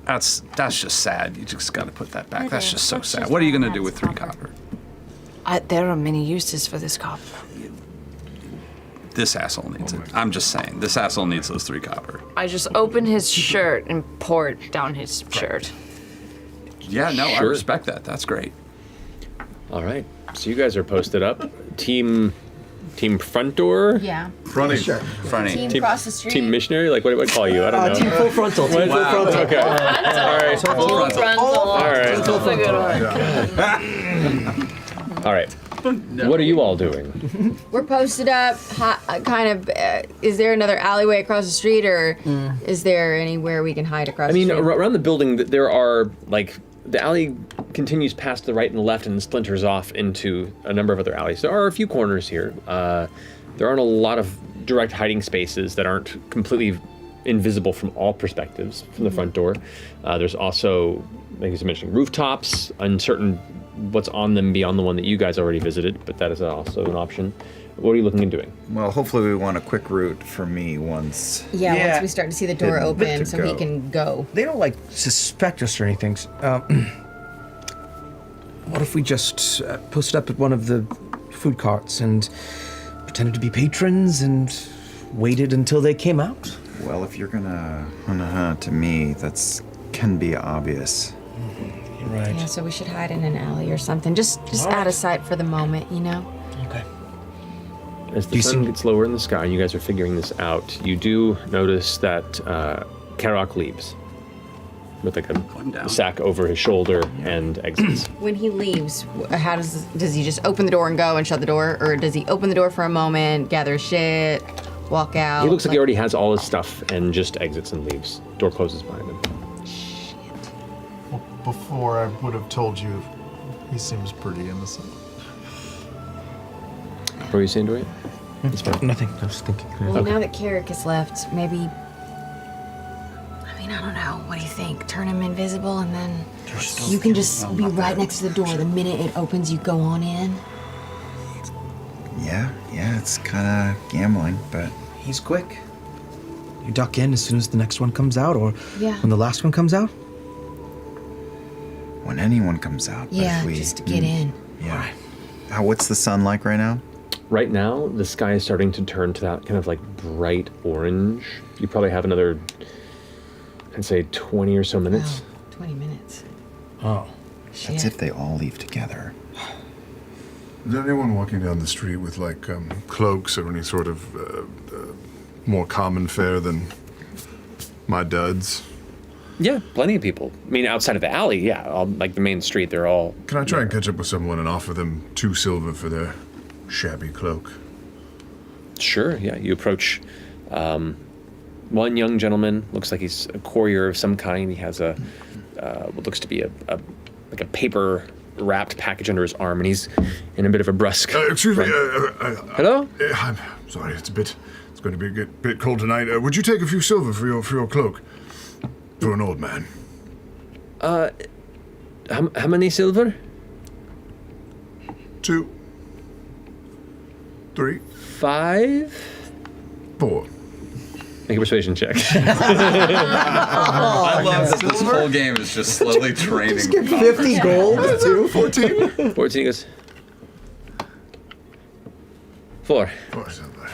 That's just sad. You just got to put that back. It That's is. just so That's sad. just What are you one gonna do man's with 3 copper. copper? There are many uses for this copper. This asshole needs it. I'm just saying. This asshole needs those 3 copper. I just open his shirt and pour it down his shirt. Yeah, no, I Sure. respect that. That's great. All right. So you guys are posted up. Team front door? Yeah. Fronting. Fronting. Team cross the street. Team missionary? Like, what do I call you? I don't know. Team full frontal. Team full frontal. Okay. All right. Full frontal. All right. That's a good one. All right. What are you all doing? We're posted up, is there another alleyway across the street, or is there anywhere we can hide across I mean, the street? around the building, there are, the alley continues past the right and the left and splinters off into a number of other alleys. There are a few corners here. There aren't a lot of direct hiding spaces that aren't completely invisible from all perspectives from the front door. There's also, like you mentioned, rooftops, uncertain what's on them beyond the one that you guys already visited, but that is also an option. What are you looking at doing? Well, hopefully we want a quick route for me once. Once we start to see the door Good open to so he go. can go. They don't suspect us or anything. What if we just posted up at one of the food carts and pretended to be patrons and waited until they came out? Well, if you're gonna to me, that's can be obvious. Right. Yeah, so we should hide in an alley or something. Just out of sight for the moment, you know? Okay. As the sun gets lower in the sky and you guys are figuring this out, you do notice that Karok leaves with a sack over his shoulder and exits. When he leaves, how does he just open the door and go and shut the door, or does he open the door for a moment, gather his shit, walk out? He looks like he already has all his stuff and just exits and leaves. Door closes behind him. Before I would have told you, he seems pretty innocent. What were you saying to it? Nothing. I was thinking. Well, now that Carrick has left, maybe mean, I don't know. What do you think? Turn him invisible and then you can just be right next to the door. The minute it opens, you go on in. Yeah, it's kind of gambling, but He's quick. You duck in as soon as the next one comes out, or Yeah. when the last one comes out. when anyone comes out. But Yeah, if we, just to get in. Yeah. What's the sun like right now? Right now, the sky is starting to turn to that kind of like bright orange. You probably have another, I'd say 20 or so minutes. 20 minutes. Oh. That's if they all leave together. Is there anyone walking down the street with like cloaks or any sort of more common fare than my duds? Yeah, plenty of people. I mean, outside of the alley, yeah, like the main street, they're all... Can I try and catch up with someone and offer them 2 silver for their shabby cloak? Sure, yeah. You approach one young gentleman, looks like he's a courier of some kind. He has what looks to be a paper wrapped package under his arm, and he's in a bit of a brusque... Excuse me. Hello? I'm sorry, it's going to be a bit cold tonight. Would you take a few silver for your cloak? For an old man. How many silver? 2, 3, 5, 4. Make a persuasion check. I love that this whole game is just slowly training. Just get 50 gold, too. 14. 14 goes. 4. 4 silver.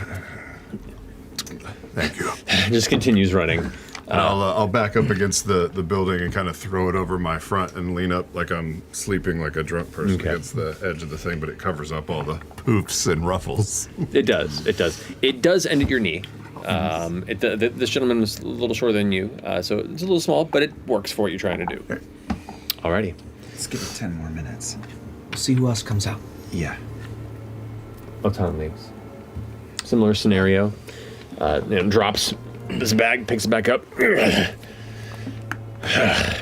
Thank you. Just continues running. And I'll back up against the building and kind of throw it over my front and lean up like I'm sleeping like a drunk person against the edge of the thing, but it covers up all the poofs and ruffles. It does. It does end at your knee. This gentleman is a little shorter than you, so it's a little small, but it works for what you're trying to do. Okay. Alrighty. Let's give it 10 more minutes. We'll see who else comes out. Yeah. Otan leaves. Similar scenario. Drops this bag, picks it back up,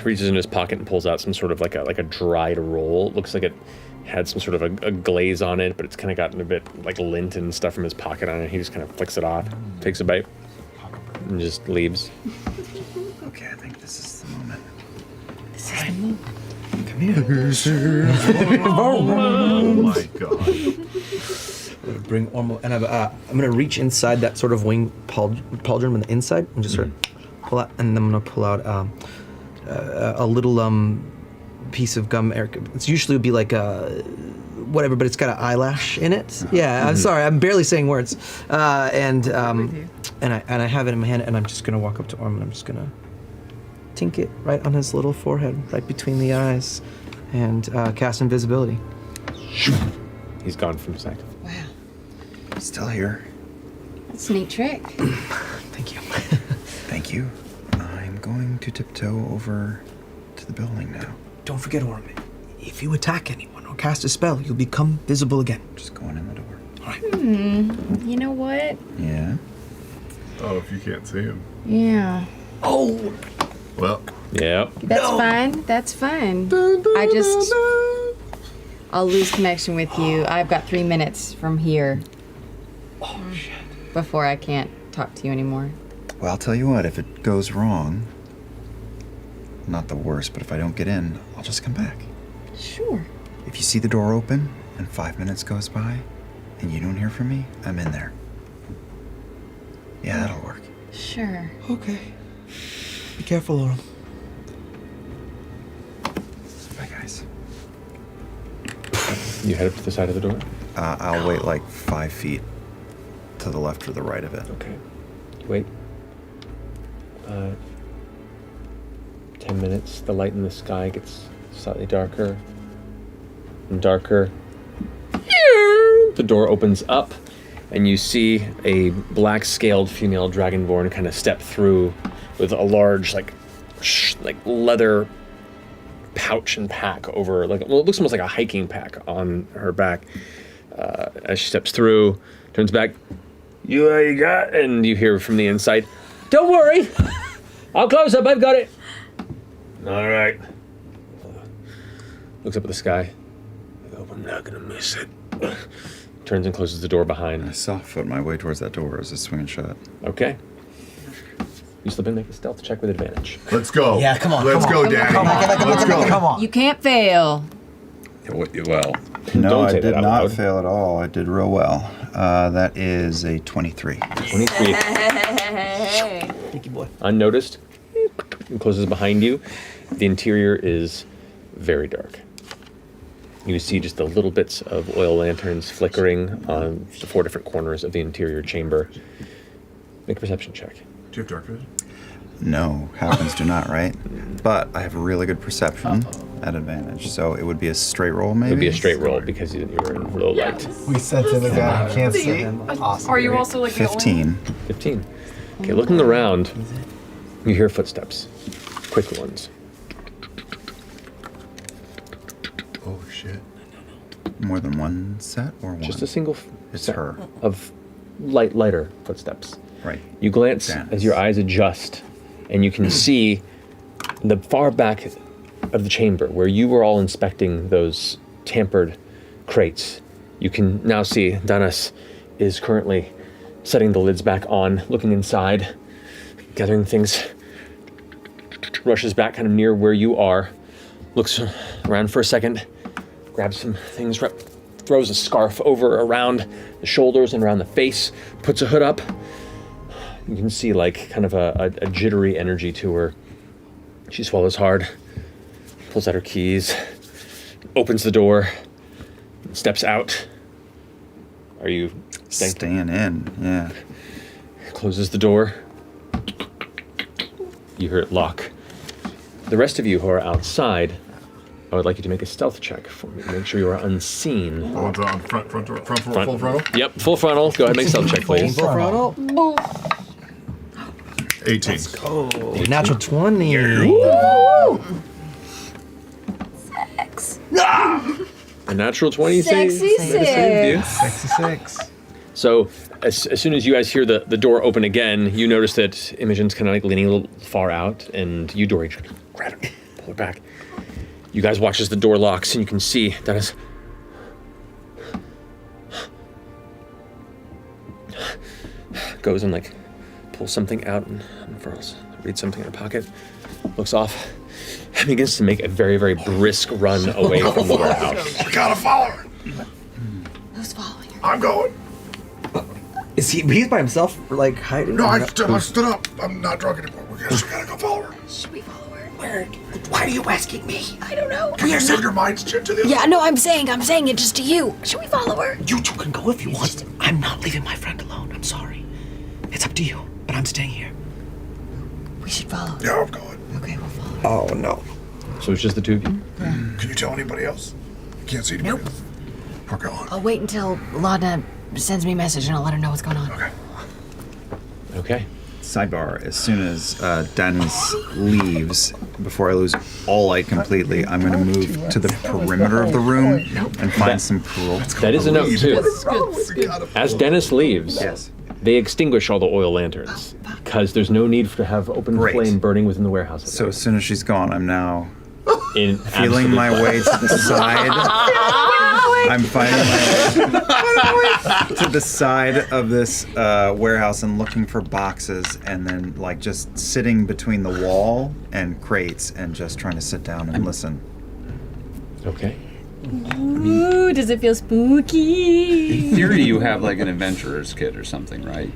reaches into his pocket and pulls out some sort of like a dried roll. It looks like it had some sort of a glaze on it, but it's kind of gotten a bit like lint and stuff from his pocket on it. He just kind of flicks it off, takes a bite, and just leaves. Okay, I think this is the moment. This is the moment. Come here. Oh my god. Bring Ormo, and I'm gonna reach inside that sort of wing pauldron on the inside and just sort of pull out, and then I'm gonna pull out a little piece of gum. It's usually would be like whatever, but it's got an eyelash in it. Yeah, I'm sorry, I'm barely saying words. And I have it in my hand, and I'm just gonna walk up to Ormo and I'm just gonna tink it right on his little forehead, right between the eyes, and cast invisibility. He's gone from sight. Wow. Still here. That's a neat trick. Thank you. Thank you. I'm going to tiptoe over to the building now. Don't forget, Ormo, if you attack anyone or cast a spell, you'll become visible again. Just going in the door. All right. You know what? Yeah. Oh, if you can't see him. Yeah. Oh. Well. Yep. That's fine. That's fine. I'll lose connection with you. I've got 3 minutes from here. Oh, shit. Before I can't talk to you anymore. Well, I'll tell you what, if it goes wrong, not the worst, but if I don't get in, I'll just come back. Sure. If you see the door open and 5 minutes goes by and you don't hear from me, I'm in there. Yeah, that'll work. Sure. Okay. Be careful, Ormo. Bye, guys. You head up to the side of the door? I'll wait like 5 feet to the left or the right of it. Okay. Wait. 10 minutes. The light in the sky gets slightly darker and darker. The door opens up, and you see a black-scaled female dragonborn kind of step through with a large, like leather pouch and pack over, it looks almost like a hiking pack on her back. As she steps through, turns back. You got? And you hear from the inside, "Don't worry, I'll close up. I've got it." All right. Looks up at the sky. I hope I'm not gonna miss it. Turns and closes the door behind. I soft foot my way towards that door as it's swinging shut. Okay. You slip in, make a stealth check with advantage. Let's go. Yeah, come on. Let's go, Daddy. Let's go. Come on. You can't fail. Well, No, Don't I say did that out not loud. fail at all. I did real well. That is a 23. 23. Thank you, boy. Unnoticed. It closes behind you. The interior is very dark. You see just the little bits of oil lanterns flickering on the 4 different corners of the interior chamber. Make a perception check. Do you have dark vision? No, halflings do not, right? But I have really good perception at advantage, so it would be a straight roll, maybe? It would be a straight roll because you were in low light. We sent in a guy who can't see. Awesome. Are you also like 15. 15. Okay, looking around, you hear footsteps. Quick ones. Oh, shit. More than one set or one? Just a single It's set her. of lighter footsteps. Right. You glance Janice. as your eyes adjust, and you can see the far back of the chamber where you were all inspecting those tampered crates. You can now see Danas is currently setting the lids back on, looking inside, gathering things, rushes back kind of near where you are, looks around for a second, grabs some things, throws a scarf over around the shoulders and around the face, puts a hood up. You can see like kind of a jittery energy to her. She swallows hard, pulls out her keys, opens the door, steps out. Are you staying in? Yeah. Closes the door. You hear it lock. The rest of you who are outside, I would like you to make a stealth check for me. Make sure you are unseen. On front door, full frontal? Yep, full frontal. Go ahead and make a stealth check, please. Full frontal. 18. Oh, natural 20. Sex. A natural 20 Sexy saved you. 66. So as soon as you guys hear the door open again, you notice that Imogen's kind of like leaning a little far out, and you, Dory, grab it, pull her back. You guys watch as the door locks, and you can see that is goes and like pulls something out and unfurls, reads something in her pocket, looks off, and begins to make a very, very brisk run away from the warehouse. We gotta follow her. Who's following her? I'm going. Is he's by himself, like hiding? No, I stood up. I'm not drunk anymore. We gotta go follow her. Should we follow her? Where? Why are you asking me? I don't know. Can you send your minds to the Yeah, no, I'm saying it just to you. Should we follow her? You two can go if you want. I'm not leaving my friend alone. I'm sorry. It's up to you, but I'm staying here. We should follow her. Yeah, I'm going. Okay, we'll follow her. Oh no. So it's just the two of you? Can you tell anybody else? You can't see anybody else. We're going. I'll wait until Lana sends me a message and I'll let her know what's going on. Okay. Okay. Sidebar, as soon as Dennis leaves, before I lose all light completely, I'm going to move to the perimeter of the room and find some pool. That is a note, too. Good. As Dennis leaves, Yes. they extinguish all the oil lanterns because there's no need to have open Great. flame burning within the warehouse. So as soon as she's gone, I'm now in feeling my way to the side. I'm finding my way to the side of this warehouse and looking for boxes, and then like just sitting between the wall and crates and just trying to sit down and listen. Okay. Ooh, does it feel spooky? In theory, you have like an adventurer's kit or something, right?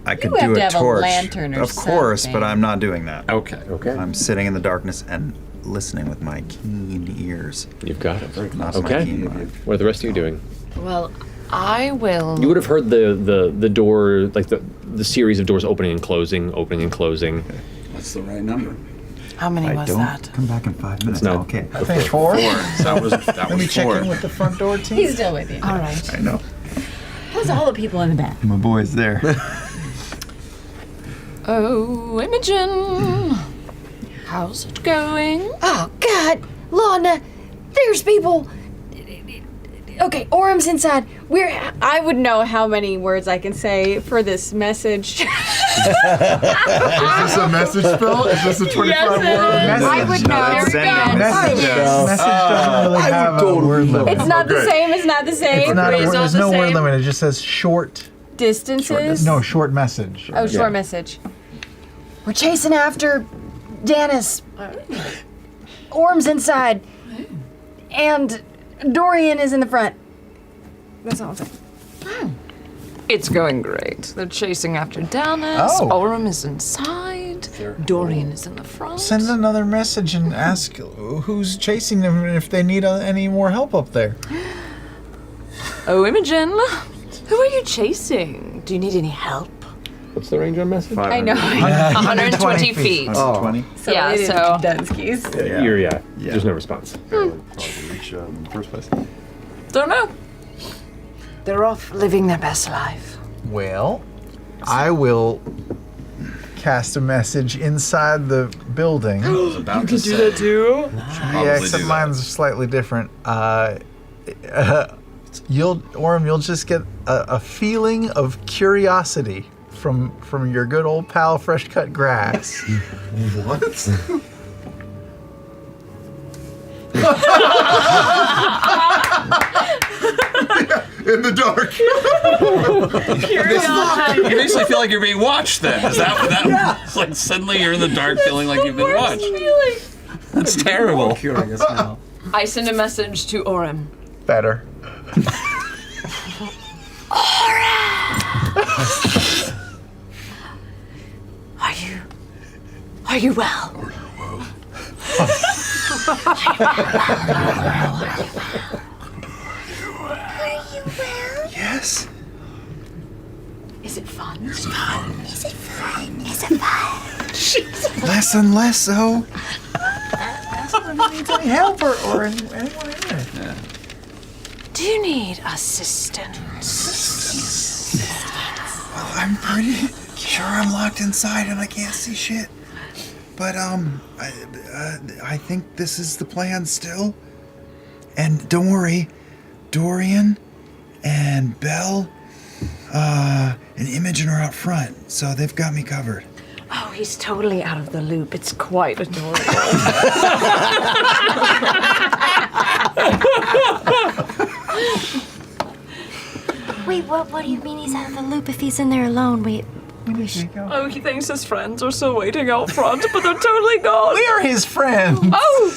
I could have do to a have a torch, lantern or of course, something. but I'm not doing that. Okay. Okay. I'm sitting in the darkness and listening with my keen ears. You've got it. Not my Okay. keen mind. What are the rest of you doing? Well, I will. You would have heard the door, like the series of doors opening and closing, opening and closing. What's the right number? How many I was don't that? come back in 5 minutes. not- Okay. I think 4. That was Let me check 4. in with the front door team. He's still with you. All right. I know. How's all the people in the back? My boy's there. Oh, Imogen. How's it going? Oh, God! Lana, there's people. Okay, Orem's inside. I would know how many words I can say for this message. Is this a message spell? Is this a 25 word? I would know. There we go. Message doesn't really have a word limit. It's not the Okay. same. It's not the same. It's not a word, there's the no word same. limit. It just says short. Distances. No, short message. Oh, short message. We're chasing after Danis. Orm's inside. And Dorian is in the front. That's all I'm saying. It's going great. They're chasing after Danis. Oh. Orm is inside. Dorian is in the front. Send another message and ask who's chasing them and if they need any more help up there. Oh, Imogen, who are you chasing? Do you need any help? What's the range on message? I know. 120 feet. 120. So yeah, so Dunsky's. Yeah. There's no response. Reach first place. Don't know. They're off living their best life. Well, I will cast a message inside the building. You can do that too. Yeah, except mine's slightly different. You'll just get a feeling of curiosity from your good old pal Fresh Cut Grass. What? In the dark. You basically feel like you're being watched then. Is that what that was? Like suddenly you're in the dark feeling like you've been watched. That's terrible. Curious now. I send a message to Orem. Better. Are you well? Yes. Is it fun? Is it fun? Is it fun? Is it fun? Less and less so. Ask them if he needs any help or anyone in there. Yeah. Do you need assistance? Well, I'm pretty sure I'm locked inside and I can't see shit. But I think this is the plan still. And don't worry, Dorian and Belle and Imogen are out front, so they've got me covered. Oh, he's totally out of the loop. It's quite adorable. Wait, what do you mean he's out of the loop if he's in there alone? Wait. Oh, he thinks his friends are still waiting out front, but they're totally gone. We are his friends. Oh,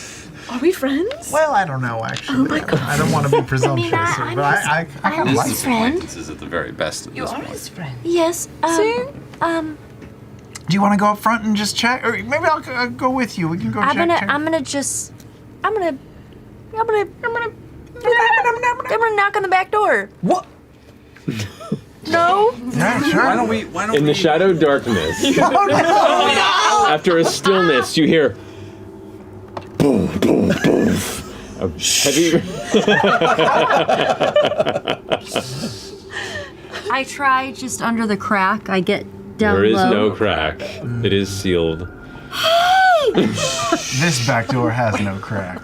are we friends? Well, I don't know actually. Oh my God. I don't want to be presumptuous, I'm but I kind of like his friend. This is at the very best at You this are point. his friend. Yes. See? Do you want to go up front and just check, or maybe I'll go with you? We can go check. I'm gonna knock on the back door. What? No. Yeah, sure. Why don't In the shadow darkness, Oh, no! after a stillness, you hear boom, boom, boom. A heavy. I try just under the crack. I get down There is low. no crack. It is sealed. This back door has no crack.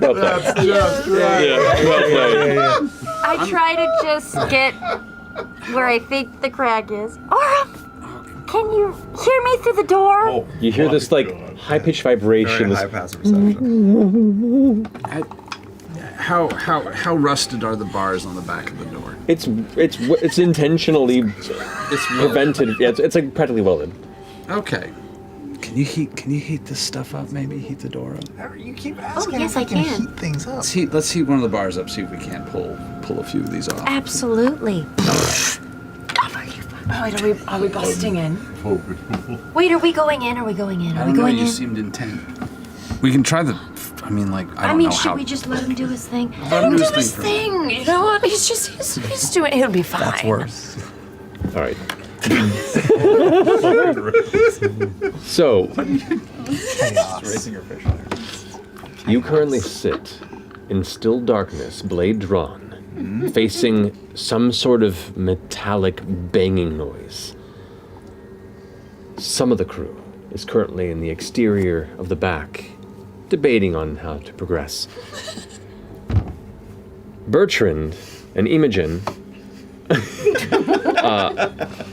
Well played. Just right. Yeah, well played. I try to just get where I think the crack is. Aura, can you hear me through the door? You hear this like high-pitched vibration. Very This high passive perception. How rusted are the bars on the back of the door? it's intentionally prevented. Yeah, it's like practically welded. Okay. Can you heat this stuff up? Maybe heat the door up. You keep asking yes, if we I can can. heat things up. Let's heat one of the bars up. See if we can't pull a few of these off. Absolutely. Wait, are we busting in? Wait, are we going in? Are we going in? I Are don't we know. going You in? seemed intent. We can try the. I mean, like I don't know should how. we just let him do his thing? Let him do Do his thing. You know what? He's doing. He'll be fine. That's worse. All right. So, Raising your fish there. you currently sit in still darkness, blade drawn, facing some sort of metallic banging noise. Some of the crew is currently in the exterior of the back, debating on how to progress. Bertrand and Imogen,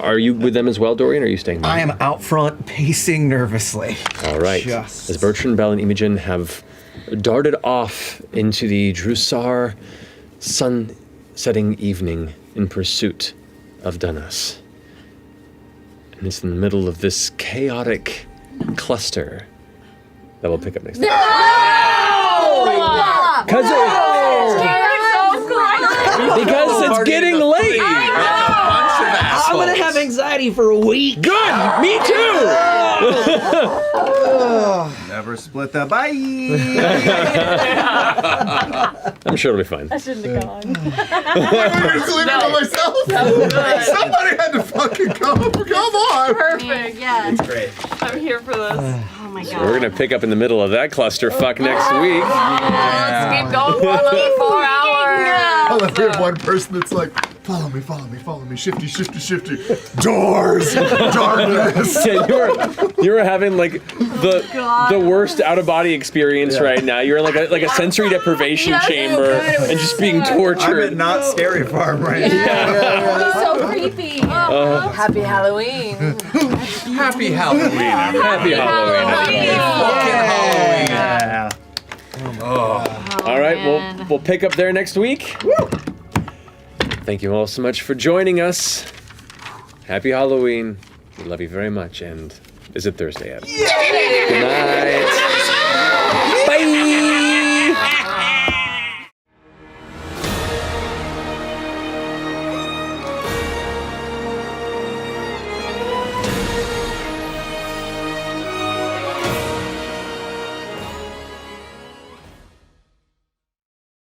are you with them as well, Dorian, or are you staying I behind? am out front, pacing nervously. All right. Just- As Bertrand, Bell, and Imogen have darted off into the Drusar sun setting evening in pursuit of Dunas. And it's in the middle of this chaotic cluster that we'll pick up next time. Because it's getting late. I'm gonna have anxiety for a week. Good. Me too. Never split the bye. I'm sure it'll be fine. I shouldn't have gone. I was leaving by myself. Somebody had to fucking come. Come on. Perfect. Yeah. It's great. I'm here for this. Oh my So we're gonna pick up in the middle of that clusterfuck next week. Let's keep going for another 4 hours. I love we have one person that's like, follow me, follow me, follow me, shifty, shifty, shifty. Doors, darkness. Yeah, you were having like the worst out of body experience right now. You're in like a sensory deprivation chamber and just being tortured. I'm at Not Scary Farm right It's so creepy. Happy Halloween. Happy Halloween, everybody. Happy Halloween. Yeah. All right, we'll pick up there next week. Thank you all so much for joining us. Happy Halloween. We love you very much. And is it Thursday yet? Good night. Bye.